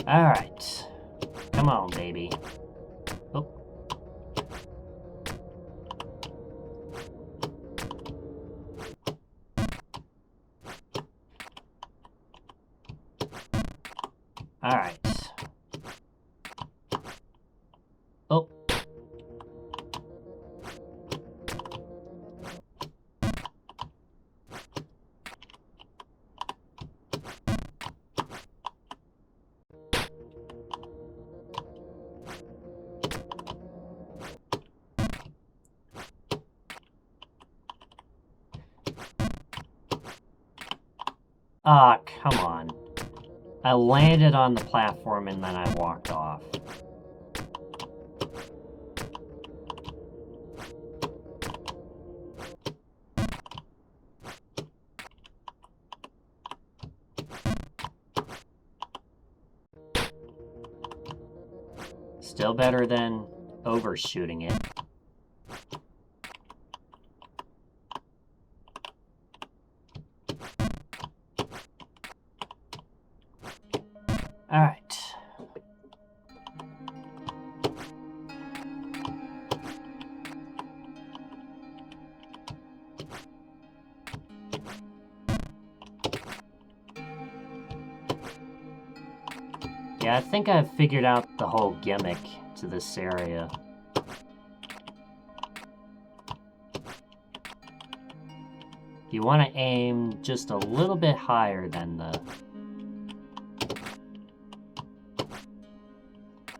Speaker 1: Alright. Come on, baby. Oh. Alright. Oh. Ah, come on. I landed on the platform and then I walked off. Still better than overshooting it. Alright. Yeah, I think I've figured out the whole gimmick to this area. You want to aim just a little bit higher than the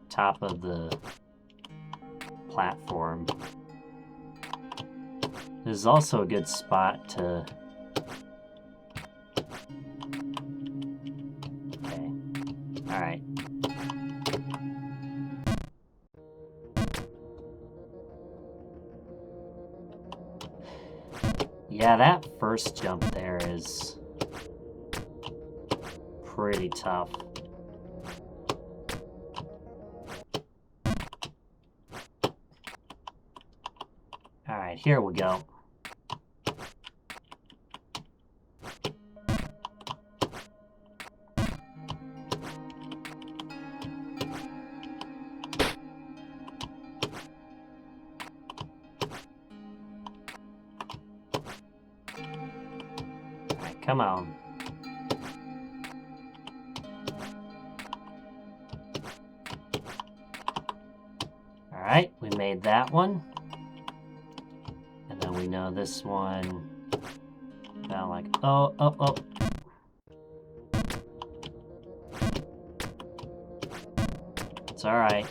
Speaker 1: top of the platform. This is also a good spot to... Okay. Alright. Yeah, that first jump there is pretty tough. Alright, here we go. Alright, come on. Alright, we made that one. And then we know this one felt like, oh. It's alright.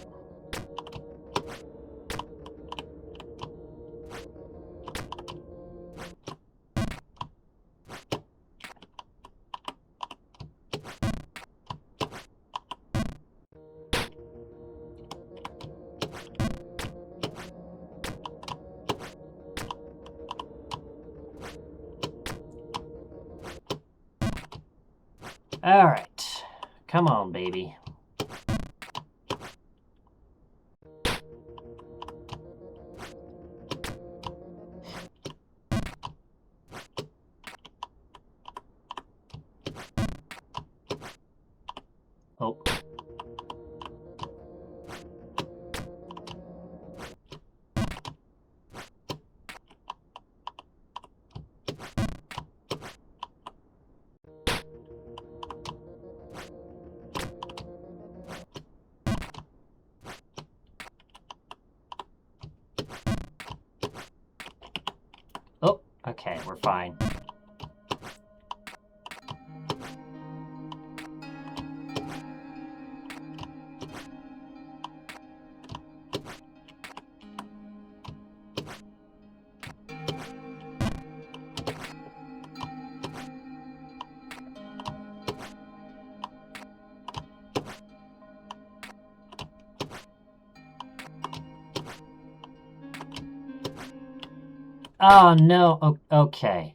Speaker 1: Alright. Come on, baby. we're fine. Oh no, okay.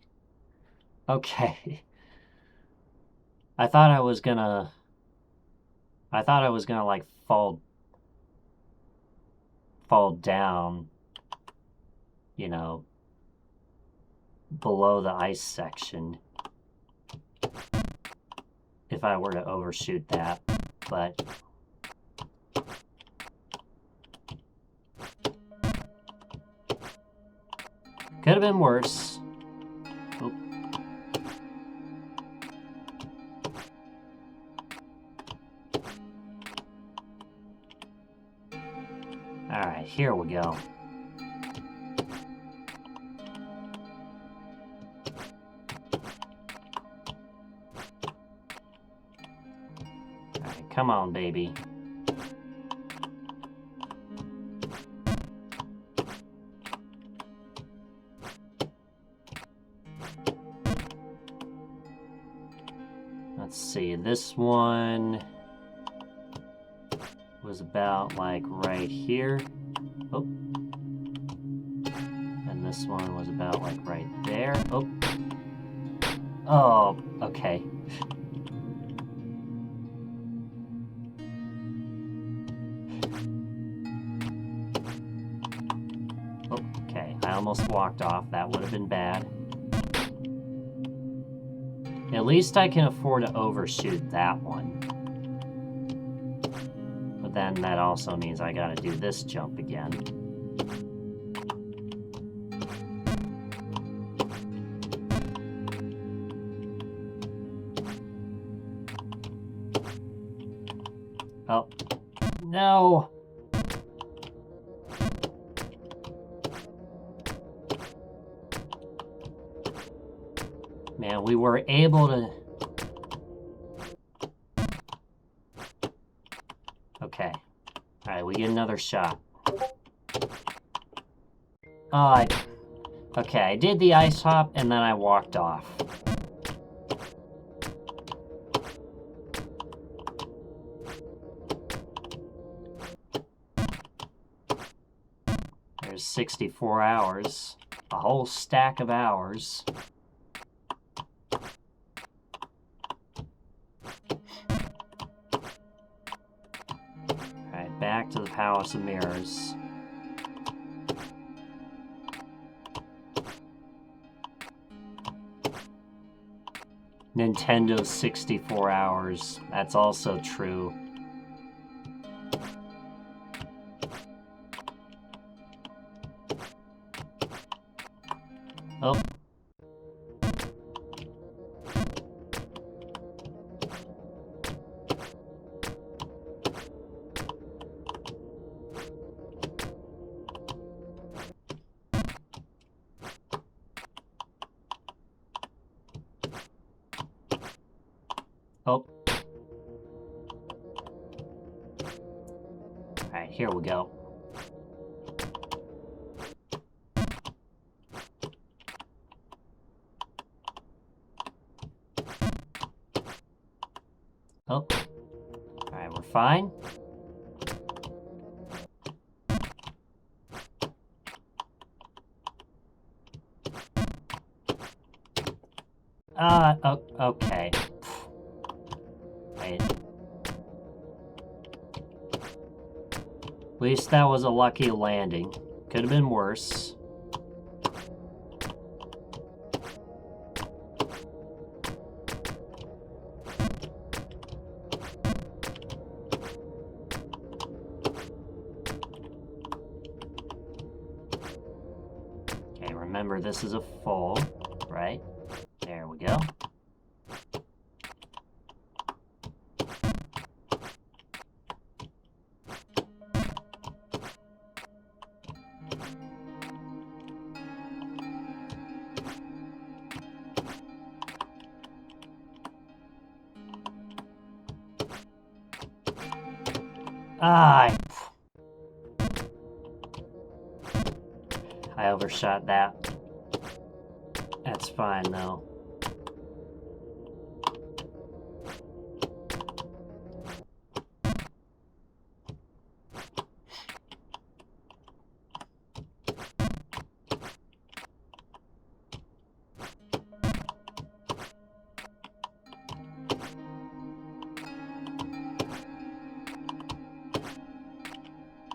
Speaker 1: Okay. I thought I was gonna like fall down, you know, below the ice section if I were to overshoot that, but could have been worse. Oop. Alright, here we go. Alright, come on, baby. Let's see, this one was about like right here. Oh. And this one was about like right there. Oh. Oh, okay. Okay, I almost walked off. That would have been bad. At least I can afford to overshoot that one. But then that also means I gotta do this jump again. Oh. No! Man, we were able to... Okay. Alright, we get another shot. Oh, okay, I did the ice hop and then I walked off. There's 64 hours. A whole stack of hours. Alright, back to the Palace of Mirrors. Nintendo 64 hours. That's also true. Oh. Oh. Alright, here we go. Oh. Alright, we're fine. Oh, okay. Wait. At least that was a lucky landing. Could have been worse. Okay, remember this is a full, right? There we go. Ah, I overshot that. That's fine, though.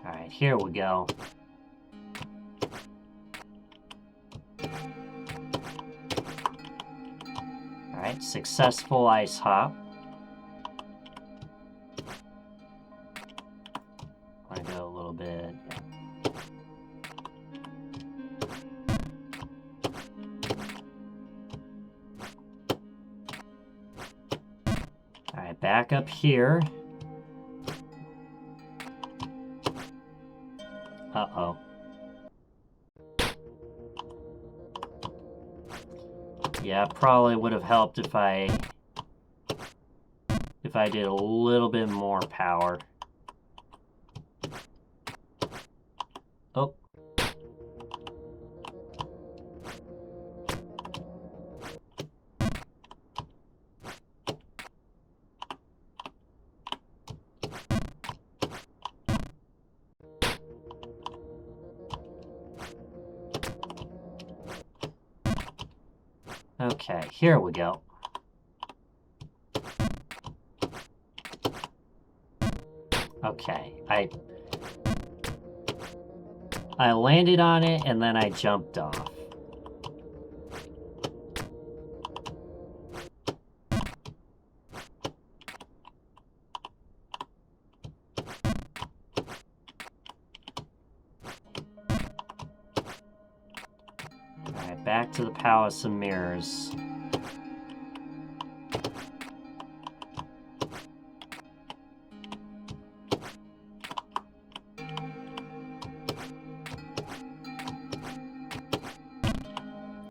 Speaker 1: Alright, here we go. Alright, successful ice hop. I go a little bit. Alright, back up here. Uh-oh. Yeah, probably would have helped if I did a little bit more power. Oh. Okay, here we go. Okay, I landed on it and then I jumped off. Alright, back to the Palace of Mirrors.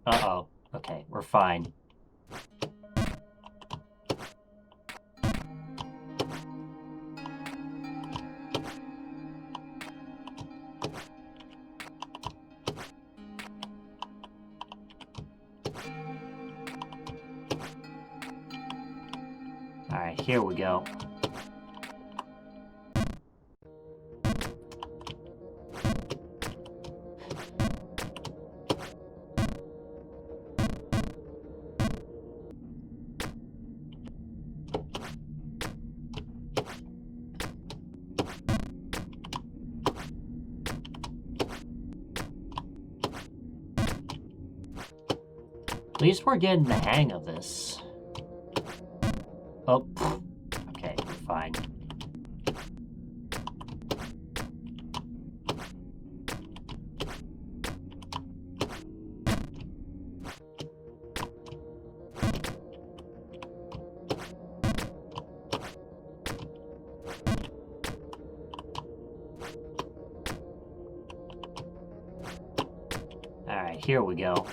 Speaker 1: Uh-oh. Okay, we're fine. Alright, here we go. At least we're getting the hang of this. Oh, okay, we're fine. Alright, here we go.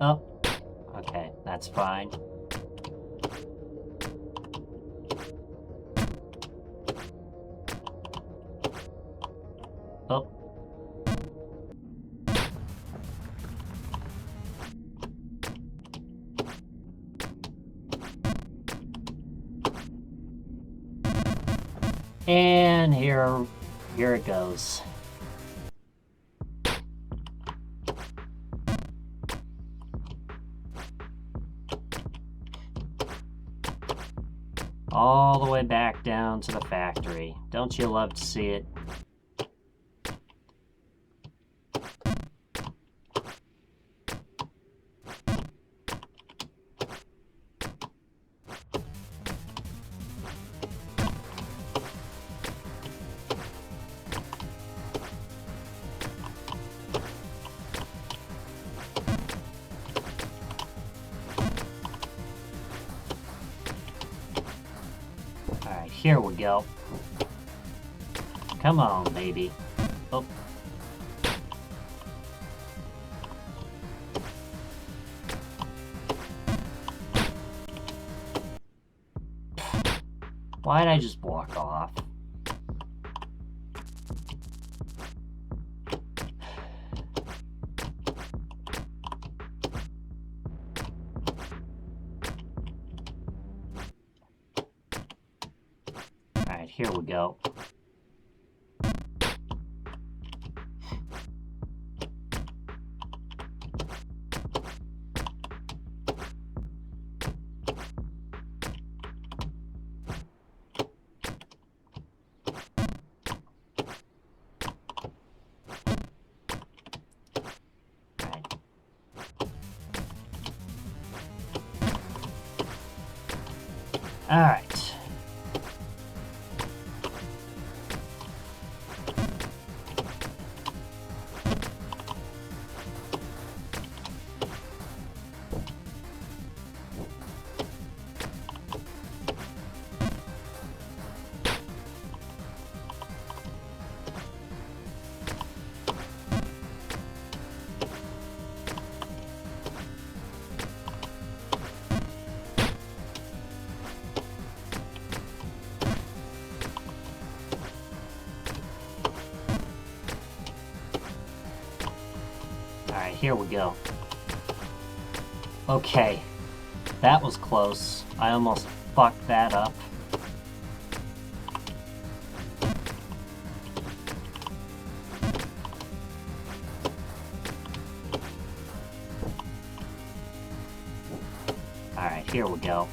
Speaker 1: Oh, okay, that's fine. Oh. And here it goes. All the way back down to the factory. Don't you love to see it? Alright, here we go. Come on, baby. Oh. Why'd I just walk off? Alright, here we go. Alright. Alright, here we go. Okay. That was close. I almost fucked that up. Alright, here we go.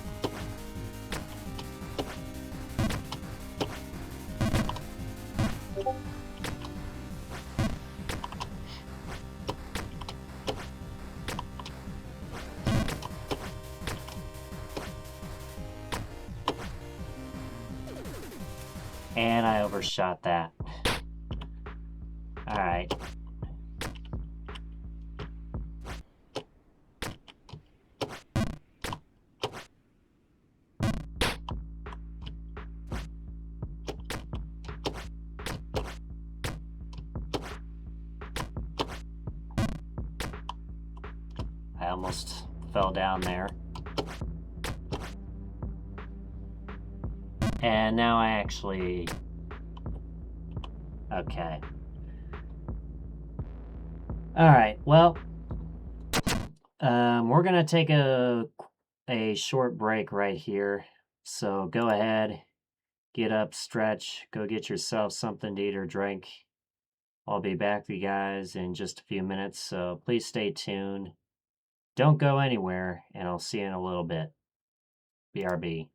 Speaker 1: And I overshot that. Alright. I almost fell down there. And now I actually... Okay. Alright, well... we're gonna take a short break right here. So go ahead, get up, stretch, go get yourself something to eat or drink. I'll be back with you guys in just a few minutes, so please stay tuned. Don't go anywhere, and I'll see you in a little bit. BRB.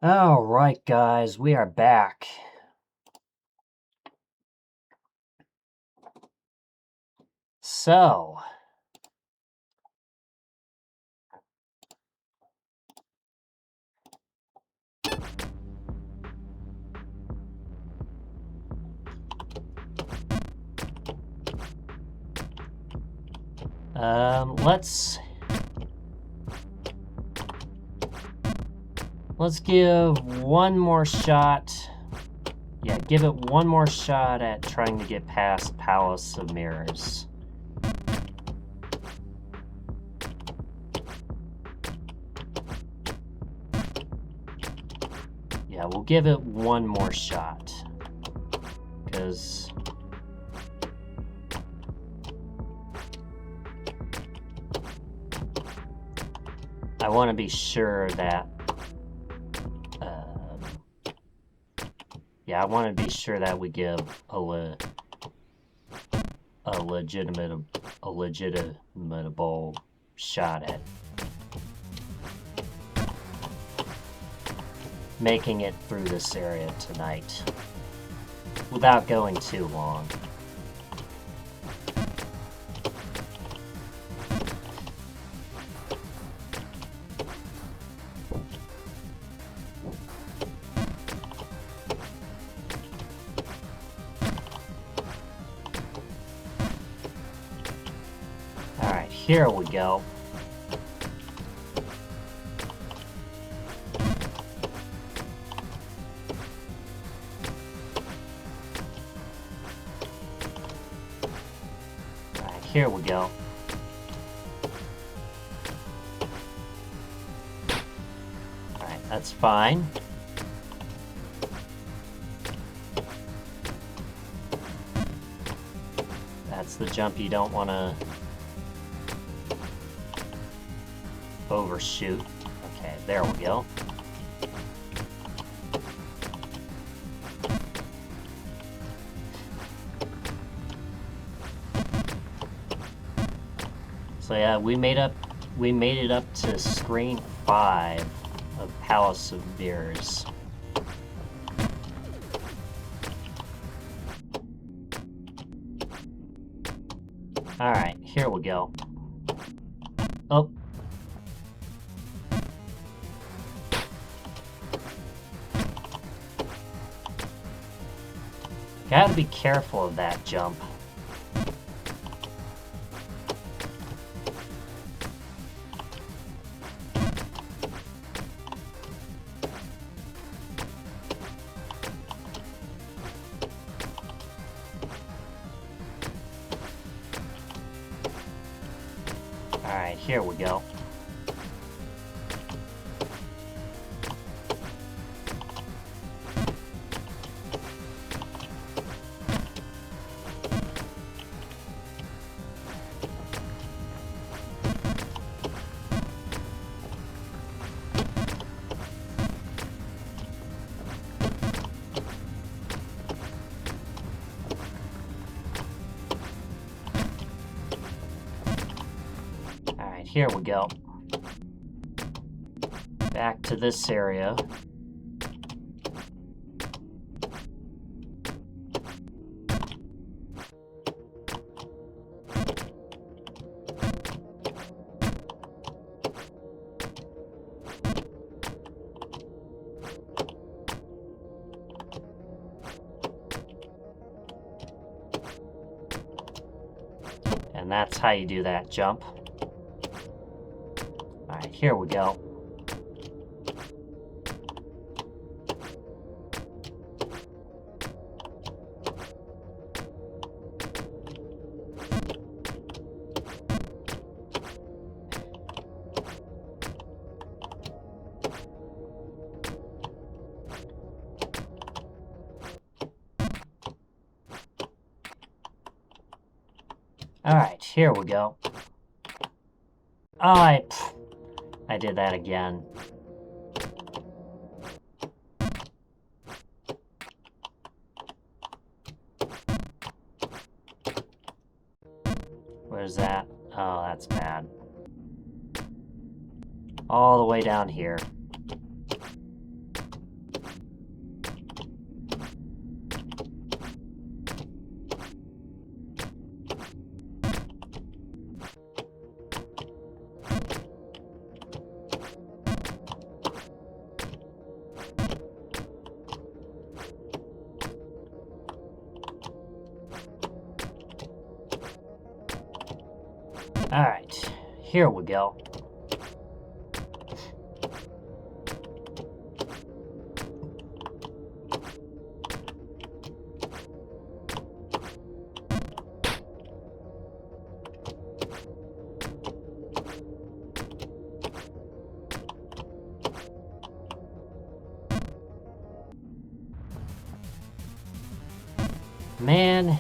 Speaker 1: All right, guys, we are back. So, let's give one more shot. Yeah, give it one more shot at trying to get past Palace of Mirrors. Yeah, we'll give it one more shot. Because I want to be sure that yeah, I want to be sure that we give a legitimate shot at making it through this area tonight without going too long. Alright, here we go. Alright, here we go. Alright, that's fine. That's the jump you don't want to overshoot. Okay, there we go. So yeah, we made it up to screen 5 of Palace of Mirrors. Alright, here we go. Oh. Gotta be careful of that jump. Alright, here we go. Alright, here we go. Back to this area. And that's how you do that jump. Alright, here we go. Alright, here we go. Oh, I did that again. Where's that? Oh, that's bad. All the way down here. Alright, here we go. Man.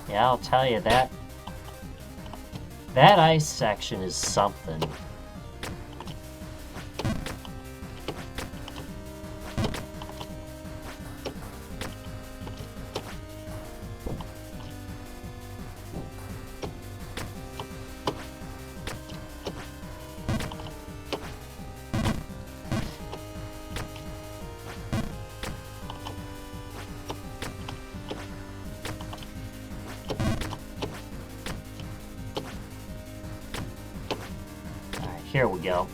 Speaker 1: Yeah, I'll tell you that ice section is something. Here we go.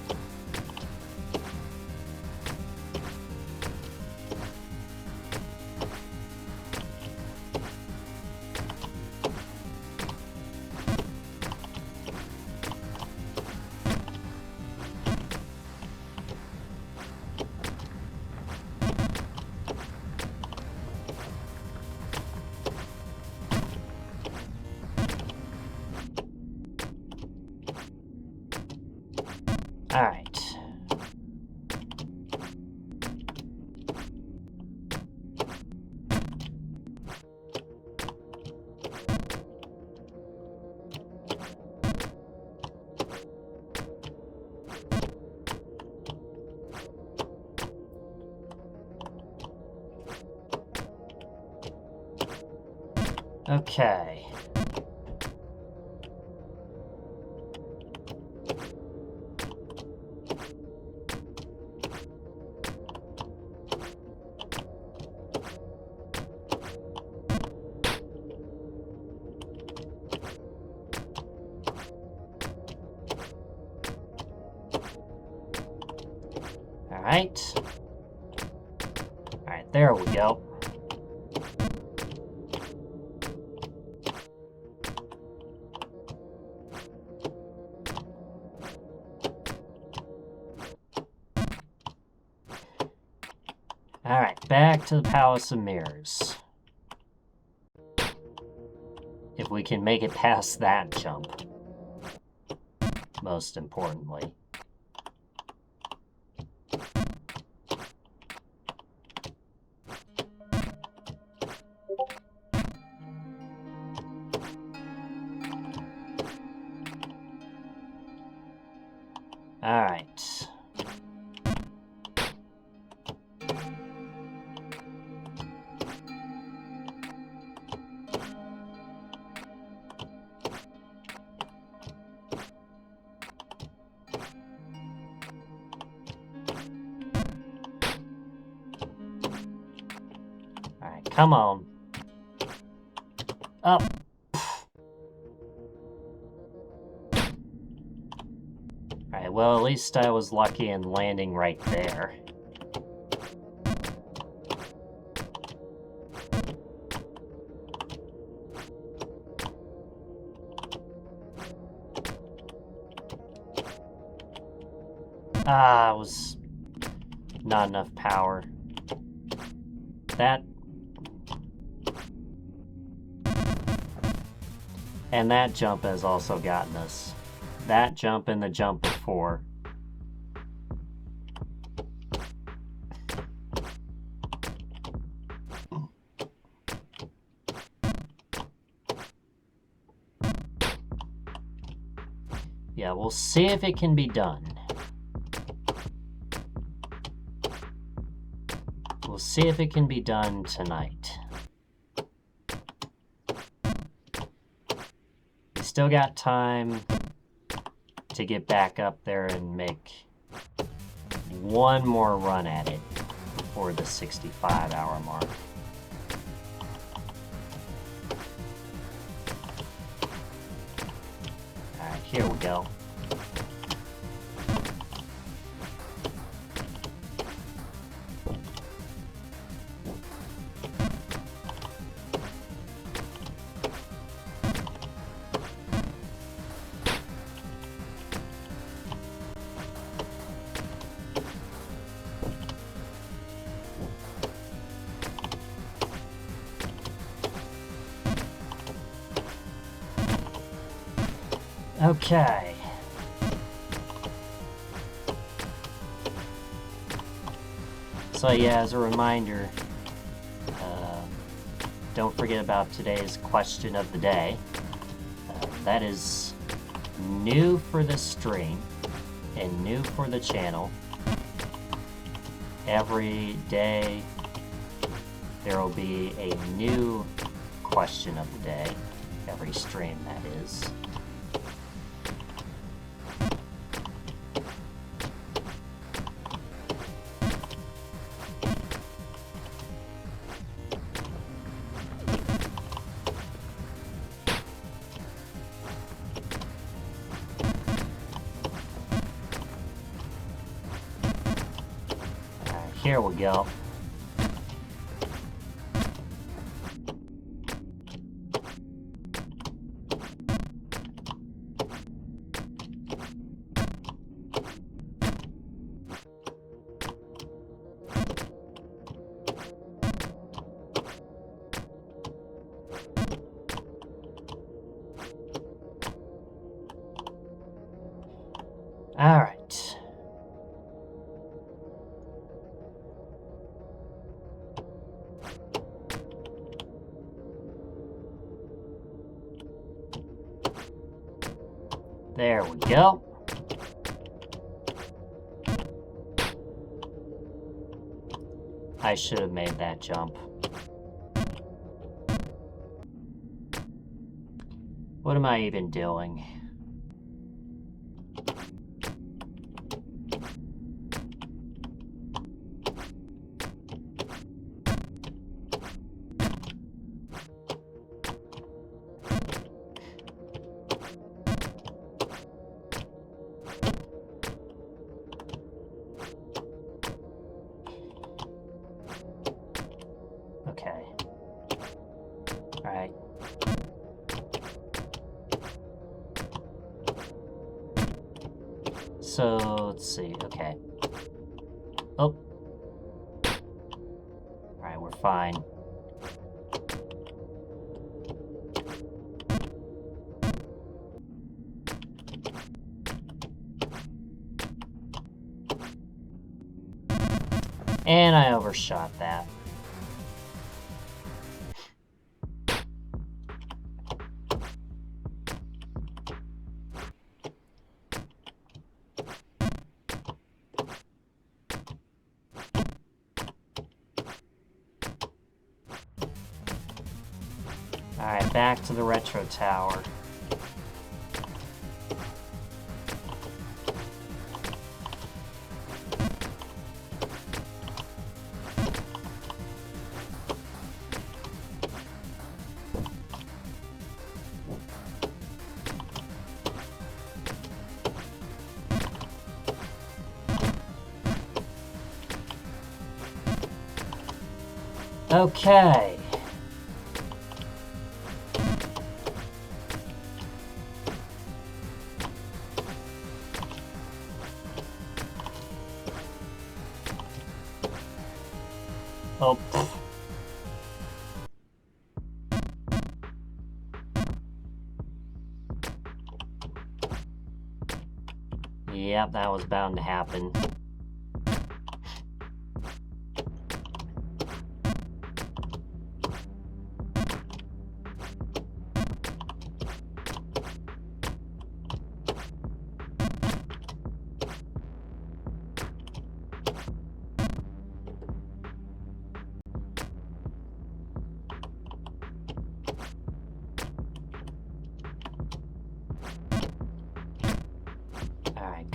Speaker 1: All right. Okay. All right, there we go. All right, back to the Palace of Mirrors. If we can make it past that jump, most importantly. All right. All right, come on. Up. Alright, well, at least I was lucky in landing right there. Ah, it was not enough power. That... And that jump has also gotten us. That jump and the jump before. Yeah, we'll see if it can be done. We'll see if it can be done tonight. We still got time to get back up there and make one more run at it before the 65-hour mark. here we go. Okay. So yeah, as a reminder, don't forget about today's question of the day. That is new for the stream and new for the channel. Every day there will be a new question of the day. Every stream, that is. Here we go. All right. There we go. I should have made that jump. What am I even doing? Okay. All right. So, let's see. Okay. Oh. All right, we're fine. And I overshot that. Alright, back to the retro tower. Okay. Oh. Yep, that was bound to happen.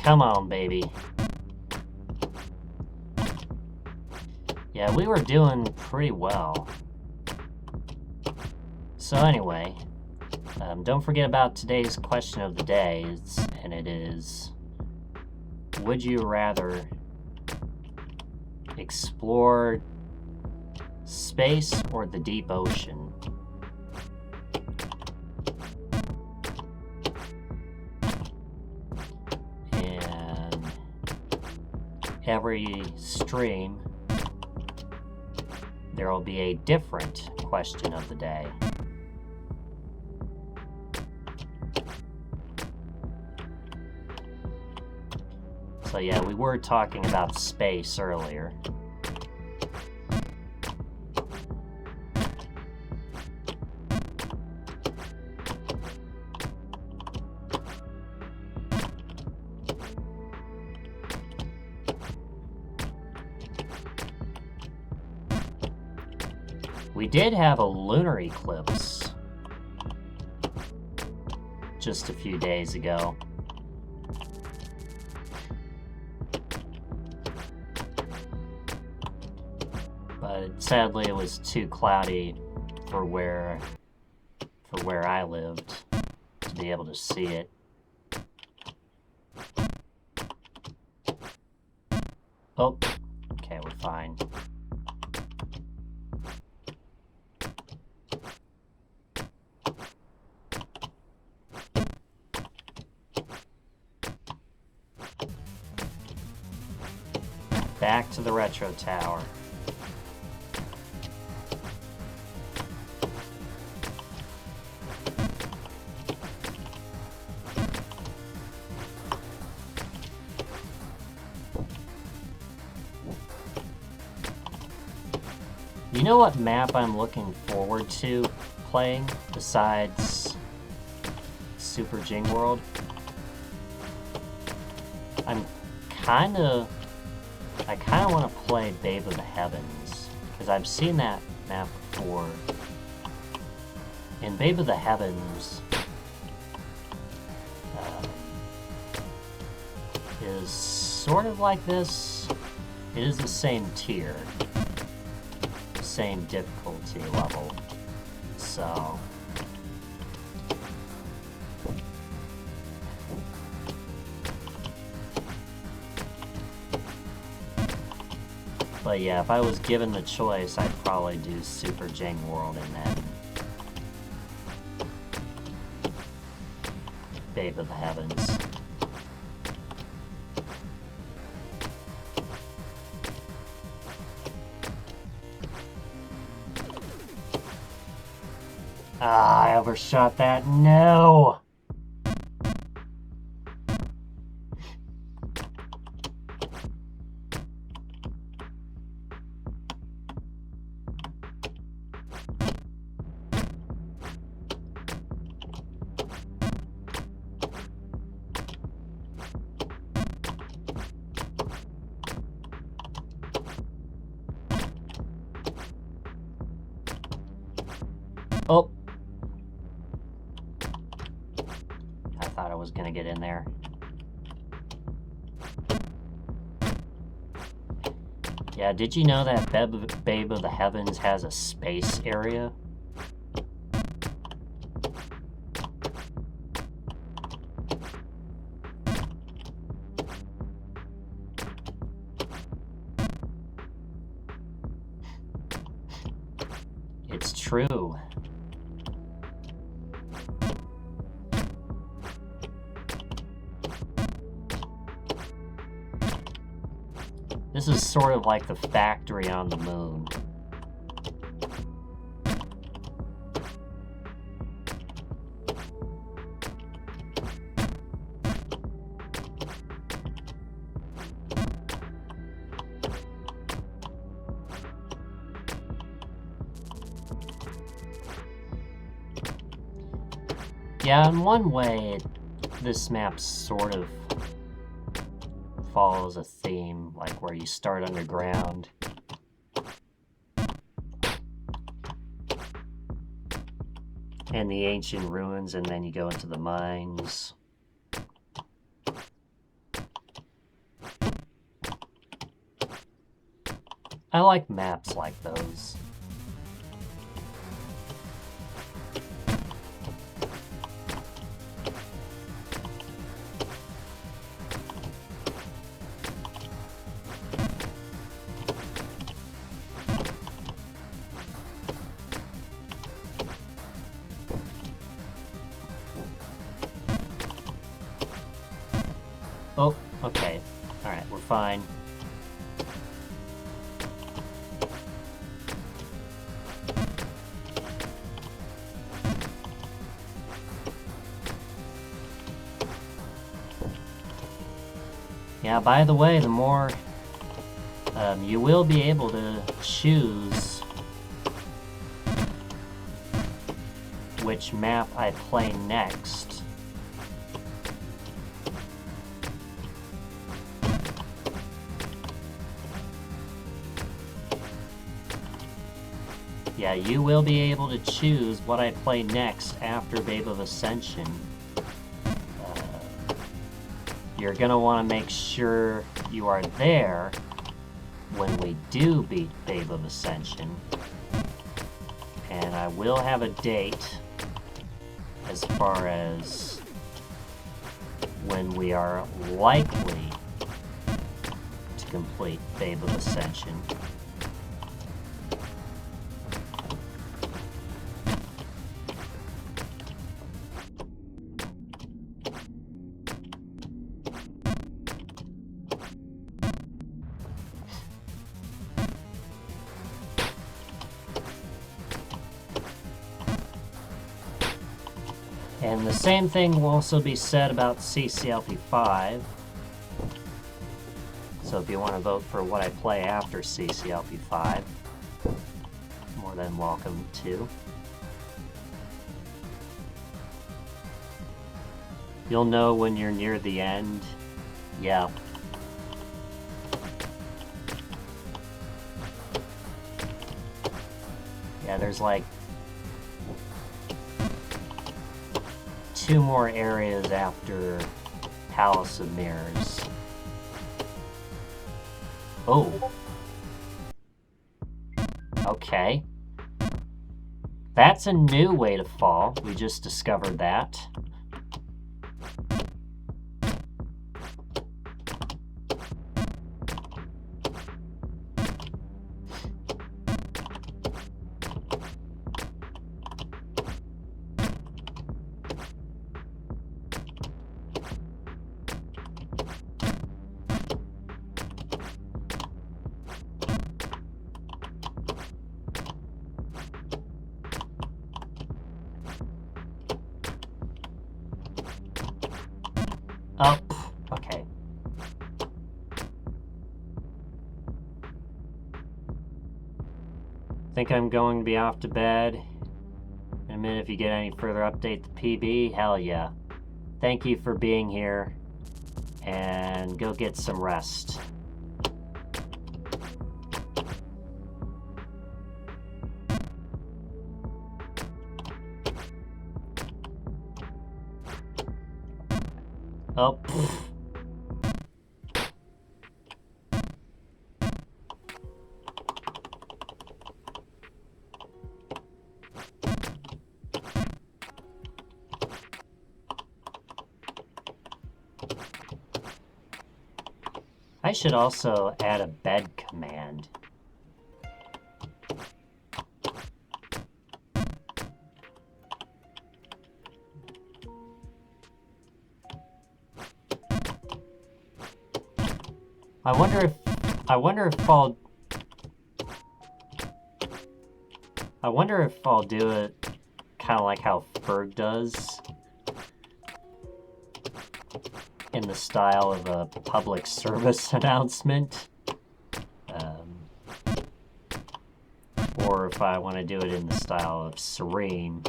Speaker 1: Come on, baby. Yeah, we were doing pretty well. So anyway, Don't forget about today's question of the day, and it is, would you rather explore space or the deep ocean? And every stream, there will be a different question of the day. So yeah, we were talking about space earlier. We did have a lunar eclipse just a few days ago. But sadly it was too cloudy for where I lived to be able to see it. Oh, okay, we're fine. Back to the retro tower. You know what map I'm looking forward to playing besides Super Jing World? I kind of want to play Babe of the Heavens, because I've seen that map before. In Babe of the Heavens is sort of like this. It is the same tier, same difficulty level, so but yeah, if I was given the choice, I'd probably do Super Jing World and then Babe of the Heavens. Ah, I overshot that. No! Oh! I thought I was gonna get in there. Yeah, did you know that Babe of the Heavens has a space area? It's true. This is sort of like the factory on the moon. Yeah, in one way, this map sort of follows a theme, like where you start underground. And the ancient ruins, and then you go into the mines. I like maps like those. Oh, okay. Alright, we're fine. Yeah, by the way, the more you will be able to choose which map I play next. Yeah, you will be able to choose what I play next after Babe of Ascension. You're gonna want to make sure you are there when we do beat Babe of Ascension. And I will have a date as far as when we are likely to complete Babe of Ascension. And the same thing will also be said about CCLP 5. So if you want to vote for what I play after CCLP 5, more than welcome to. You'll know when you're near the end. Yeah. Yeah, there's like 2 more areas after Palace of Mirrors. Oh. Okay. That's a new way to fall. We just discovered that. Oh, okay. Think I'm going to be off to bed. In a minute, if you get any further update to PB, hell yeah. Thank you for being here, and go get some rest. Oh, pfft. I should also add a bed command. I wonder if I'll do it kind of like how Ferg does, in the style of a public service announcement, or if I want to do it in the style of Serene,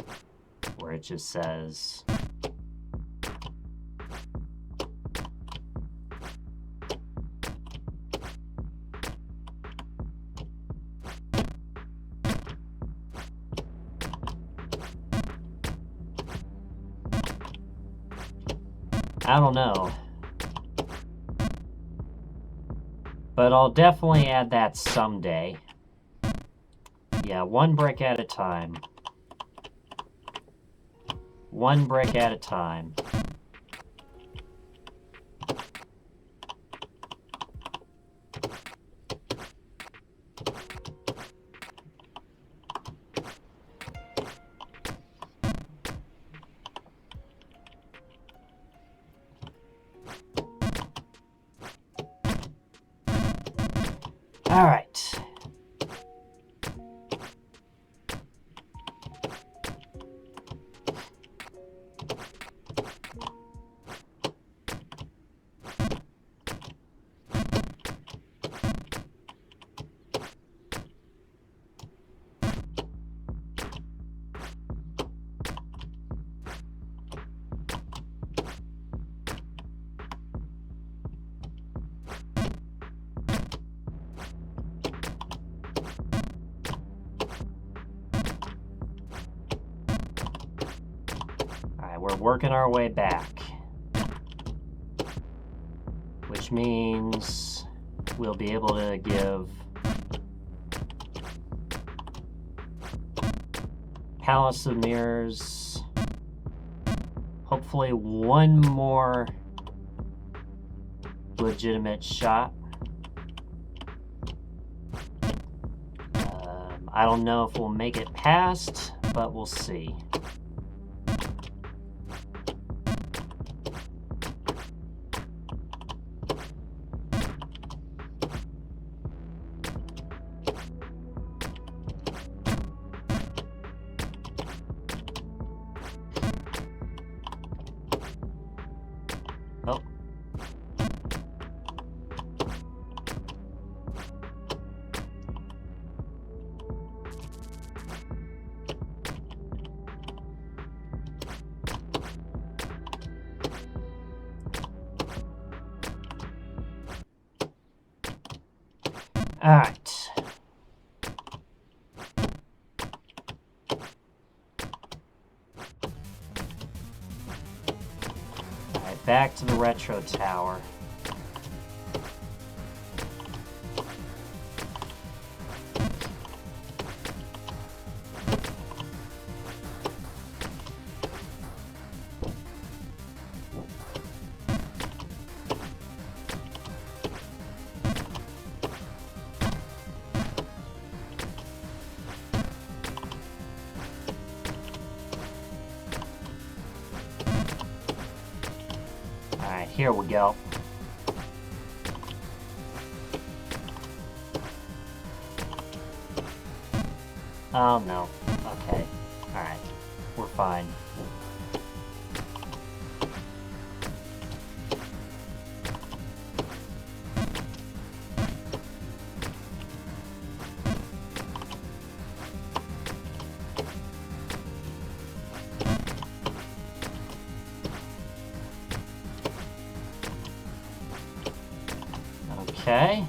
Speaker 1: where it just says, I don't know. But I'll definitely add that someday. Yeah, 1 brick at a time. 1 brick at a time. All right. We're working our way back, which means we'll be able to give Palace of Mirrors hopefully one more legitimate shot. I don't know if we'll make it past, but we'll see. Oh. All right. All right, back to the retro tower. Alright, here we go. Oh no. Okay. Alright. We're fine. Okay.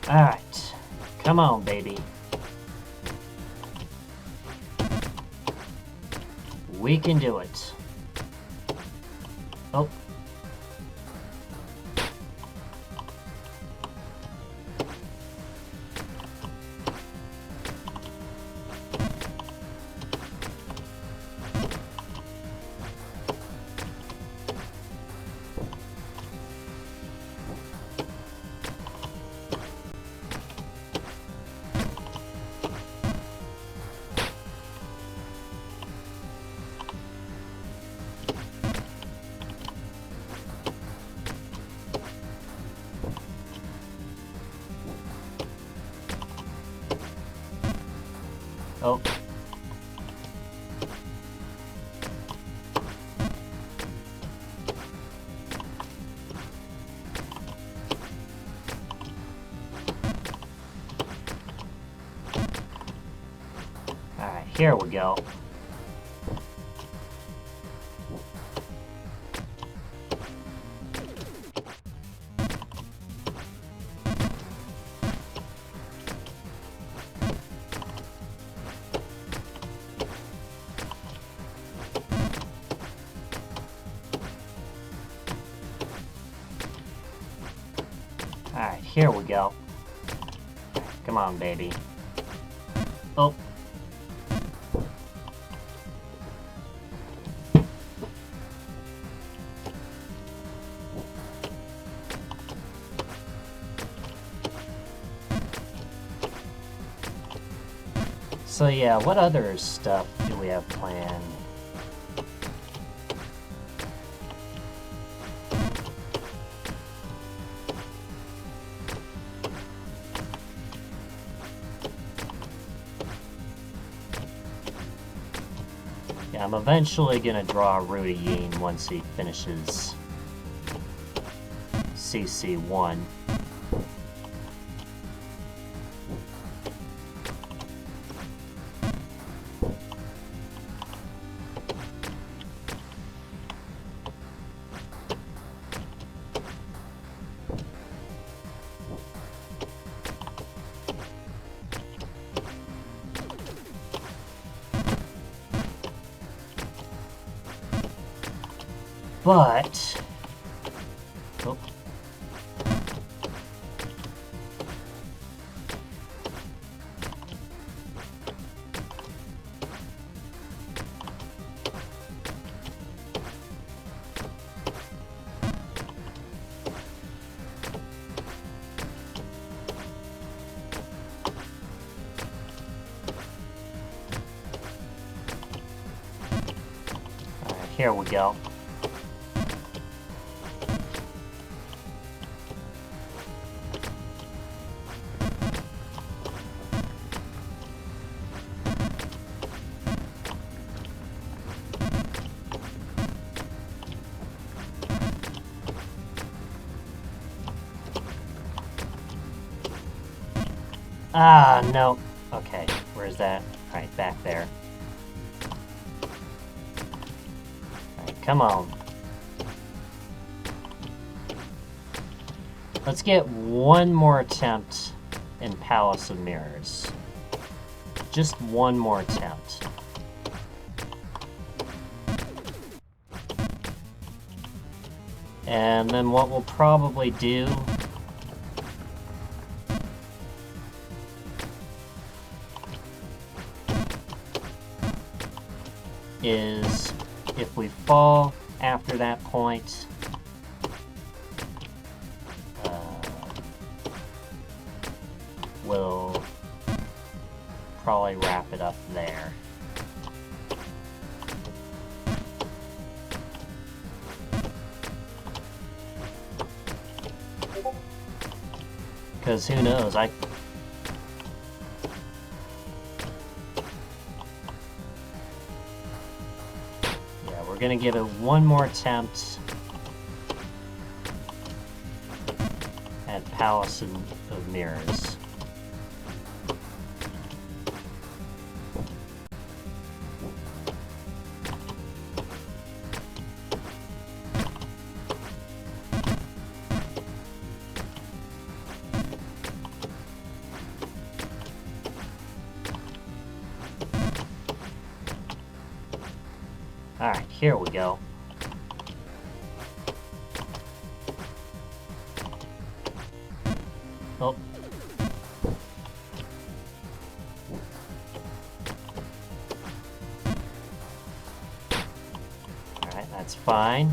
Speaker 1: All right. Come on, baby. We can do it. Oh. Oh. All right, here we go. Alright, here we go. Come on, baby. Oh. So yeah, what other stuff do we have planned? Yeah, I'm eventually gonna draw Rudy Yeen once he finishes CC1. But, oh. All right, here we go. Ah, no. Okay, where's that? Alright, back there. Alright, come on. Let's get one more attempt in Palace of Mirrors. Just one more attempt. And then what we'll probably do is, if we fall after that point, we'll probably wrap it up there. Because who knows, yeah, we're gonna give it one more attempt at Palace of Mirrors. Alright, here we go. Oh. Alright, that's fine.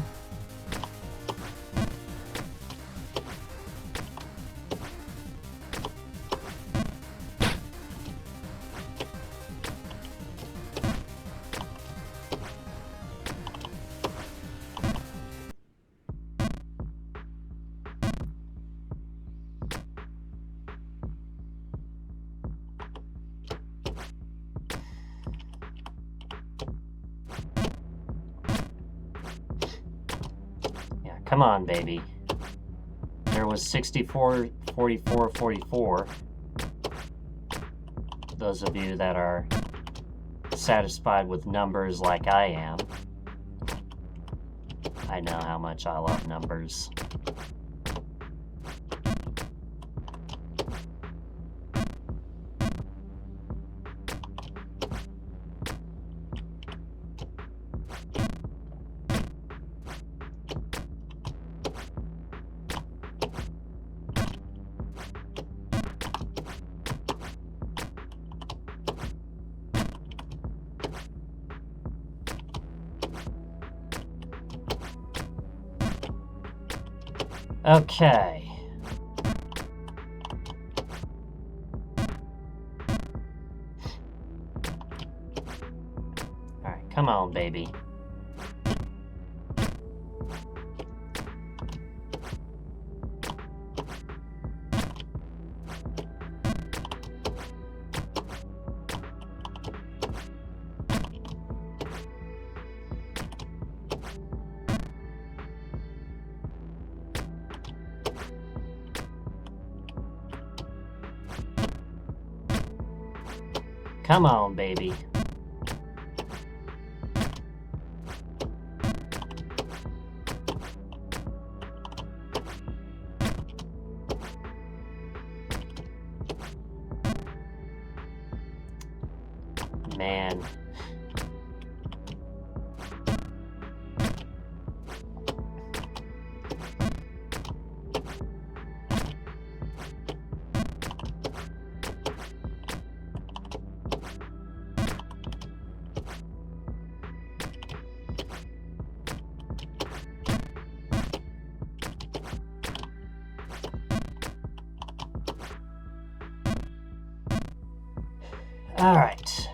Speaker 1: Come on, baby. There was 64, 44, 44. Those of you that are satisfied with numbers like I am. I know how much I love numbers. Okay. Come on, baby. Come on, baby. Man. All right.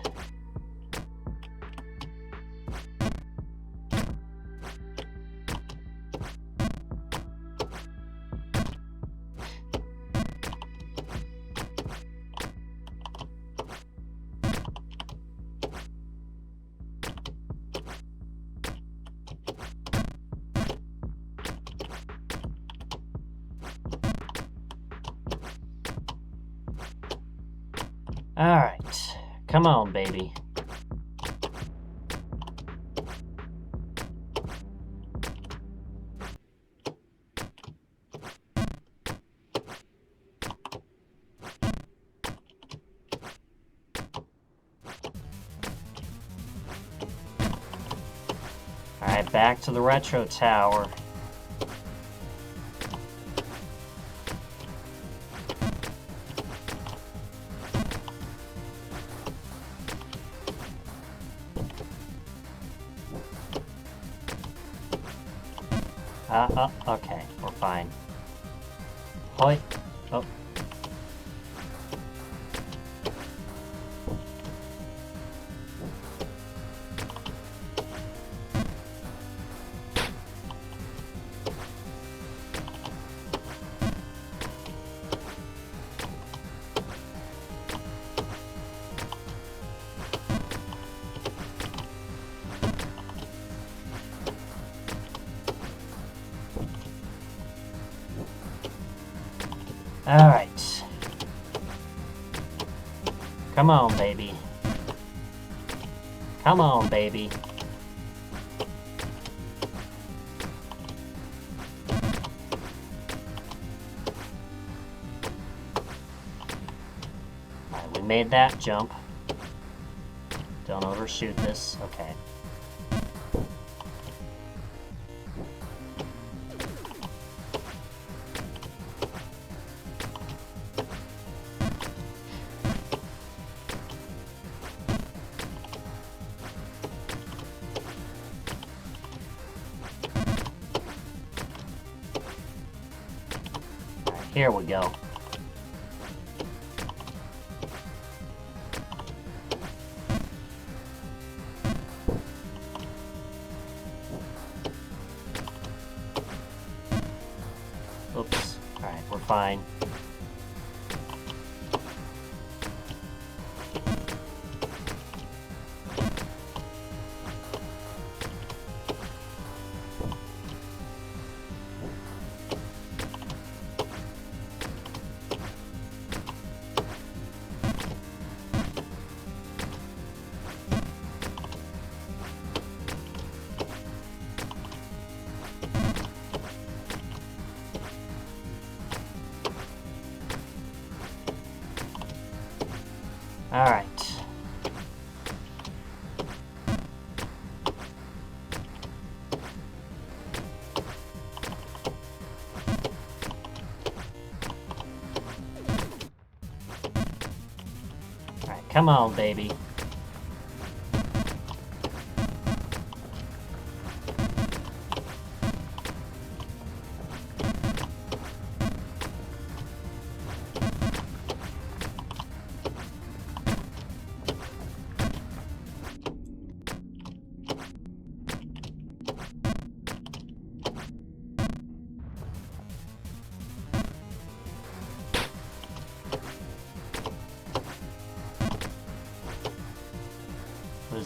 Speaker 1: All right. Come on, baby. All right, back to the retro tower. Okay, we're fine. Hoi. Oh. All right. Come on, baby. Come on, baby. All right, we made that jump. Don't overshoot this. Okay. Here we go. Oops. Alright, we're fine. All right. All right, come on, baby.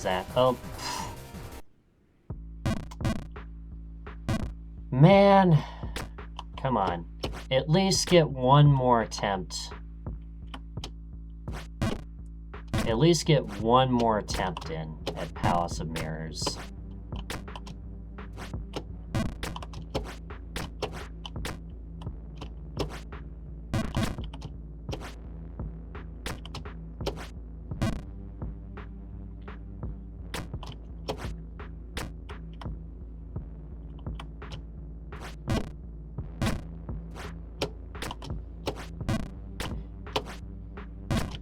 Speaker 1: was that? Oh. Man. Come on. At least get one more attempt. At least get one more attempt in at Palace of Mirrors.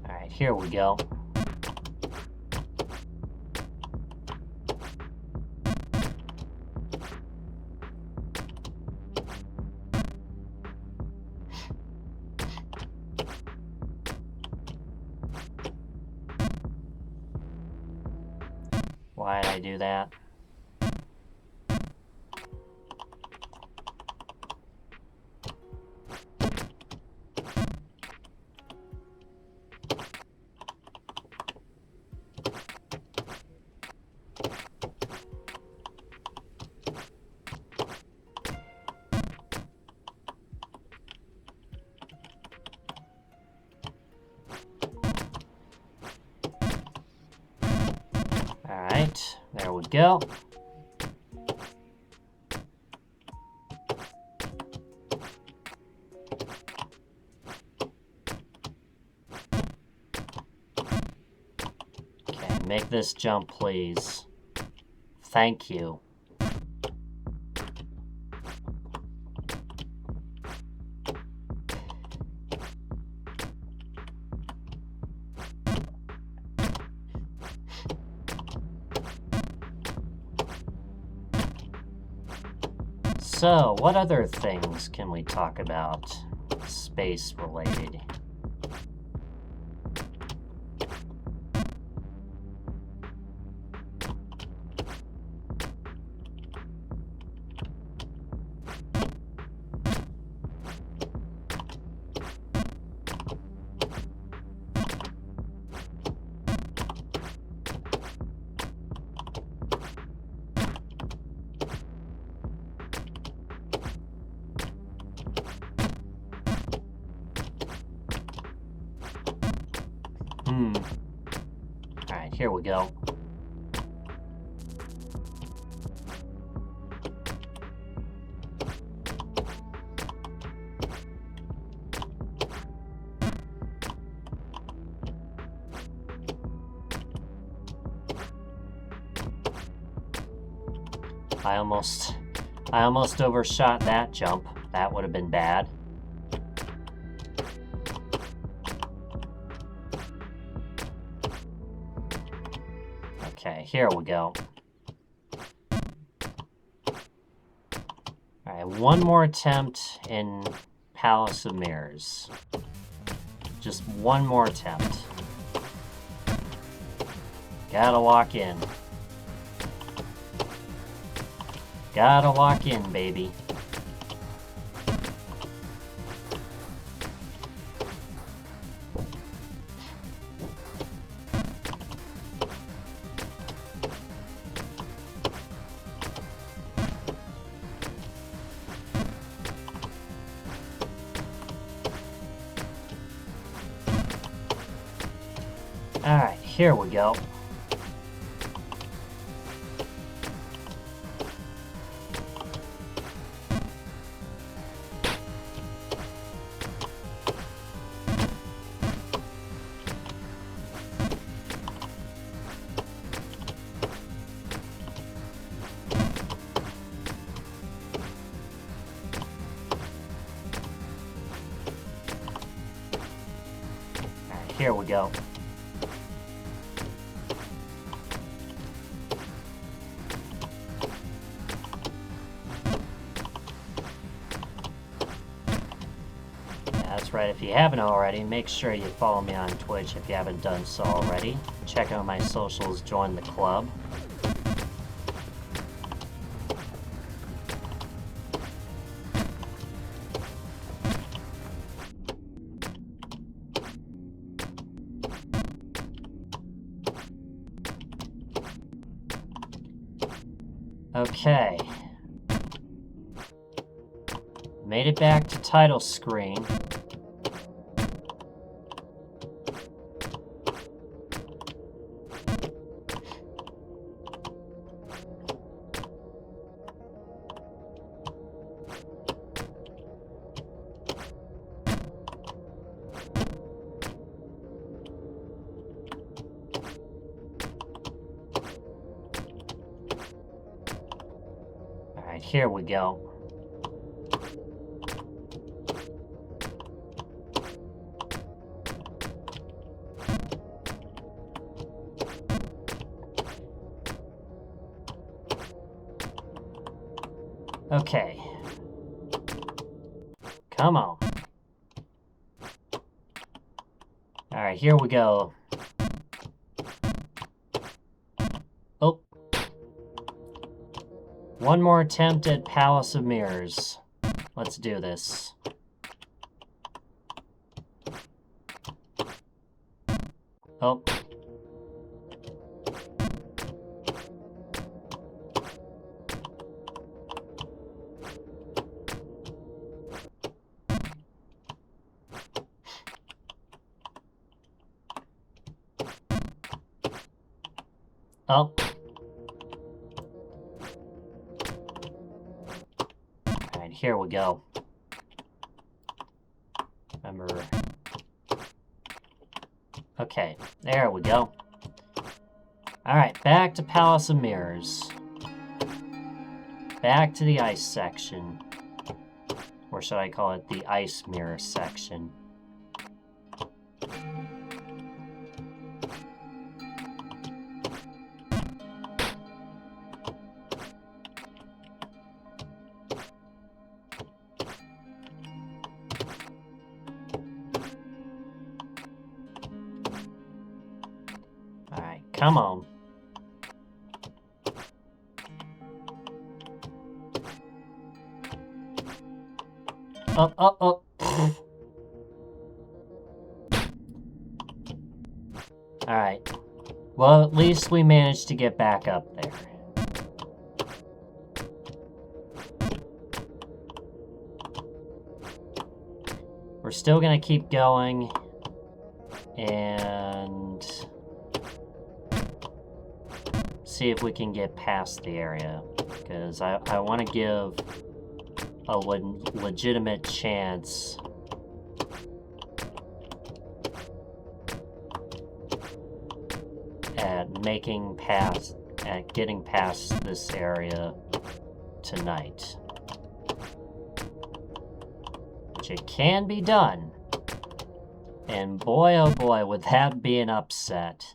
Speaker 1: Alright, here we go. Why did I do that? Alright, there we go. Okay, make this jump, please. Thank you. So, what other things can we talk about space related? Alright, here we go. I almost overshot that jump. That would have been bad. Okay, here we go. Alright, one more attempt in Palace of Mirrors. Just one more attempt. Gotta walk in. Gotta walk in, baby. Alright, here we go. Alright, here we go. That's right, if you haven't already, make sure you follow me on Twitch if you haven't done so already. Check out my socials, join the club. Okay. Made it back to title screen. Alright, here we go. Okay. Come on. Alright, here we go. Oh. One more attempt at Palace of Mirrors. Let's do this. Oh. Oh. Alright, here we go. Remember. Okay, there we go. Alright, back to Palace of Mirrors. Back to the ice section. Or should I call it the ice mirror section? Alright, come on. Up, up, up. Alright. Well, at least we managed to get back up there. We're still gonna keep going. And see if we can get past the area. Because I want to give a legitimate chance at getting past this area tonight. Which it can be done. And boy oh boy, would that be an upset.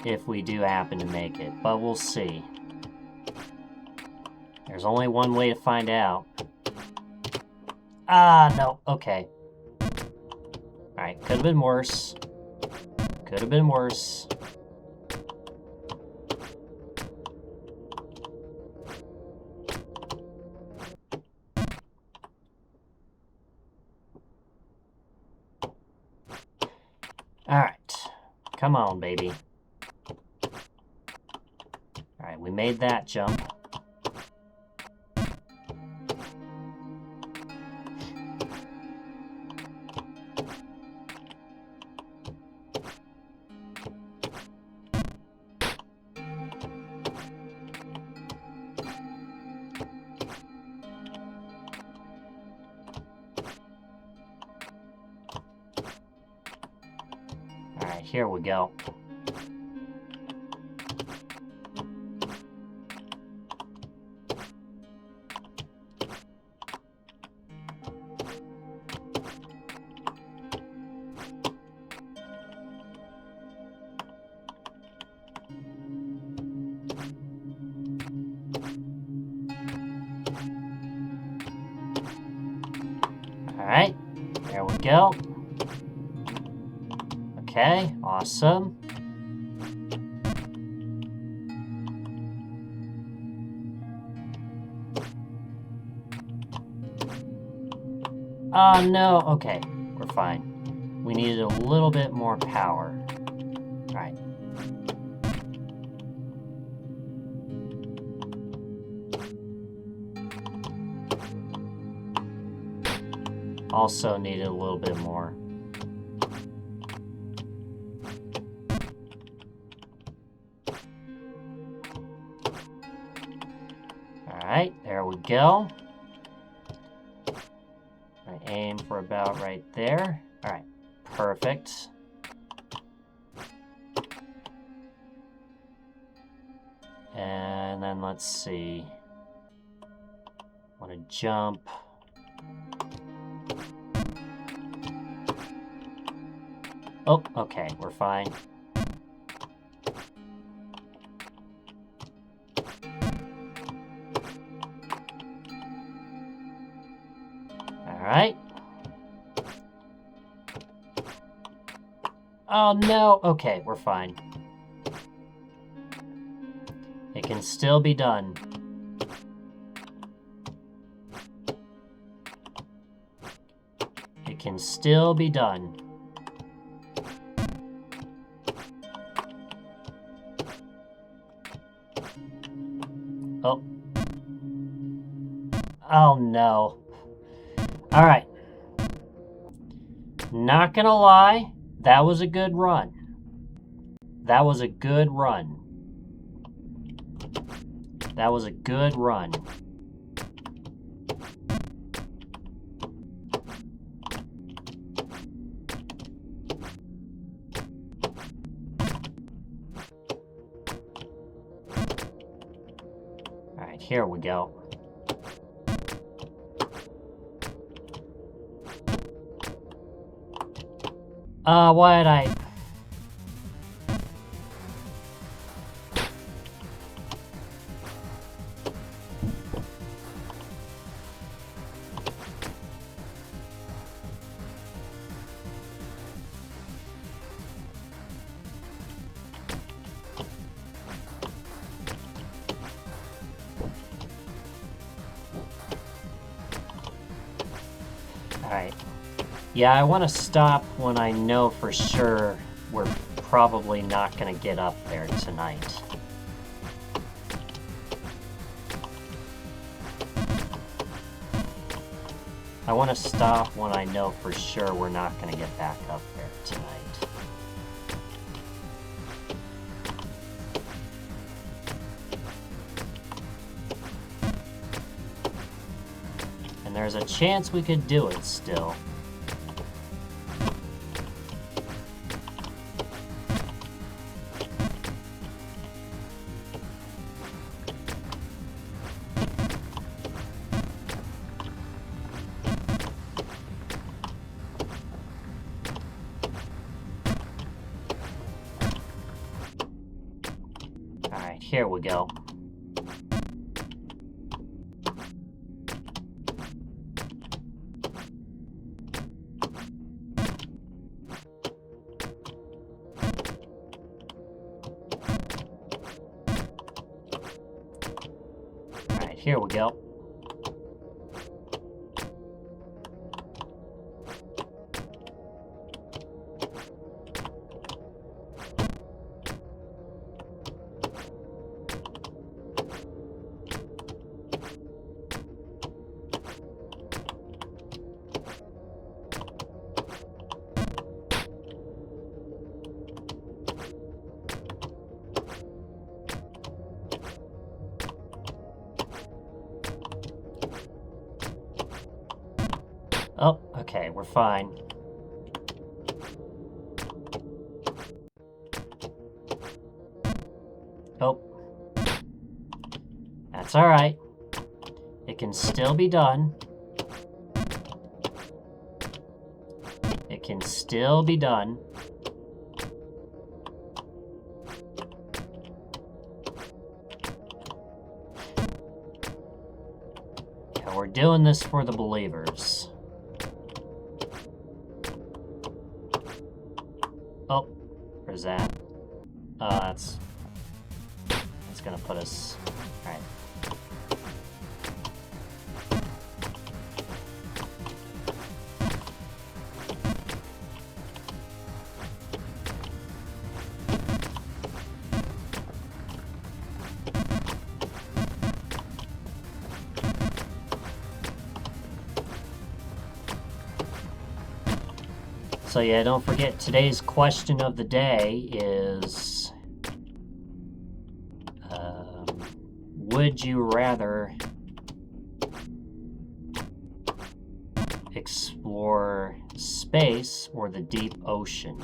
Speaker 1: If we do happen to make it, but we'll see. There's only one way to find out. Ah, no, okay. Alright, could have been worse. Could have been worse. Alright, come on, baby. Alright, we made that jump. Alright, here we go. Alright, there we go. Okay, awesome. No. Okay, we're fine. We needed a little bit more power. Alright. Also needed a little bit more. Alright, there we go. I aim for about right there. Alright, perfect. And then let's see. Want to jump. Oh, okay, we're fine. Alright. Oh no, okay, we're fine. It can still be done. It can still be done. Oh. Oh no. Alright. Not gonna lie, that was a good run. That was a good run. That was a good run. Alright, here we go. Why did I... Alright. Yeah, I want to stop when I know for sure we're probably not going to get up there tonight. I want to stop when I know for sure we're not going to get back up there tonight. And there's a chance we could do it still. Alright, here we go. Alright, here we go. Oh, okay, we're fine. Oh. That's alright. It can still be done. It can still be done. Yeah, we're doing this for the believers. Oh, where's that? That's gonna put us... Alright. So yeah, don't forget today's question of the day is, would you rather explore space or the deep ocean?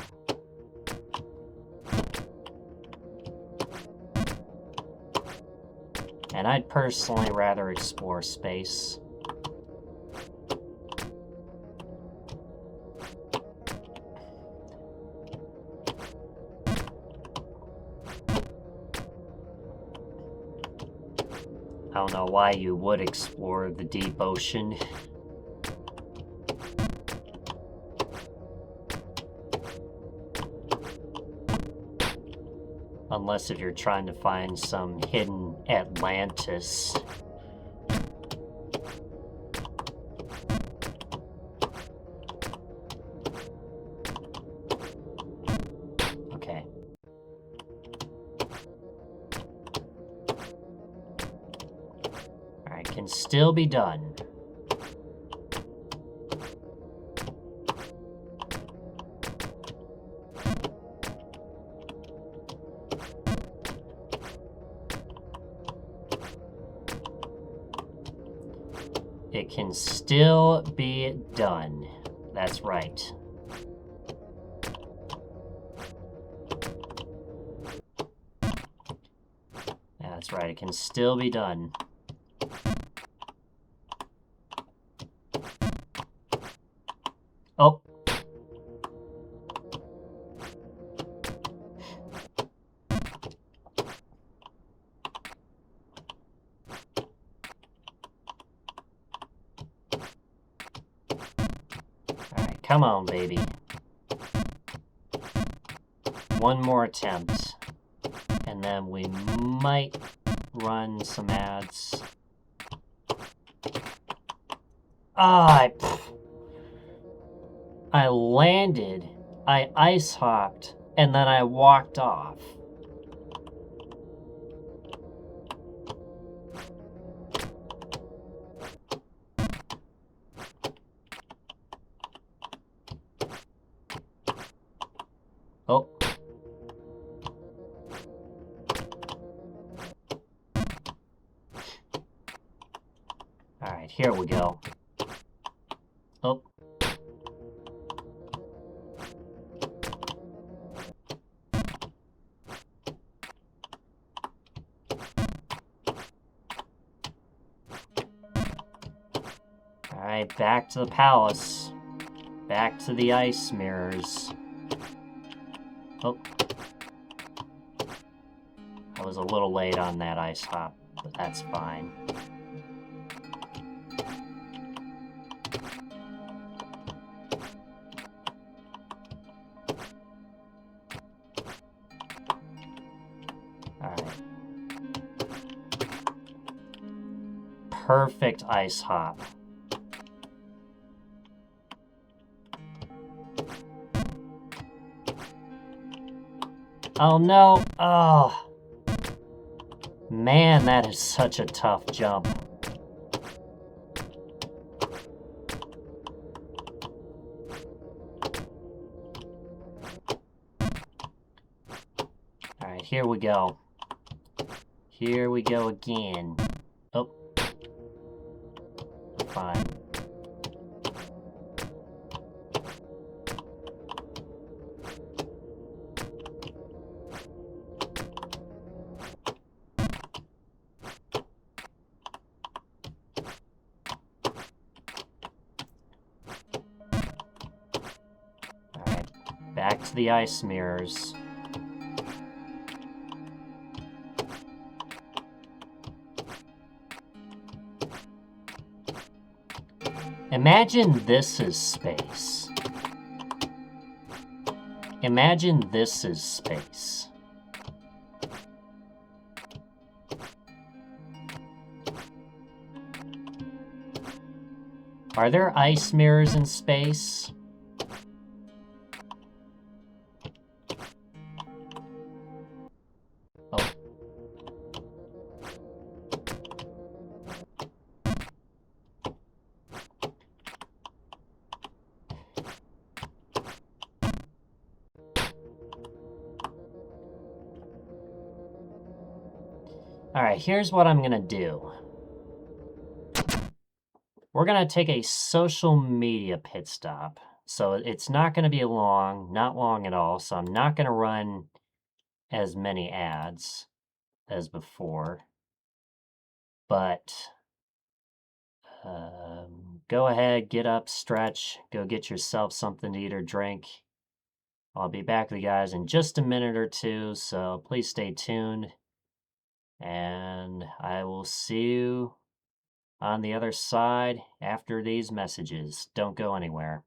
Speaker 1: And I'd personally rather explore space. I don't know why you would explore the deep ocean. Unless if you're trying to find some hidden Atlantis. Okay. Alright, can still be done. It can still be done. That's right. That's right, it can still be done. Oh. Alright, come on, baby. One more attempt. And then we might run some ads. I landed, I ice hopped, and then I walked off. Oh. Alright, here we go. Oh. Alright, back to the palace. Back to the ice mirrors. Oh. I was a little late on that ice hop, but that's fine. Alright. Perfect ice hop. Oh no! Oh! Man, that is such a tough jump. Alright, here we go. Here we go again. Oh. Fine. Alright, back to the ice mirrors. Imagine this is space. Imagine this is space. Are there ice mirrors in space? Oh. Alright, here's what I'm gonna do. We're gonna take a social media pit stop. So it's not gonna be long, not long at all, so I'm not gonna run as many ads as before. But go ahead, get up, stretch, go get yourself something to eat or drink. I'll be back with you guys in just a minute or two, so please stay tuned. And I will see you on the other side after these messages. Don't go anywhere.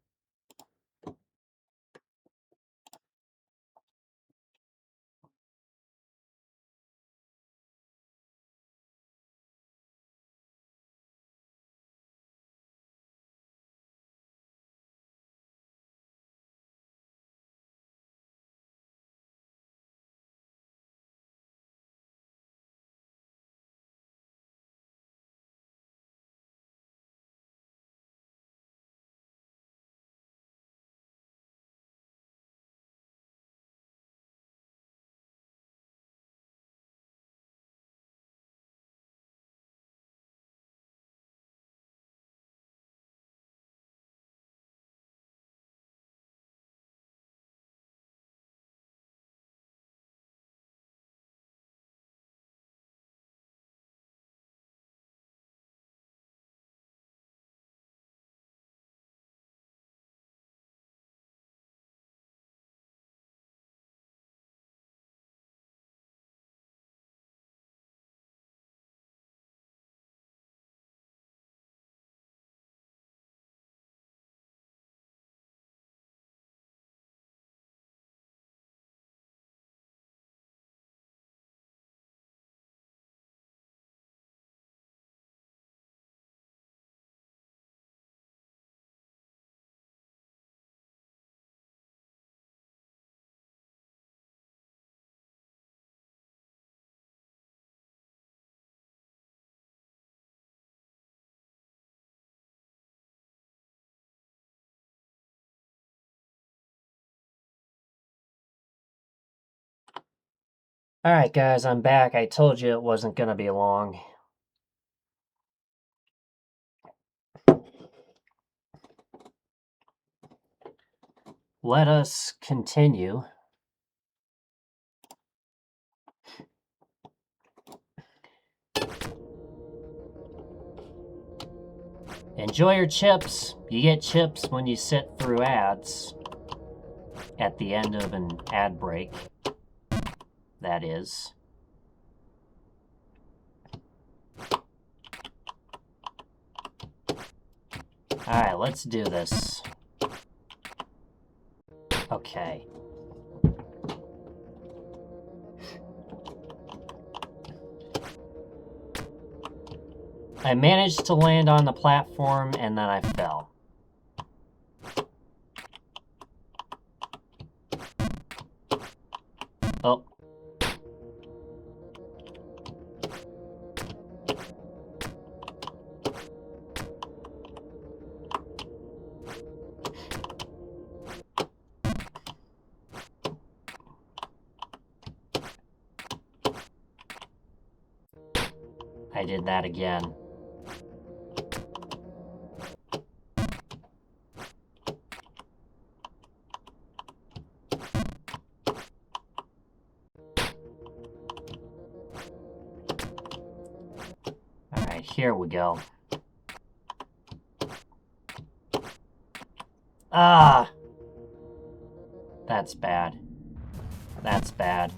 Speaker 1: Alright guys, I'm back. I told you it wasn't gonna be long. Let us continue. Enjoy your chips. You get chips when you sit through ads. At the end of an ad break. That is. Alright, let's do this. Okay. I managed to land on the platform and then I fell. Oh. I did that again. Alright, here we go. Ah! That's bad. That's bad.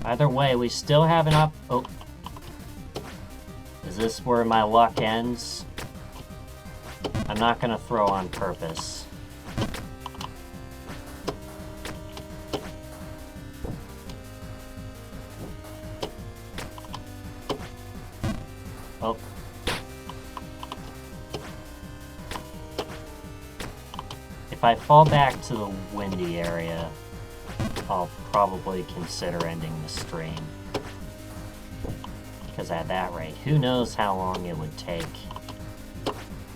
Speaker 1: Either way, we still have an op- oh. Is this where my luck ends? I'm not gonna throw on purpose. Oh. If I fall back to the windy area, I'll probably consider ending the stream. Because at that rate, who knows how long it would take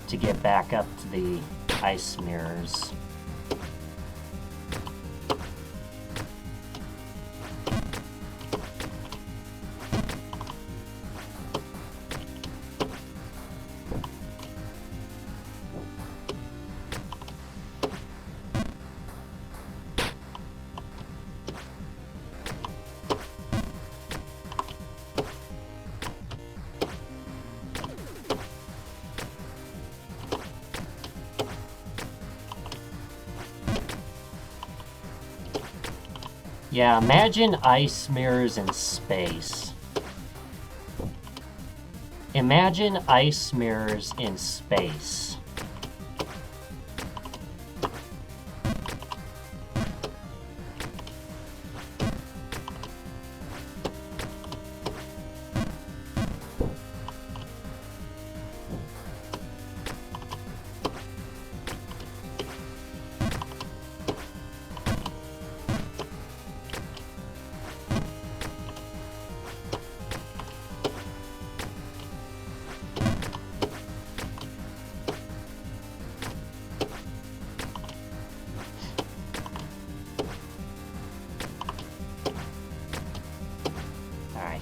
Speaker 1: to get back up to the ice mirrors. Yeah, imagine ice mirrors in space. Imagine ice mirrors in space.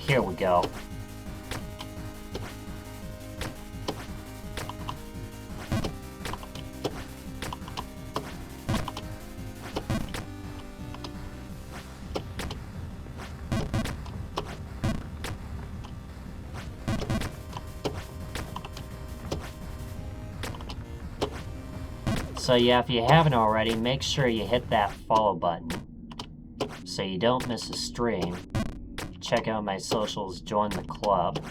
Speaker 1: Here we go. So yeah, if you haven't already, make sure you hit that follow button so you don't miss a stream. Check out my socials, join the club.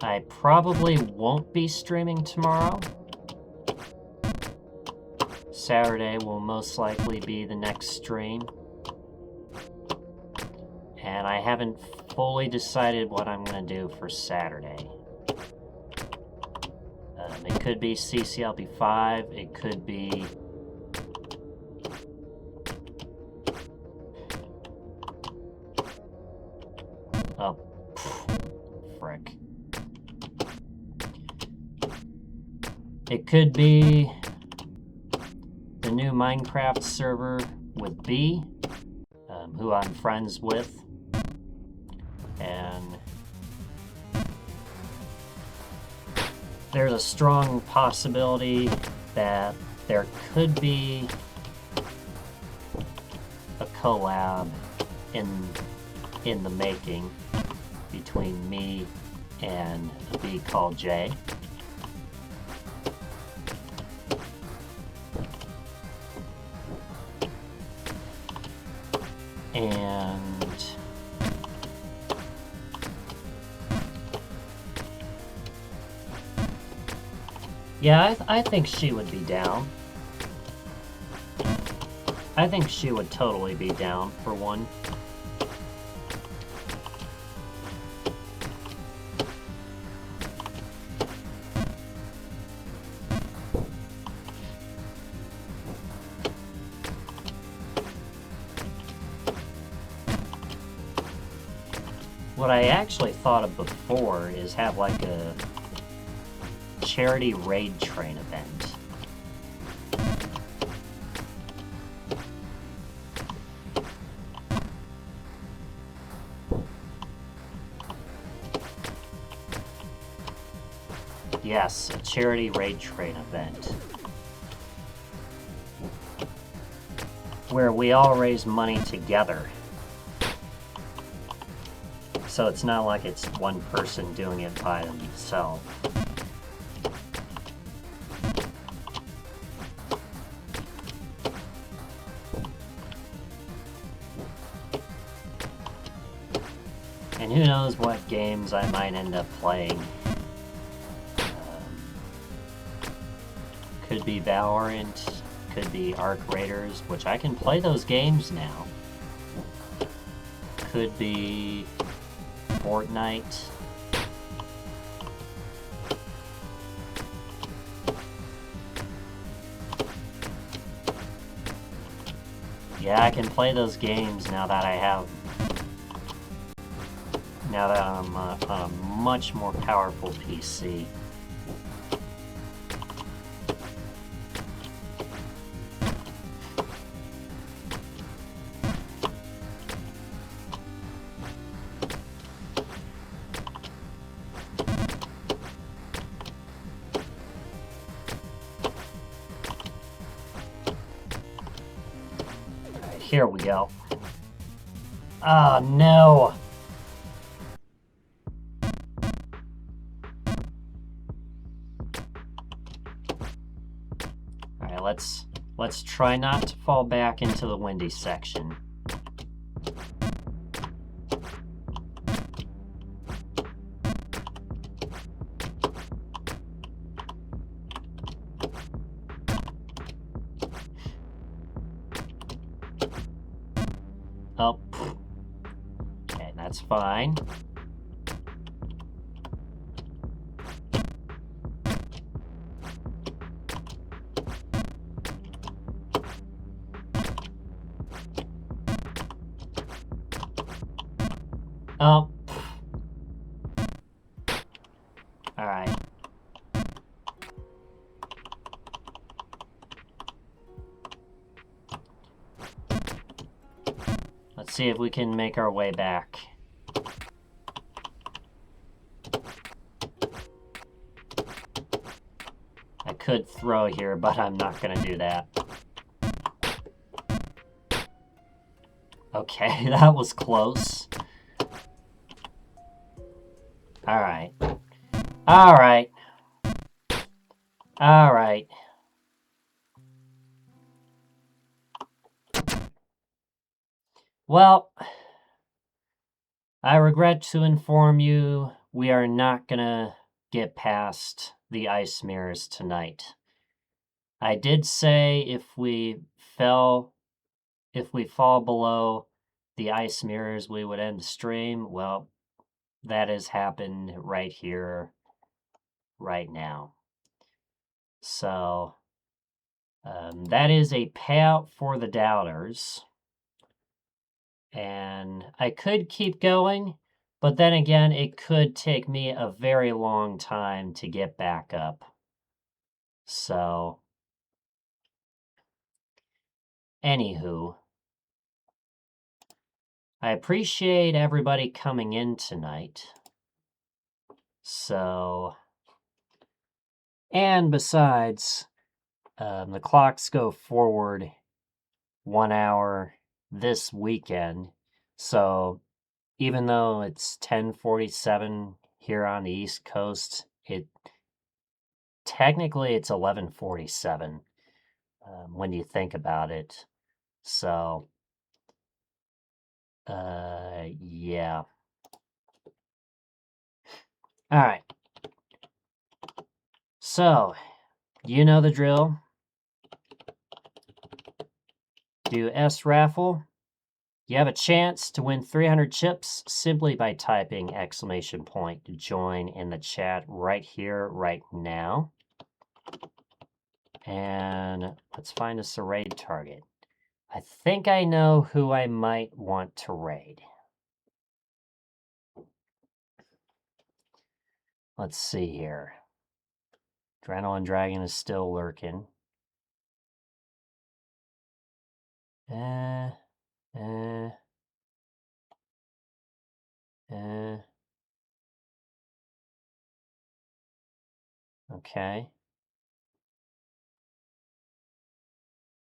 Speaker 1: I probably won't be streaming tomorrow. Saturday will most likely be the next stream. And I haven't fully decided what I'm going to do for Saturday. It could be CCLB 5, it could be... Oh, frick. It could be the new Minecraft server with B, who I'm friends with. And there's a strong possibility that there could be a collab in the making between me and a bee called Jay. And yeah, I think she would be down. I think she would totally be down, for one. What I actually thought of before is have like a charity raid train event. Yes, a charity raid train event. Where we all raise money together. So it's not like it's one person doing it by themselves. And who knows what games I might end up playing. Could be Valorant, could be Arc Raiders, which I can play those games now. Could be Fortnite. Yeah, I can play those games now that now that I'm on a much more powerful PC. Alright, here we go. Oh no! Alright, let's try not to fall back into the windy section. Oh, okay, that's fine. Oh. Alright. Let's see if we can make our way back. I could throw here, but I'm not gonna do that. Okay, that was close. Alright. Alright. Alright. Well, I regret to inform you we are not gonna get past the ice mirrors tonight. I did say if we fall below the ice mirrors, we would end the stream. Well, that has happened right here, right now. So, that is a payout for the doubters. And I could keep going, but then again, it could take me a very long time to get back up. So, anywho, I appreciate everybody coming in tonight. So, and besides, the clocks go forward 1 hour this weekend. So, even though it's 10:47 here on the East Coast, technically it's 11:47 when you think about it. So, yeah. All right. So, you know the drill. Do S raffle. You have a chance to win 300 chips simply by typing !! join in the chat right here, right now. And let's find us a raid target. I think I know who I might want to raid. Let's see here. Adrenaline Dragon is still lurking. Okay.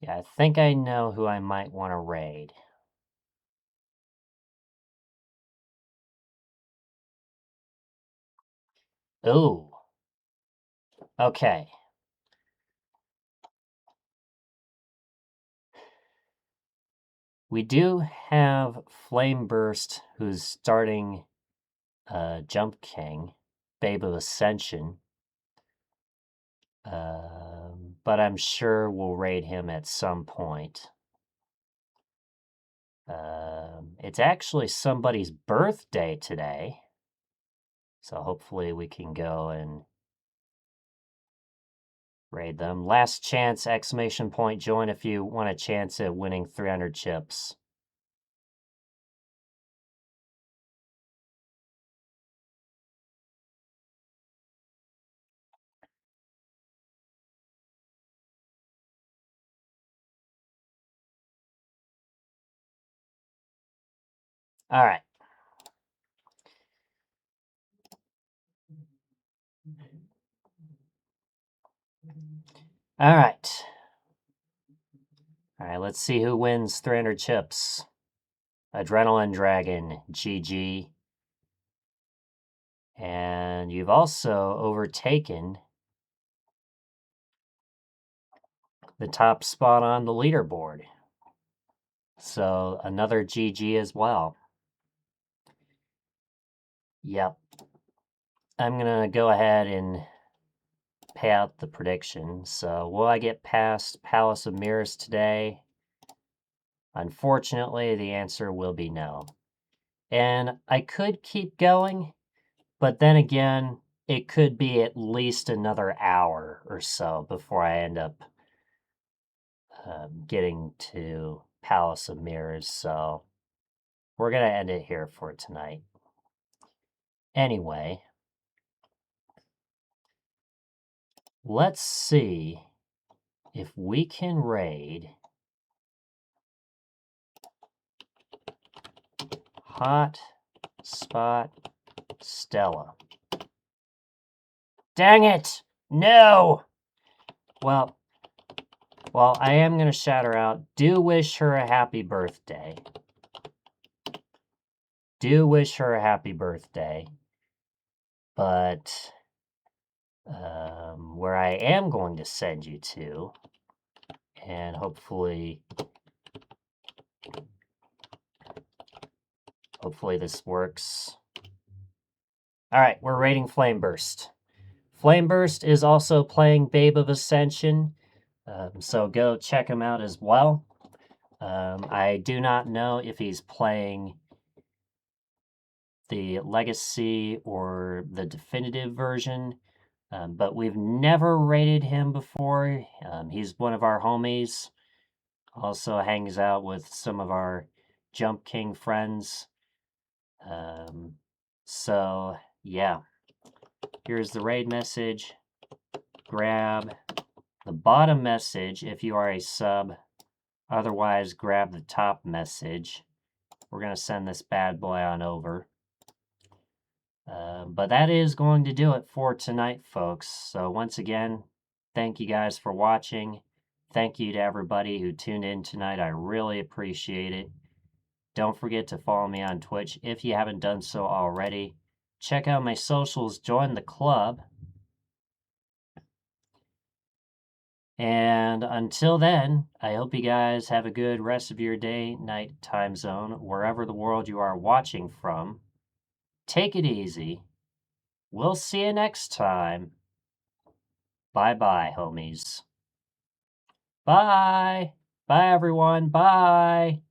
Speaker 1: Yeah, I think I know who I might want to raid. Ooh. Okay. We do have Flame Burst, who's starting Jump King, Babe of Ascension. But I'm sure we'll raid him at some point. It's actually somebody's birthday today. So hopefully we can go and raid them. Last chance, exclamation point, join if you want a chance at winning 300 chips. All right. All right. All right, let's see who wins 300 chips. Adrenaline Dragon, GG. And you've also overtaken the top spot on the leaderboard. So another GG as well. Yep. I'm going to go ahead and pay out the prediction. So will I get past Palace of Mirrors today? Unfortunately, the answer will be no. And I could keep going, but then again, it could be at least another hour or so before I end up getting to Palace of Mirrors. So we're going to end it here for tonight. Anyway, let's see if we can raid Hot Spot Stella. Dang it! No! Well, I am going to shout her out. Do wish her a happy birthday. Do wish her a happy birthday. But where I am going to send you to, and hopefully this works. All right, we're raiding Flameburst. Flameburst is also playing Babe of Ascension, so go check him out as well. I do not know if he's playing the Legacy or the definitive version, but we've never raided him before. He's one of our homies. Also hangs out with some of our Jump King friends. So, yeah. Here's the raid message. Grab the bottom message if you are a sub. Otherwise, grab the top message. We're going to send this bad boy on over. But that is going to do it for tonight, folks. So once again, thank you guys for watching. Thank you to everybody who tuned in tonight. I really appreciate it. Don't forget to follow me on Twitch if you haven't done so already. Check out my socials, join the club. And until then, I hope you guys have a good rest of your day, night, time zone, wherever the world you are watching from. Take it easy. We'll see you next time. Bye-bye, homies. Bye. Bye, everyone. Bye.